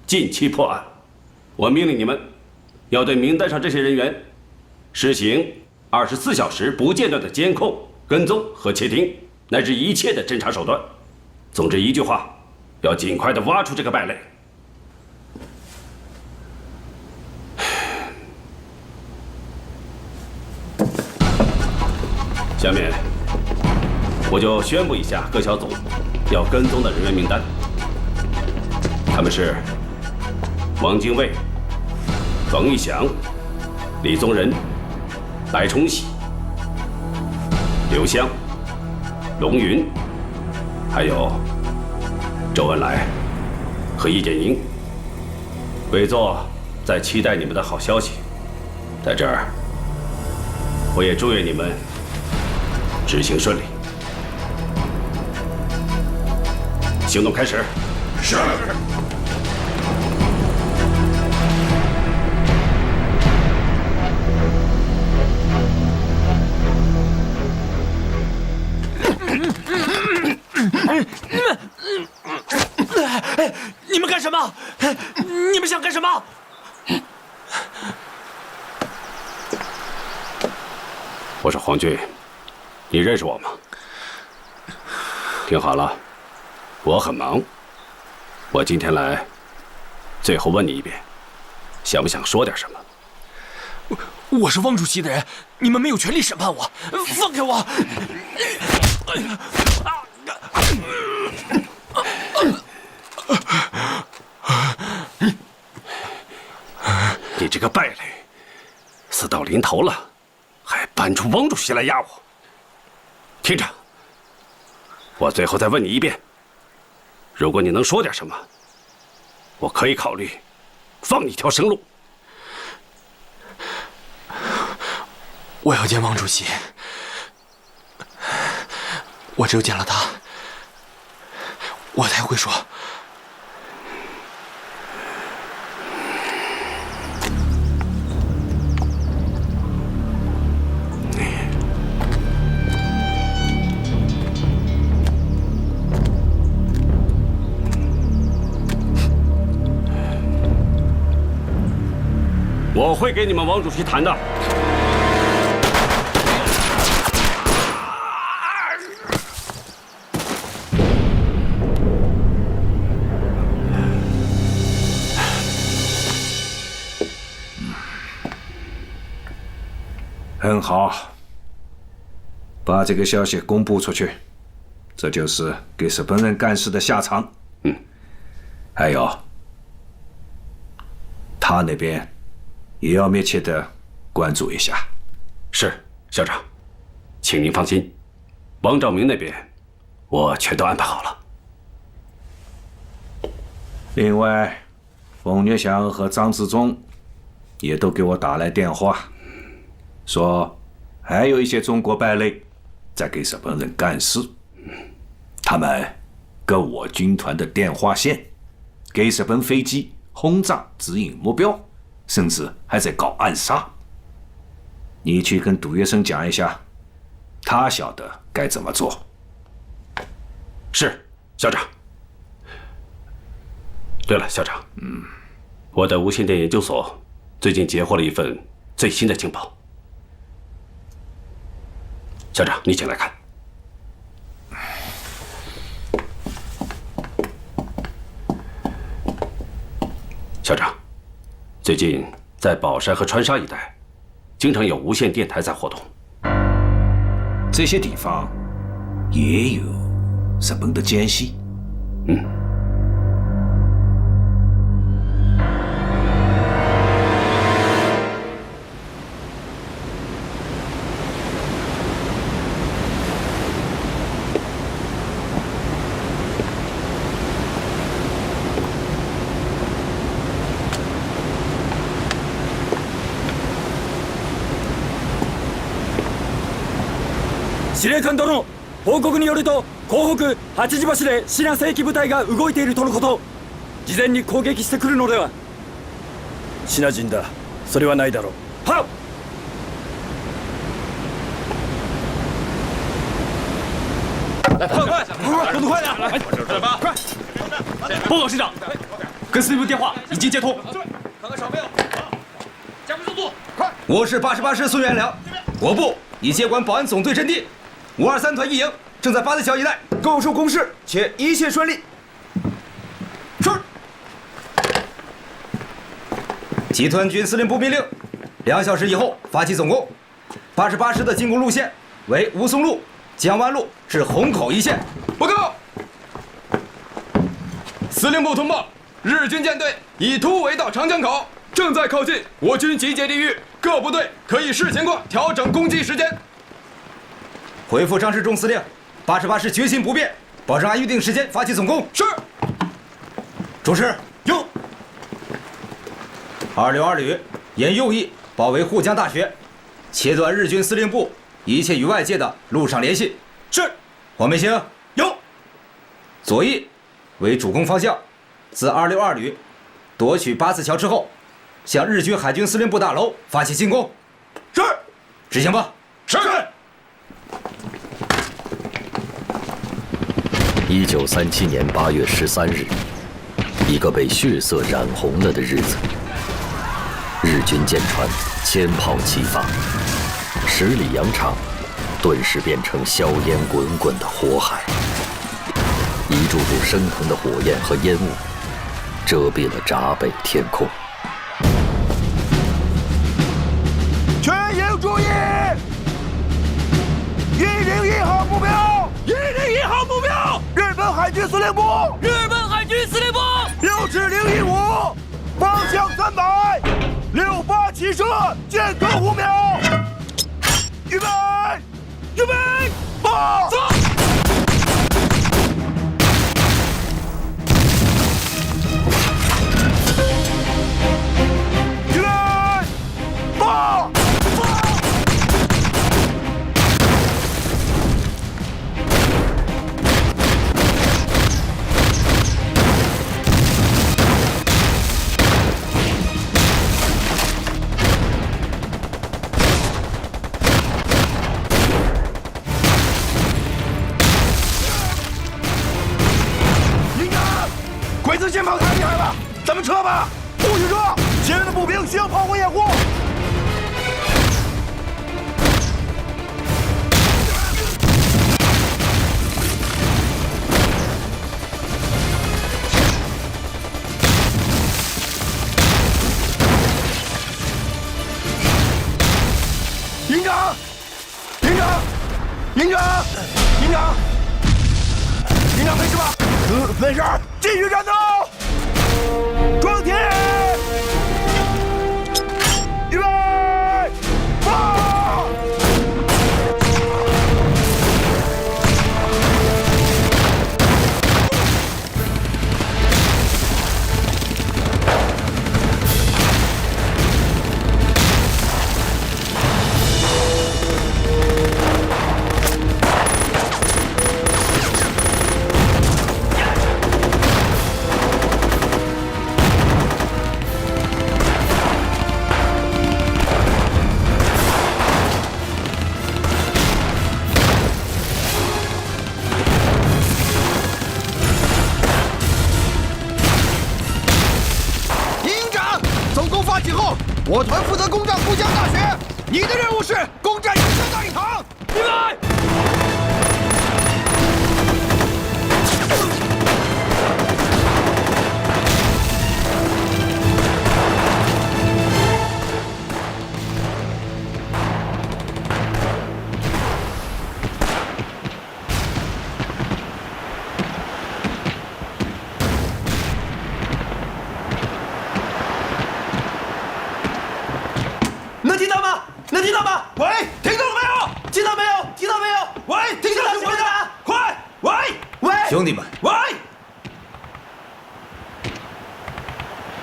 Speaker 15: 近期破案。我命令你们要对名单上这些人员实行 24小时不间断的监控、跟踪和窃听，乃至一切的侦查手段。总之一句话，要尽快的挖出这个败类。下面，我就宣布一下各小组要跟踪的人员名单。他们是王精卫、冯玉祥、李宗仁、白崇禧、刘湘、龙云，还有周恩来和易建英。委座在期待你们的好消息，在这儿，我也祝愿你们执行顺利。行动开始。是。
Speaker 10: 你们干什么？你们想干什么？
Speaker 15: 我是黄俊，你认识我吗？听好了，我很忙。我今天来，最后问你一遍，想不想说点什么？
Speaker 10: 我是汪主席的人，你们没有权利审判我，放开我！
Speaker 15: 你这个败类，死到临头了，还搬出汪主席来压我。听着，我最后再问你一遍，如果你能说点什么，我可以考虑放你一条生路。
Speaker 10: 我要见汪主席，我只有见了他，我才会说。
Speaker 15: 我会给你们王主席谈的。
Speaker 8: 很好，把这个消息公布出去，这就是给日本人干事的下场。还有，他那边也要密切的关注一下。
Speaker 15: 是，校长，请您放心，王兆明那边我全都安排好了。
Speaker 8: 另外，冯玉祥和张自忠也都给我打来电话，说还有一些中国败类在给日本人干事，他们跟我军团的电话线，给日本飞机轰炸指引目标，甚至还在搞暗杀。你去跟杜月笙讲一下，他晓得该怎么做。
Speaker 15: 是，校长。对了，校长，我的无线电研究所最近截获了一份最新的情报。校长，你请来看。校长，最近在宝山和川沙一带，经常有无线电台在活动。
Speaker 8: 这些地方也有日本的奸细。
Speaker 2: 司令官殿、報告によると港北八時橋でシナ正規部隊が動いているとのこと。事前に攻撃してくるのでは。シナ人だ、それはないだろう。はっ。
Speaker 10: 来，快，动作快点！快！报告师长，跟司令部电话已经接通。看看少没有？加快速度！快！
Speaker 5: 我是88师孙元良，我部已接管保安总队阵地，523团一营正在八字桥一带构筑工事，且一切顺利。是。集团军司令部命令，2小时以后发起总攻。88师的进攻路线为吴淞路、江湾路至虹口一线。报告。司令部通报，日军舰队已突围到长江口。
Speaker 7: 正在靠近，我军集结地域，各部队可以视情况调整攻击时间。
Speaker 5: 回复张世忠司令，88师决心不变，保证按预定时间发起总攻。
Speaker 7: 是。
Speaker 5: 主持有。262旅沿右翼包围沪江大学，切断日军司令部一切与外界的陆上联系。
Speaker 7: 是。
Speaker 5: 黄梅星有。左翼为主攻方向，自262旅夺取八字桥之后，向日军海军司令部大楼发起进攻。
Speaker 7: 是。
Speaker 5: 执行吧。
Speaker 7: 是。
Speaker 3: 1937年8月13日，一个被血色染红了的日子。日军舰船千炮齐发，10里洋场顿时变成硝烟滚滚的火海，一柱柱升腾的火焰和烟雾遮蔽了闸北天空。
Speaker 4: 全营注意！101号目标！101号目标！日本海军司令部！日本海军司令部！6指015，方向300，68起射，间隔5秒。预备，预备，发！走！预备，发！鬼子先跑太厉害了，咱们撤吧！不许撤！前面的步兵需要炮火掩护。营长，营长，营长，营长，营长没事吧？没事，继续战斗！装填，预备，发！我团负责攻占沪江大学，你的任务是攻占云山大礼堂。预备！能听到吗？能听到吗？喂，听到了没有？听到没有？听到没有？喂，听到了，回答，快！喂，喂，
Speaker 5: 兄弟们，
Speaker 4: 喂，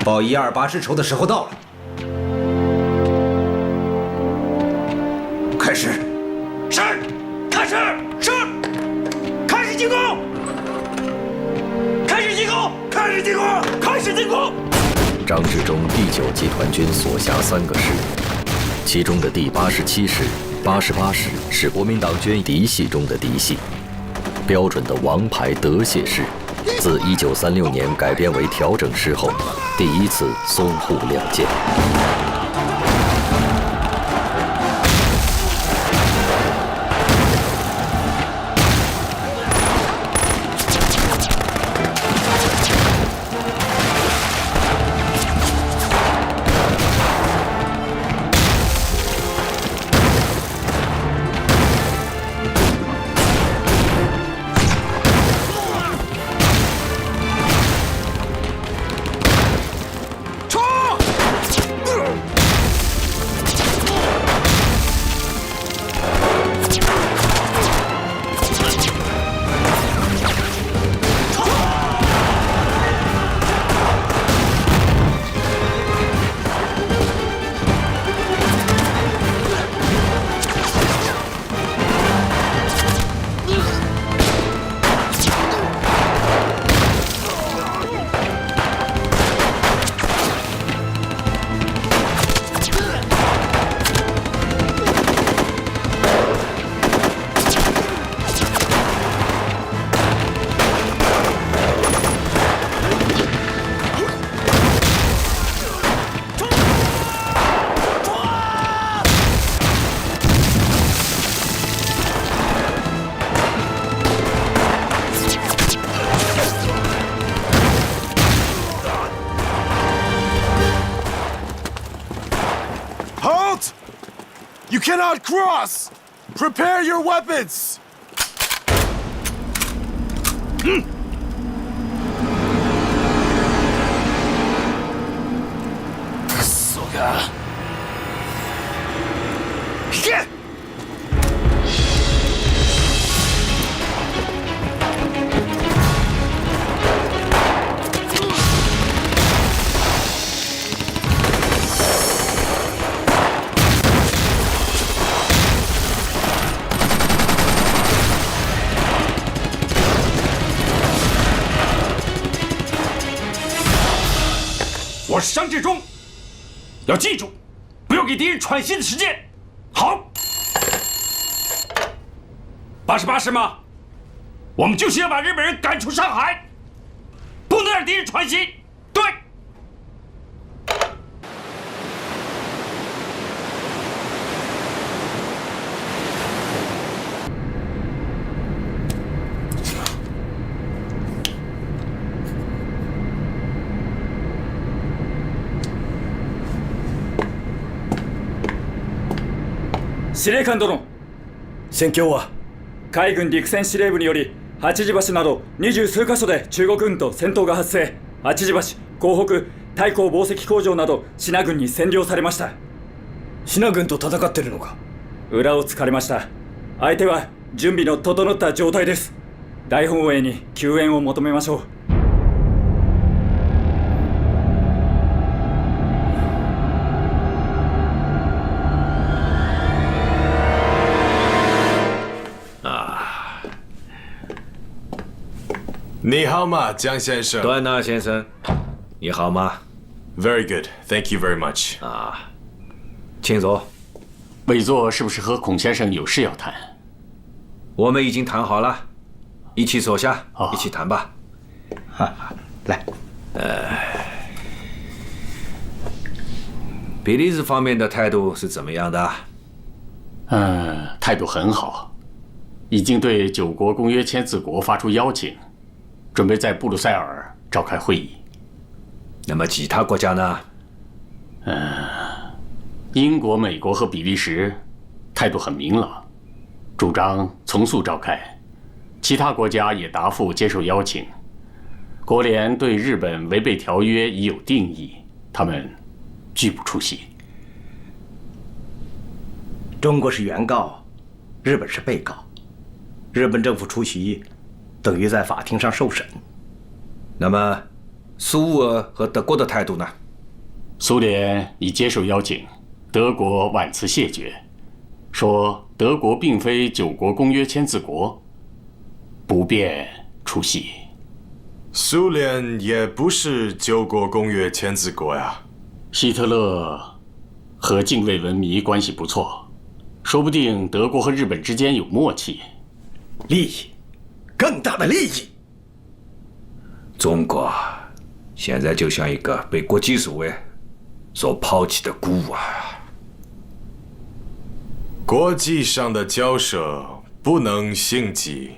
Speaker 5: 报128师仇的时候到了，开始！
Speaker 4: 是，开始，是，开始进攻！开始进攻！开始进攻！开始进攻！
Speaker 3: 张治中第9集团军所辖3个师，其中的第87师、88师是国民党军嫡系中的嫡系，标准的王牌德械师。自1936年改编为调整师后，第一次淞沪亮剑。
Speaker 4: You cannot cross! Prepare your weapons!
Speaker 15: Suga.
Speaker 4: Get!
Speaker 15: 我是张志忠，要记住，不要给敌人喘息的时间。好，88师吗？我们就是要把日本人赶出上海，不能让敌人喘息。对。
Speaker 2: 司令官殿、戦況は海軍陸戦司令部により八時橋など20数カ所で中国軍と戦闘が発生。八時橋、港北、太閤紡績工場など支那軍に占領されました。支那軍と戦ってるのか？裏を突かれました。相手は準備の整った状態です。大本営に救援を求めましょう。
Speaker 4: 你好吗，江先生？
Speaker 8: 段纳先生，你好吗
Speaker 4: ？Very good, thank you very much.
Speaker 8: 啊，请坐。
Speaker 11: 委座是不是和孔先生有事要谈？
Speaker 8: 我们已经谈好了，一起坐下，一起谈吧。
Speaker 11: 来，
Speaker 8: 比利时方面的态度是怎么样的？
Speaker 11: 态度很好，已经对9国公约签字国发出邀请。准备在布鲁塞尔召开会议。
Speaker 8: 那么其他国家呢？
Speaker 11: 英国、美国和比利时态度很明朗，主张从速召开。其他国家也答复接受邀请。国联对日本违背条约已有定义，他们拒不出席。
Speaker 6: 中国是原告，日本是被告，日本政府出席。等于在法庭上受审。
Speaker 8: 那么，苏俄和德国的态度呢？
Speaker 11: 苏联已接受邀请，德国婉辞谢绝，说德国并非9国公约签字国，不便出席。
Speaker 4: 苏联也不是9国公约签字国呀。
Speaker 11: 希特勒和近卫文迷关系不错，说不定德国和日本之间有默契。
Speaker 6: 利益。更大的利益。
Speaker 8: 中国现在就像一个被国际社会所抛弃的孤儿。
Speaker 4: 国际上的交涉不能性急，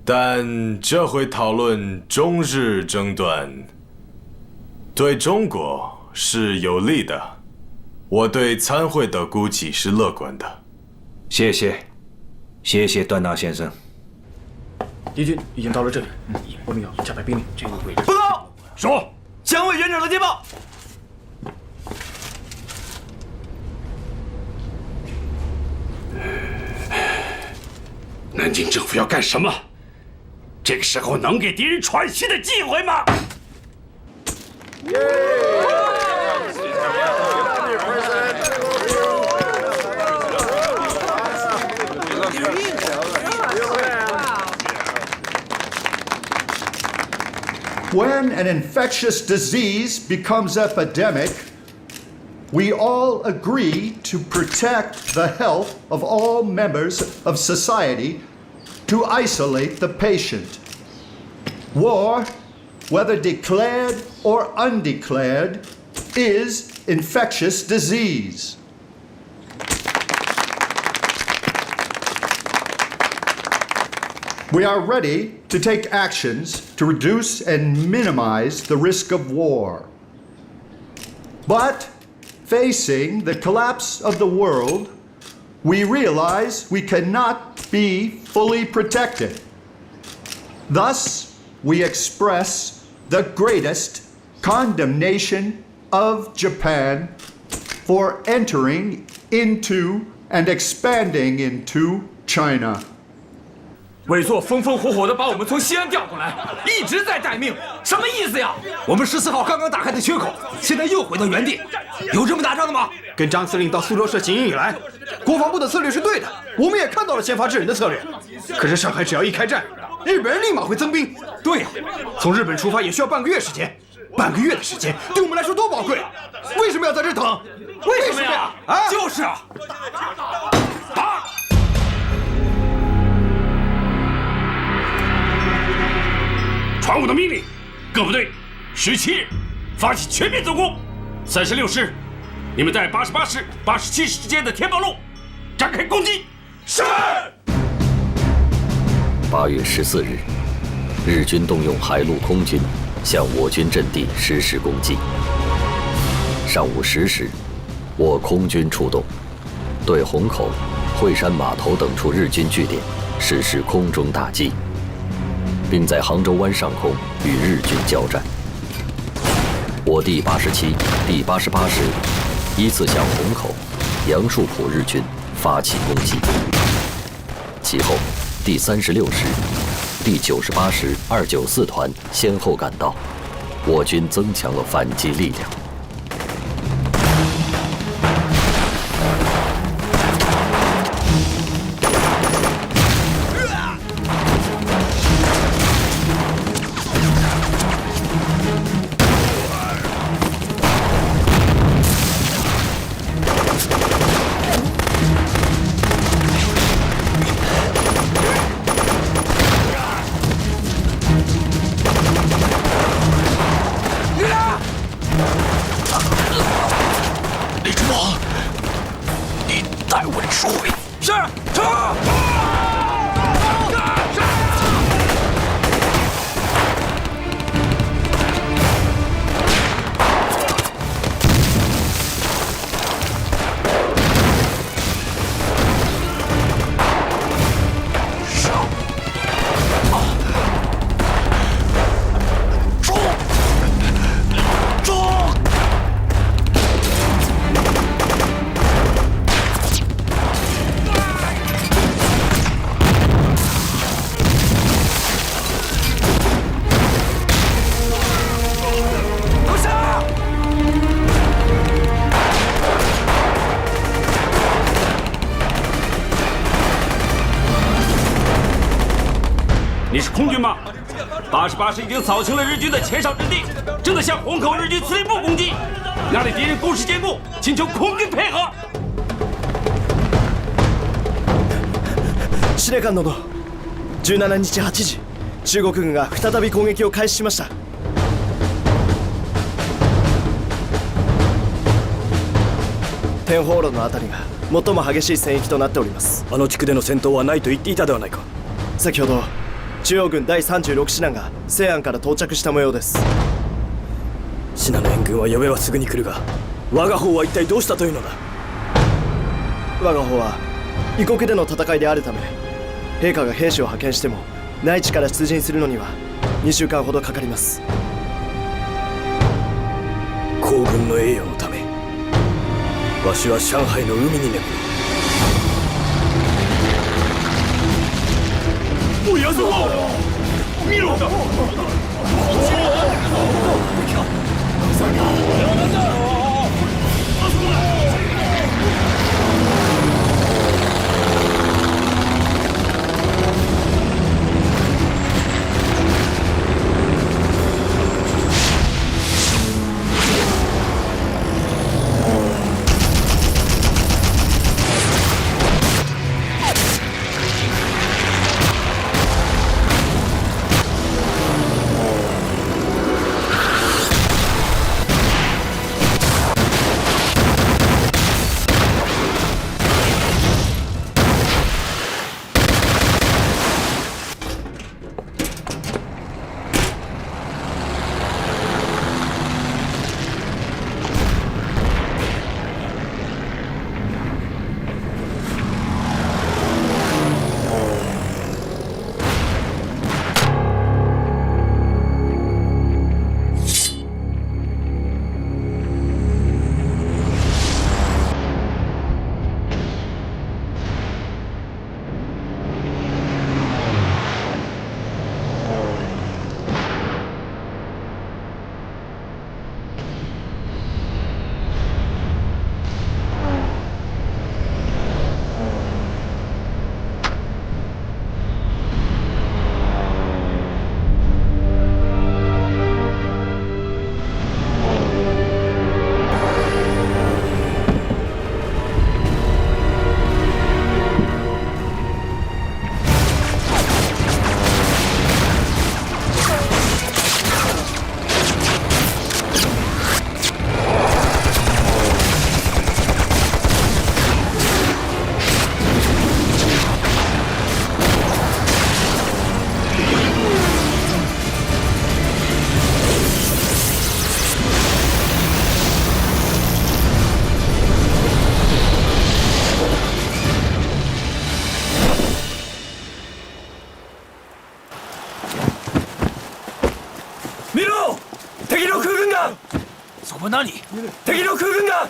Speaker 4: 但这回讨论中日争端，对中国是有利的。我对参会的估计是乐观的。
Speaker 8: 谢谢段纳先生。
Speaker 10: 敌军已经到了这里，我们要加派兵力这个位置。
Speaker 21: 报告，
Speaker 15: 说，
Speaker 21: 蒋委员长的电报。
Speaker 15: 南京政府要干什么？这个时候能给敌人喘息的机会吗？
Speaker 17: When an infectious disease becomes epidemic, we all agree to protect the health of all members of society, to isolate the patient. War, whether declared or undeclared, is infectious disease. We are ready to take actions to reduce and minimize the risk of war. But facing the collapse of the world, we realize we cannot be fully protected. Thus, we express the greatest condemnation of Japan for entering into and expanding into China.
Speaker 7: 伪作风风火火的把我们从西安调过来，一直在待命，什么意思呀？
Speaker 10: 我们14号刚刚打开的缺口，现在又回到原地，有这么打仗的吗？跟张司令到苏州市行营以来，国防部的策略是对的，我们也看到了先发制人的策略。可是上海只要一开战，日本人立马会增兵。对呀，从日本出发也需要半个月时间，半个月的时间对我们来说多宝贵，为什么要在这等？为什么呀？啊，就是啊。打！
Speaker 15: 传我的命令，各部队，17日发起全面总攻。36师，你们在88师、87师之间的天宝路展开攻击。是。
Speaker 3: 8月14日，日军动用海陆空军向我军阵地实施攻击。上午10时，我空军出动，对虹口、惠山码头等处日军据点实施空中打击。 并在杭州湾上空与日军交战。我第87、第88师依次向虹口、杨树浦日军发起攻击。其后，第36师、第98师294团先后赶到，我军增强了反击力量。
Speaker 15: 你是空军吗？88师已经扫清了日军的前哨阵地，正在向虹口日军司令部攻击，那里敌人工事坚固，请求空军配合。
Speaker 13: 司令官殿、17日8時、中国軍が再び攻撃を開始しました。天宝路のあたりが最も激しい戦役となっております。あの地区での戦闘はないと言っていたではないか。先ほど。 中央軍第36師団が西安から到着した模様です。信濃援軍は呼べばすぐに来るが、我が方は一体どうしたというのだ。我が方は異国での戦いであるため、陛下が兵士を派遣しても内地から出陣するのには2週間ほどかかります。皇軍の栄誉のため、わしは上海の海に眠る。
Speaker 15: 不要走！密路！
Speaker 10: 哪里？
Speaker 14: 敵の空軍が！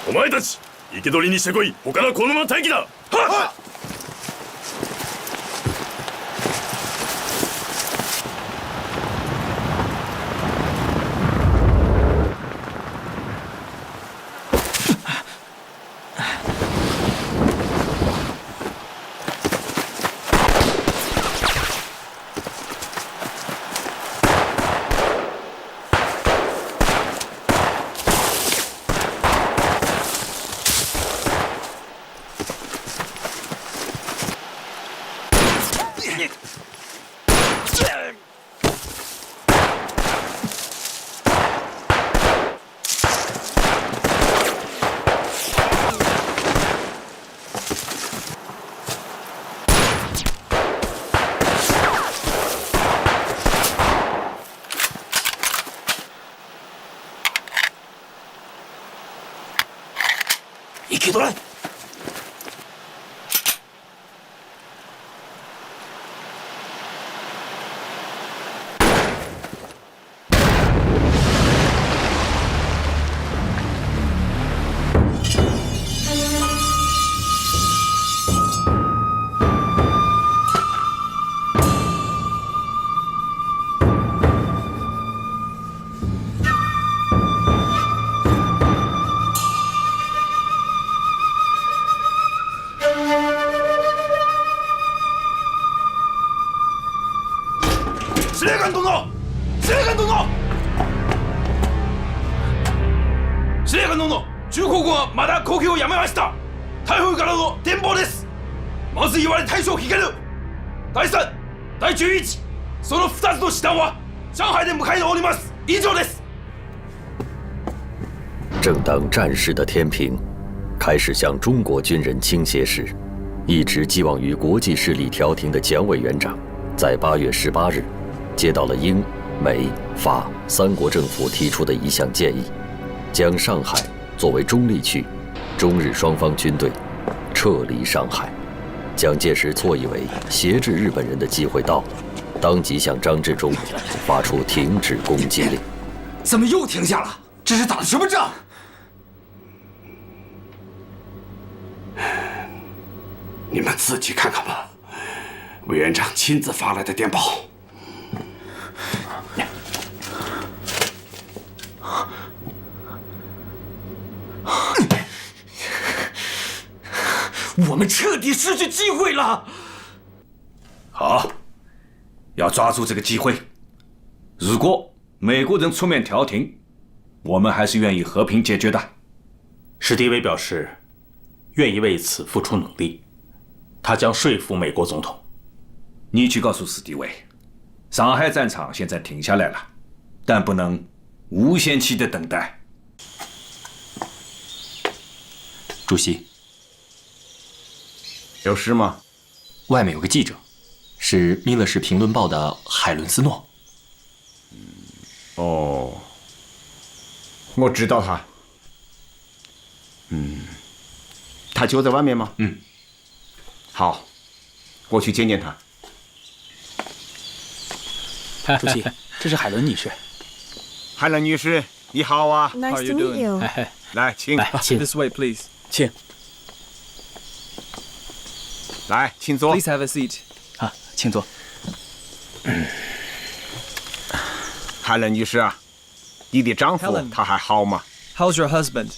Speaker 14: お前たち生け捕りにしてこい。他のこのまま待機だ。はっ！
Speaker 10: 生け捕らえ！司令官殿，司令官殿，司令官殿、中国軍はまだ攻撃をやめました。台風からの電報です。まず言われ対処を引ける。第3、第11、その2つの師団は上海で迎えております。以上です。
Speaker 3: 正当战事的天平开始向中国军人倾斜时，一直寄望于国际势力调停的蒋委员长，在8月18日。接到了英、美、法3国政府提出的一项建议，将上海作为中立区，中日双方军队撤离上海。蒋介石错以为挟制日本人的机会到了，当即向张治中发出停止攻击令。
Speaker 10: 怎么又停下了？这是打的什么仗？你们自己看看吧，委员长亲自发来的电报。我们彻底失去机会了。
Speaker 15: 好，要抓住这个机会。如果美国人出面调停，我们还是愿意和平解决的。
Speaker 11: 史迪威表示愿意为此付出努力，他将说服美国总统。
Speaker 15: 你去告诉史迪威，上海战场现在停下来了，但不能无限期的等待。
Speaker 18: 主席，
Speaker 1: 有事吗？
Speaker 18: 外面有个记者，是《密勒氏评论报》的海伦斯诺。
Speaker 1: 哦，我知道他。他就在外面吗？好，我去见见他。
Speaker 18: 主席，这是海伦女士。
Speaker 1: 海伦女士，你好啊。
Speaker 19: Nice to meet you.
Speaker 1: 来，请。
Speaker 18: 请
Speaker 19: This way, please.
Speaker 18: 请。
Speaker 1: 来，请坐。
Speaker 19: Please have a seat.
Speaker 18: 啊，请坐。
Speaker 1: 海伦女士啊，你的丈夫他还好吗？
Speaker 19: How's your husband?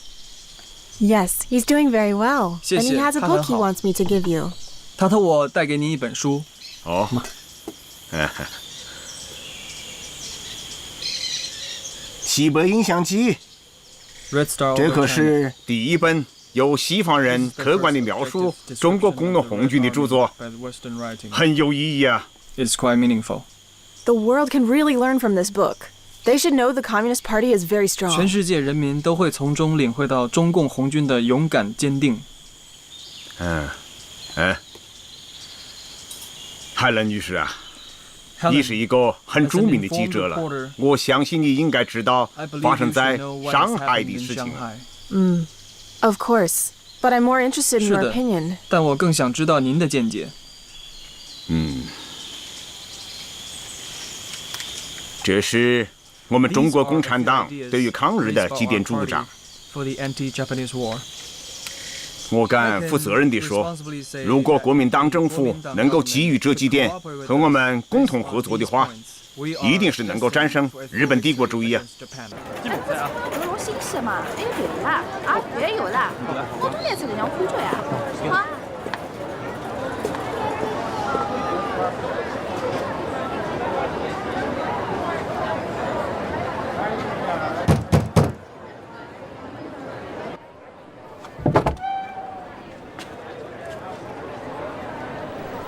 Speaker 20: Yes, he's doing very well.
Speaker 19: 谢
Speaker 20: And
Speaker 19: 谢，
Speaker 20: he has a
Speaker 19: 他很
Speaker 20: book he
Speaker 19: 好。
Speaker 20: wants me to give you.
Speaker 19: 他托我带给你一本书。
Speaker 1: 哦。西北印象记，
Speaker 19: Red Star.
Speaker 1: 这可是第一本由西方人客观地描述中国工农红军的著作，很有意义啊。
Speaker 19: It's quite meaningful.
Speaker 20: The world can really learn from this book. They should know the Communist Party is very
Speaker 19: 全
Speaker 20: strong.
Speaker 19: 世界人民都会从中领会到中共红军的勇敢坚定。
Speaker 1: 海伦女士啊，你是一个很著名的记者了，我相信你应该知道发生在上海的事情。
Speaker 20: Of course. But I'm more interested in
Speaker 19: 是
Speaker 20: your
Speaker 19: 的
Speaker 20: opinion.
Speaker 19: 但我更想知道您的见解。
Speaker 1: 这是我们中国共产党对于抗日的几点主张。我敢负责任地说，如果国民党政府能够基于这几点和我们共同合作的话，一定是能够战胜日本帝国主义啊！
Speaker 20: 俄罗新鲜嘛，还有油啦，啊，别有啦，好多颜色的让看着呀，啊。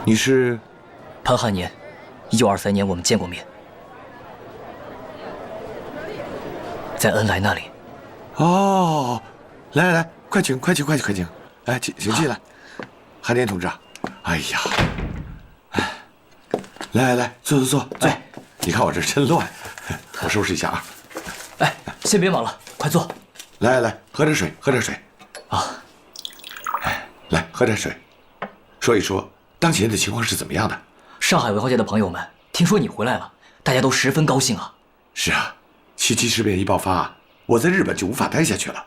Speaker 12: 你是
Speaker 16: 潘汉年，1923年我们见过面，在恩来那里。
Speaker 12: 哦，来，快请，来，请进来，汉年同志啊，哎呀，来，坐，你看我这真乱，我收拾一下啊。
Speaker 16: 哎，先别忙了，快坐。
Speaker 12: 来，喝点水啊。来，喝点水，说一说当前的情况是怎么样的？
Speaker 16: 上海文化界的朋友们听说你回来了，大家都十分高兴啊。
Speaker 12: 是啊，77事变一爆发，我在日本就无法待下去了。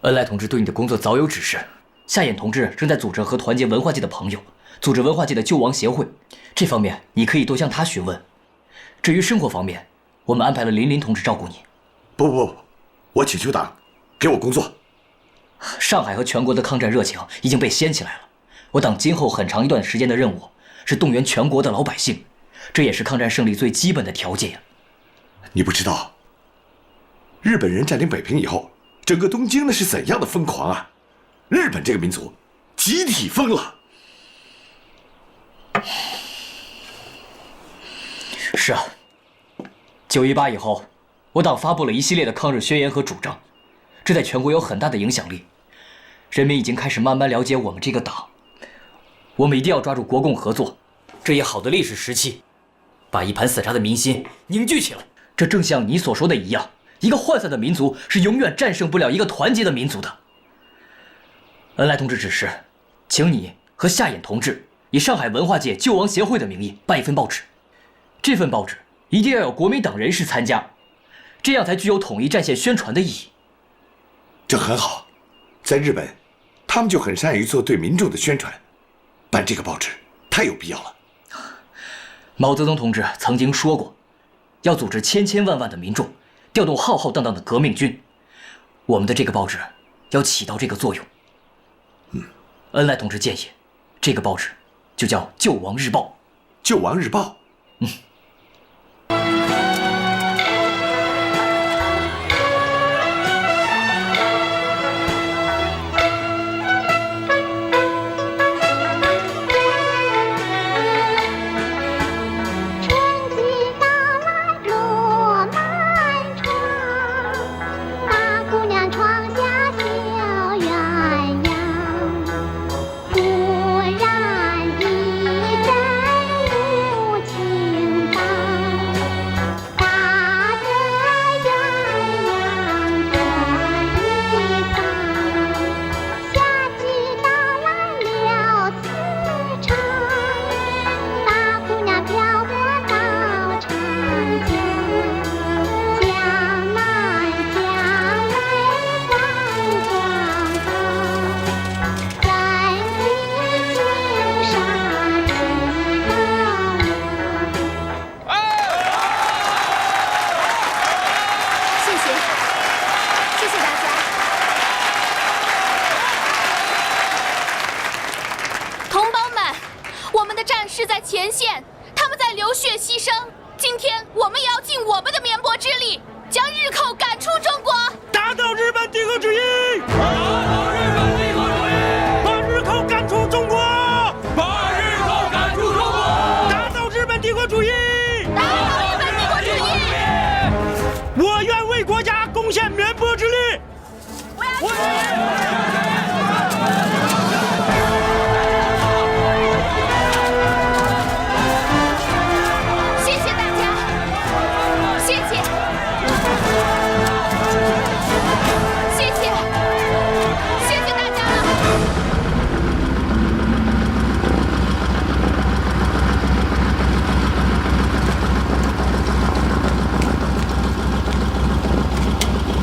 Speaker 16: 恩来同志对你的工作早有指示，夏衍同志正在组织和团结文化界的朋友，组织文化界的救亡协会，这方面你可以多向他询问。至于生活方面，我们安排了林同志照顾你。
Speaker 12: 不，我请求党给我工作。
Speaker 16: 上海和全国的抗战热情已经被掀起来了，我党今后很长一段时间的任务是动员全国的老百姓，这也是抗战胜利最基本的条件呀。
Speaker 12: 你不知道，日本人占领北平以后，整个东京那是怎样的疯狂啊！日本这个民族集体疯了。
Speaker 16: 是啊，9·18以后，我党发布了一系列的抗日宣言和主张，这在全国有很大的影响力。人民已经开始慢慢了解我们这个党。我们一定要抓住国共合作这一好的历史时期，把一盘散沙的民心凝聚起来。这正像你所说的一样，一个涣散的民族是永远战胜不了一个团结的民族的。恩来同志指示，请你和夏衍同志以上海文化界救亡协会的名义办一份报纸，这份报纸一定要有国民党人士参加，这样才具有统一战线宣传的意义。
Speaker 12: 这很好，在日本，他们就很善于做对民众的宣传。办这个报纸太有必要了。
Speaker 16: 毛泽东同志曾经说过，要组织千千万万的民众，调动浩浩荡荡的革命军。我们的这个报纸要起到这个作用。恩来同志建议，这个报纸就叫《救亡日报》。
Speaker 12: 救亡日报。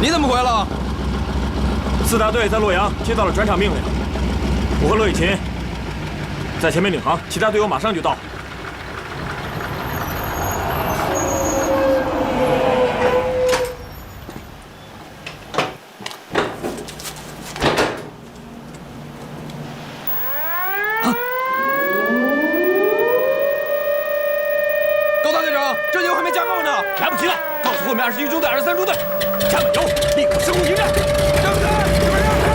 Speaker 10: 你怎么回来了
Speaker 9: 4大队在洛阳接到了转场命令，我和骆以勤在前面领航，其他队友马上就到。
Speaker 10: 高大队长，这油还没加够呢，
Speaker 9: 来不及了！
Speaker 10: 告诉后面21中队、23中队，加满油，立刻升空迎战！让开！你们让开！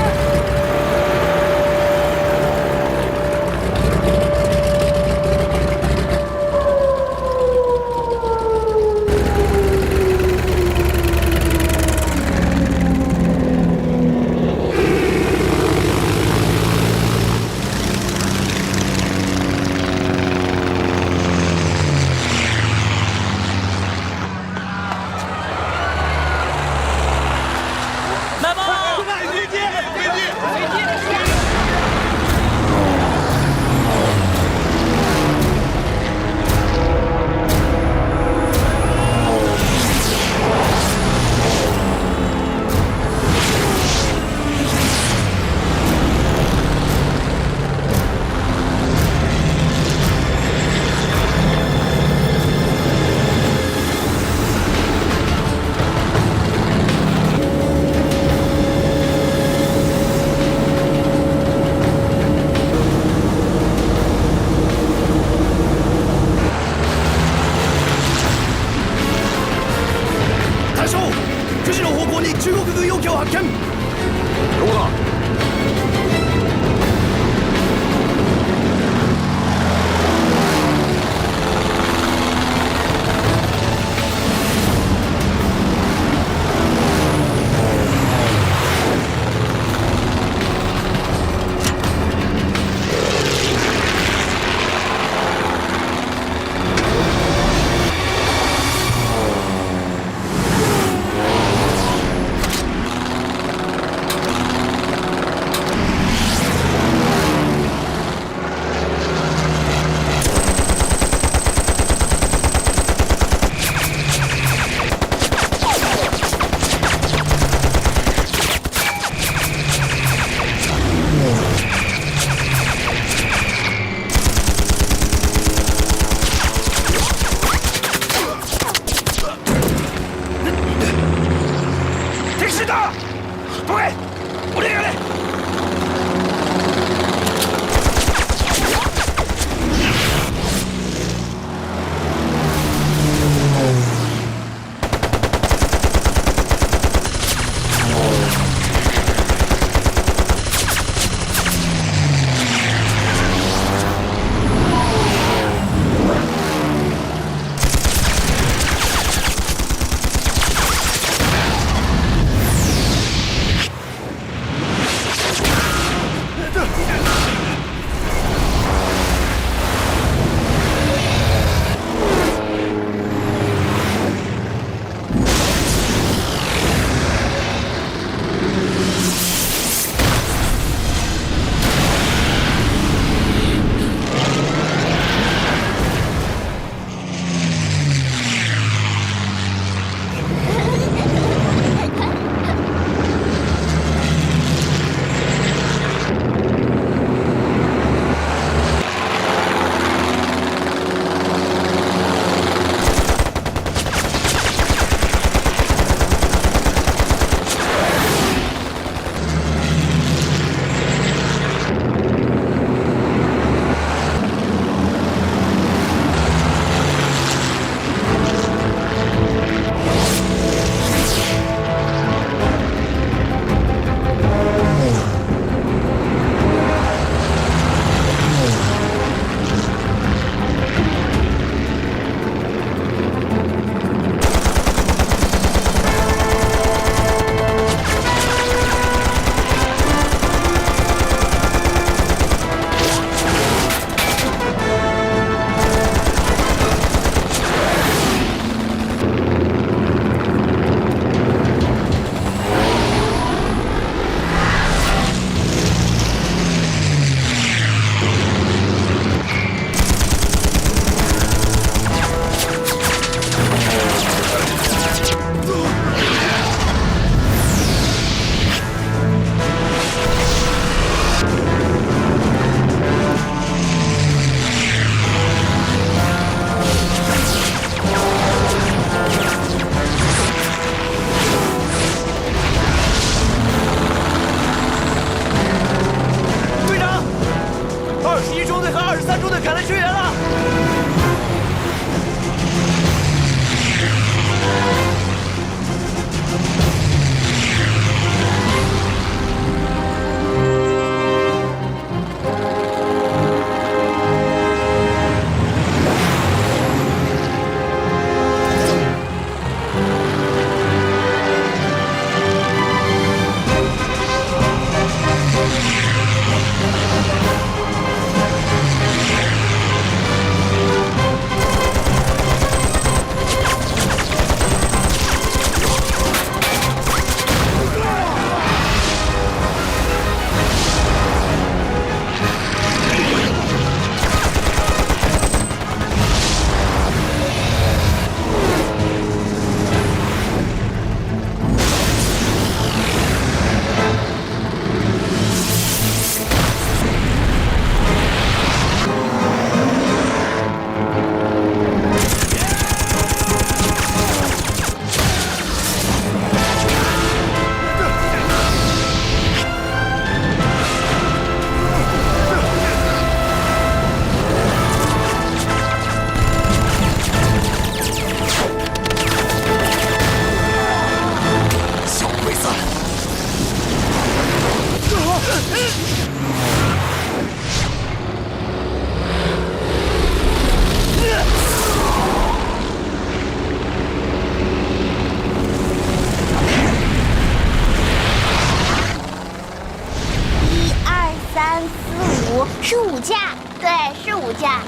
Speaker 5: 是5架。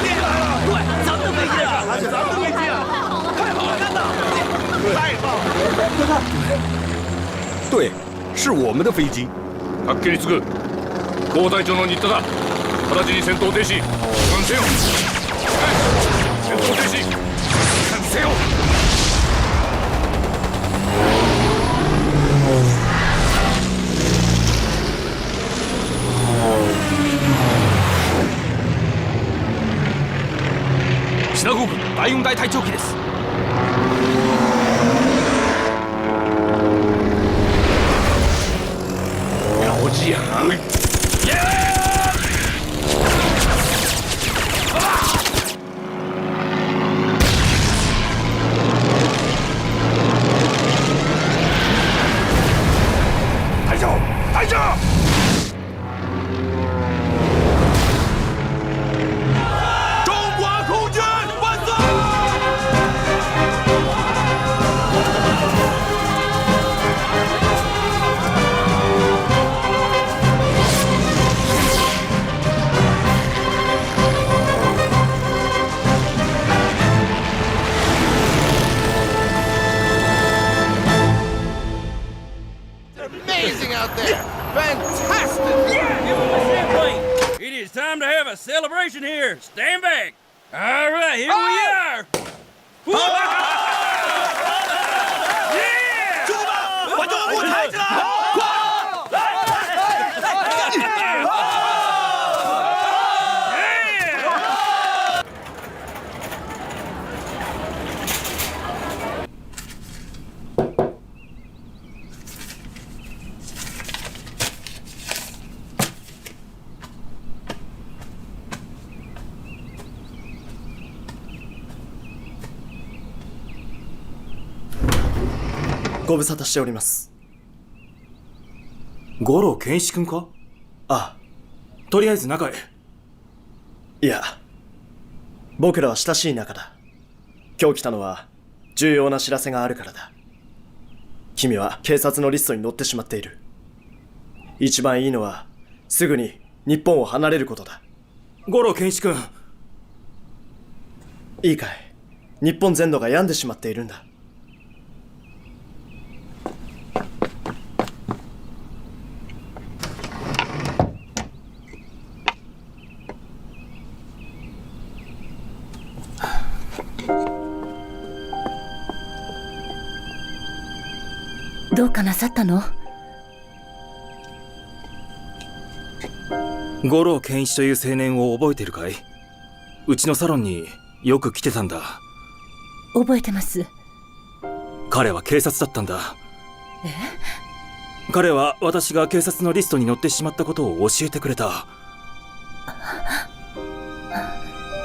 Speaker 10: 电来了！对，咱们的飞机啊！咱们的飞机啊！太好了，真的！太棒了！
Speaker 14: 对，是我们的飛機。はっきりつく。高隊長の新田だ。直ちに戦闘停止。完せよ。戦闘停止。完せよ。
Speaker 7: シナゴー軍第4大隊長機です。
Speaker 14: 老子行！
Speaker 12: 台长，台长！
Speaker 10: 中国空军万岁！Amazing
Speaker 9: out there! Fantastic! Give them a champagne! It is time to have a celebration here! Stand back! All right, here we are! Yeah!
Speaker 10: 兄弟们，把这个舞抬起来！
Speaker 13: ご無沙汰しております。
Speaker 9: 五郎健一君か？
Speaker 13: あ
Speaker 9: あ、とりあえず中へ。
Speaker 13: いや、僕らは親しい仲だ。今日来たのは重要な知らせがあるからだ。君は警察のリストに載ってしまっている。一番いいのはすぐに日本を離れることだ。
Speaker 9: 五郎健一君。
Speaker 13: いいかい、日本全土が病んでしまっているんだ。
Speaker 22: どうかなさったの？
Speaker 9: 五郎健一という青年を覚えてるかい？うちのサロンによく来てたんだ。
Speaker 22: 覚えてます。
Speaker 9: 彼は警察だったんだ。
Speaker 22: え？
Speaker 9: 彼は私が警察のリストに載ってしまったことを教えてくれた。
Speaker 5: お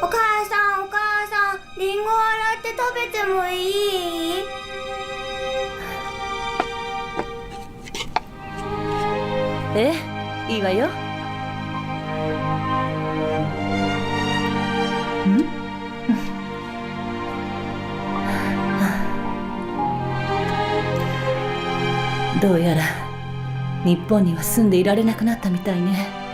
Speaker 5: 母さん、お母さん、リンゴを洗って食べてもいい？
Speaker 22: ええ、いいわよ。どうやら日本には住んでいられなくなったみたいね。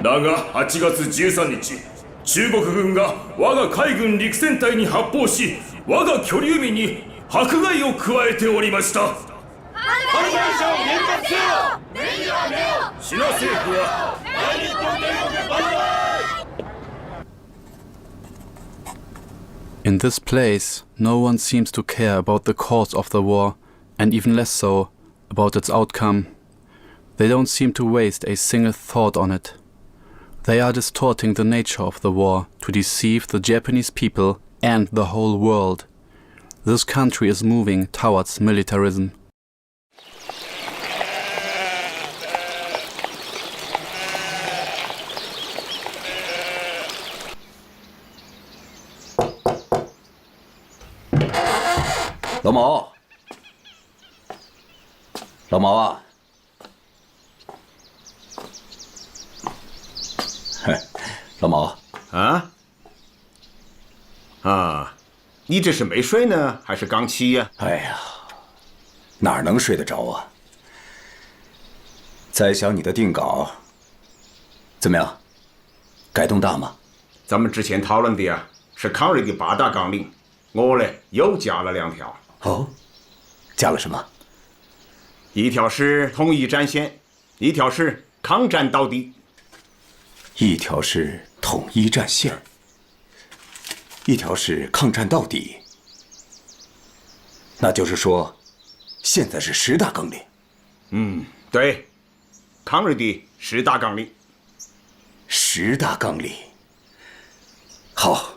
Speaker 14: だが8月13日、中国軍が我が海軍陸戦隊に発砲し、我が居留民に迫害を加えておりました。
Speaker 10: 犯罪者を厳罰せよ！礼儀は礼を！
Speaker 14: シナ政府は
Speaker 10: 大日本帝国万歳！
Speaker 23: In this place, no one seems to care about the cause of the war, and even less so about its outcome. They don't seem to waste a single thought on it. They are distorting the nature of the war to deceive the Japanese people and the whole world. This country is moving towards militarism.
Speaker 18: 老毛啊，老毛
Speaker 1: 啊，你这是没睡呢，还是刚起呀？
Speaker 18: 哎呀，哪能睡得着啊？在想你的定稿，怎么样？改动大吗？
Speaker 1: 咱们之前讨论的呀，是抗日的8大纲领，我呢又加了2条。
Speaker 18: 哦，加了什么？
Speaker 1: 一条是统一战线，一条是抗战到底。
Speaker 18: 一条是统一战线，一条是抗战到底。那就是说，现在是10大纲领。
Speaker 1: 对，抗日的10大纲领。
Speaker 18: 10大纲领，好，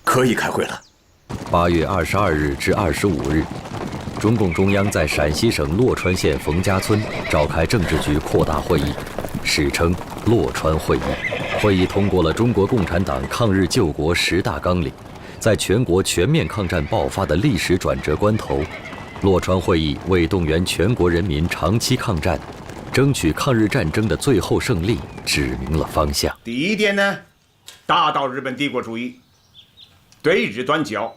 Speaker 18: 可以开会了。
Speaker 3: 8月22日至25日，中共中央在陕西省洛川县冯家村召开政治局扩大会议，史称洛川会议。会议通过了中国共产党抗日救国10大纲领。在全国全面抗战爆发的历史转折关头，洛川会议为动员全国人民长期抗战，争取抗日战争的最后胜利指明了方向。
Speaker 1: 第一点呢，打倒日本帝国主义，对日断交，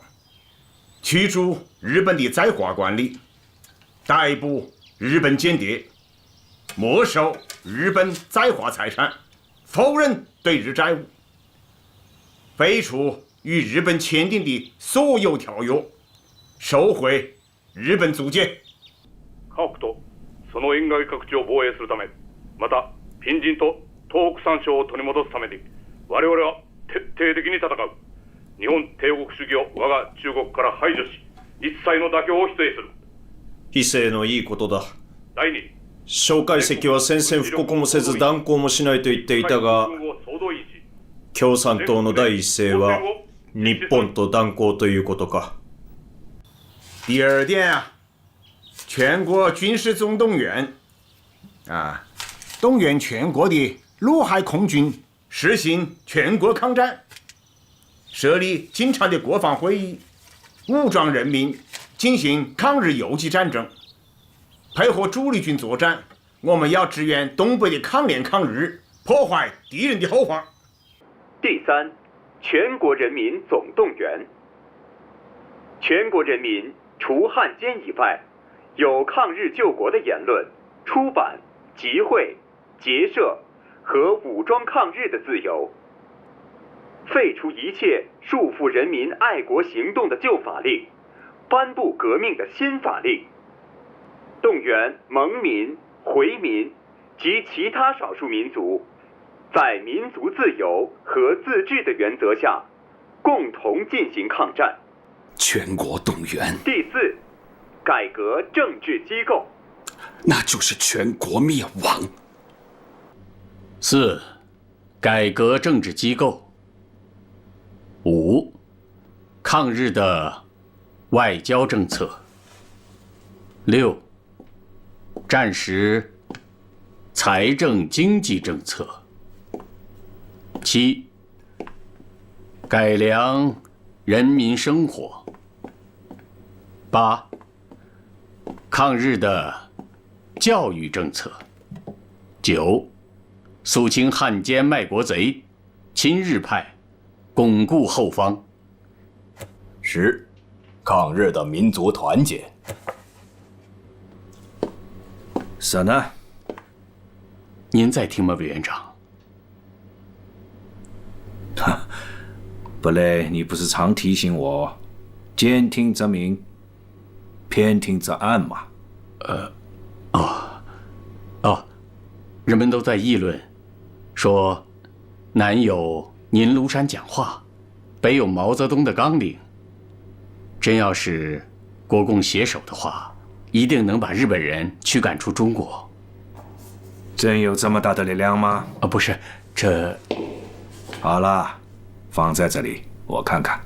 Speaker 1: 驱逐日本的在华官吏，逮捕日本间谍，没收日本在华财产，否认对日债务，废除与日本签订的所有条约，收回日本租界。
Speaker 14: 家国とその沿外各地を防衛するため、また隣人と東北三省を取り戻すために、我々は徹底的に戦う。日本帝国主義を我が中国から排除し、一切の妥協を否定する。
Speaker 2: 非正のいいことだ。
Speaker 14: 第二、
Speaker 2: 蒋介石は宣戦布告もせず断交もしないと言っていたが、共産党の第一声は日本と断交ということか。
Speaker 1: 第二点啊，全国军事总动员啊，动员全国的陆海空军实行全国抗战，设立经常的国防会议，武装人民进行抗日游击战争，配合主力军作战。我们要支援东北的抗联抗日，破坏敌人的后方。
Speaker 4: 第三，全国人民总动员。全国人民除汉奸以外，有抗日救国的言论、出版、集会、结社和武装抗日的自由。废除一切束缚人民爱国行动的旧法令，颁布革命的新法令。动员蒙民、回民及其他少数民族，在民族自由和自治的原则下，共同进行抗战。
Speaker 18: 全国动员。
Speaker 4: 第四，改革政治机构，
Speaker 18: 那就是全国灭亡。
Speaker 11: 4. 改革政治机构。5. 抗日的外交政策。6. 战时财政经济政策。7. 改良人民生活。8. 抗日的教育政策。9. 肃清汉奸卖国贼、亲日派，巩固后方。
Speaker 18: 10. 抗日的民族团结。
Speaker 8: 什呢？
Speaker 11: 您在听吗，委员长？
Speaker 8: 本来你不是常提醒我，兼听则明，偏听则暗吗？
Speaker 11: 人们都在议论，说南有您庐山讲话，北有毛泽东的纲领。真要是国共携手的话，一定能把日本人驱赶出中国。
Speaker 8: 真有这么大的力量吗？
Speaker 11: 不是，这……
Speaker 8: 好了，放在这里，我看看。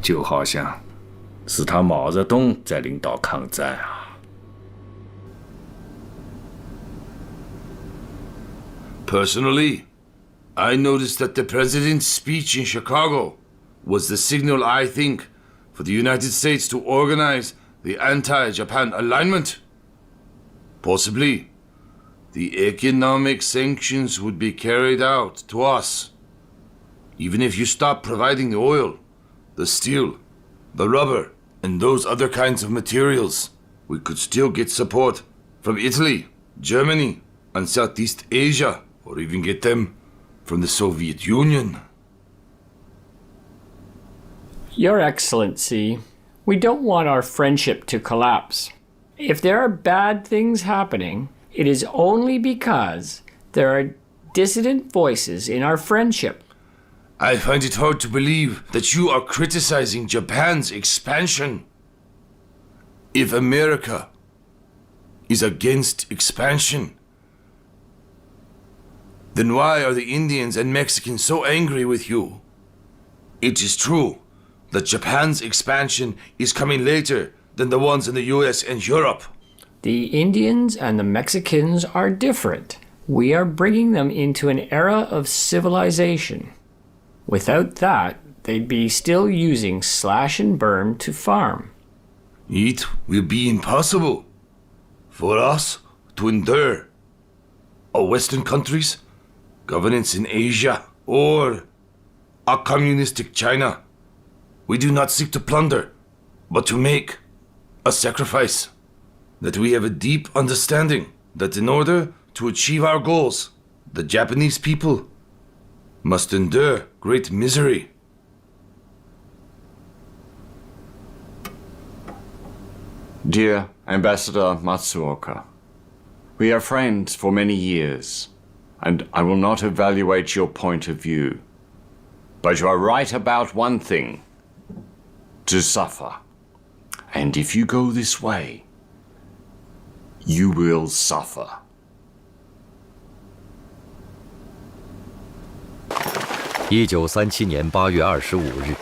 Speaker 8: 就好像是他毛泽东在领导抗战啊。
Speaker 6: Personally, I noticed that the president's speech in Chicago was the signal, I think, for the United States to organize the anti-Japan alignment. Possibly, the economic sanctions would be carried out to us. Even if you stop providing the oil, the steel, the rubber, and those other kinds of materials, we could still get support from Italy, Germany, and Southeast Asia, or even get them from the Soviet Union.
Speaker 17: Your Excellency, we don't want our friendship to collapse. If there are bad things happening, it is only because there are dissident voices in our friendship.
Speaker 6: I find it hard to believe that you are criticizing Japan's expansion. If America is against expansion, then why are the Indians and Mexicans so angry with you? It is true that Japan's expansion is coming later than the ones in the US and Europe.
Speaker 17: The Indians and the Mexicans are different. We are bringing them into an era of civilization. Without that, they'd be still using slash and burn to farm.
Speaker 6: It will be impossible for us to endure a Western country's governance in Asia or a communistic China. We do not seek to plunder, but to make a sacrifice. That we have a deep understanding that in order to achieve our goals, the Japanese people must endure great misery.
Speaker 21: Dear Ambassador Matsuoka, we are friends for many years, and I will not evaluate your point of view. But you are right about one thing: to suffer. And if you go this way, you will suffer.
Speaker 3: 1937年8月25日，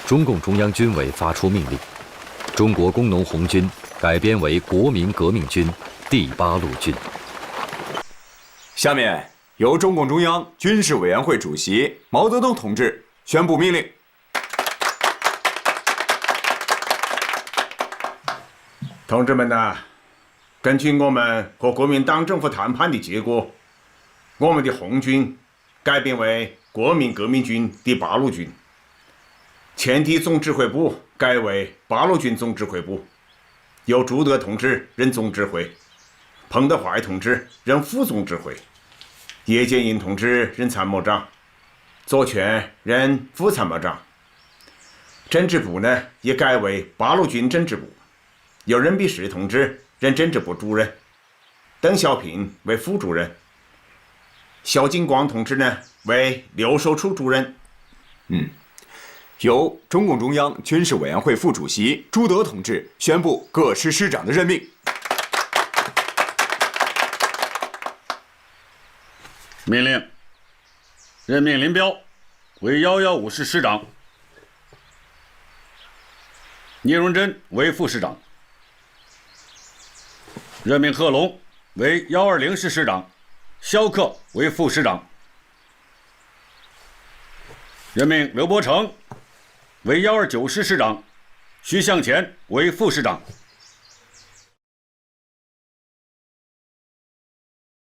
Speaker 3: 中共中央军委发出命令，中国工农红军改编为国民革命军第8路军。
Speaker 24: 下面由中共中央军事委员会主席毛泽东同志宣布命令。
Speaker 1: 同志们呐，根据我们和国民党政府谈判的结果，我们的红军改编为国民革命军第8路军，前敌总指挥部改为8路军总指挥部，由朱德同志任总指挥，彭德怀同志任副总指挥，叶剑英同志任参谋长，左权任副参谋长。政治部呢也改为8路军政治部，由任弼时同志任政治部主任，邓小平为副主任，萧劲光同志呢为留守处主任。
Speaker 24: 由中共中央军事委员会副主席朱德同志宣布各师师长的任命。
Speaker 14: 命令任命林彪为115师师长，聂荣臻为副师长，任命贺龙为120师师长，萧克为副师长，任命刘伯承为129师师长，徐向前为副师长。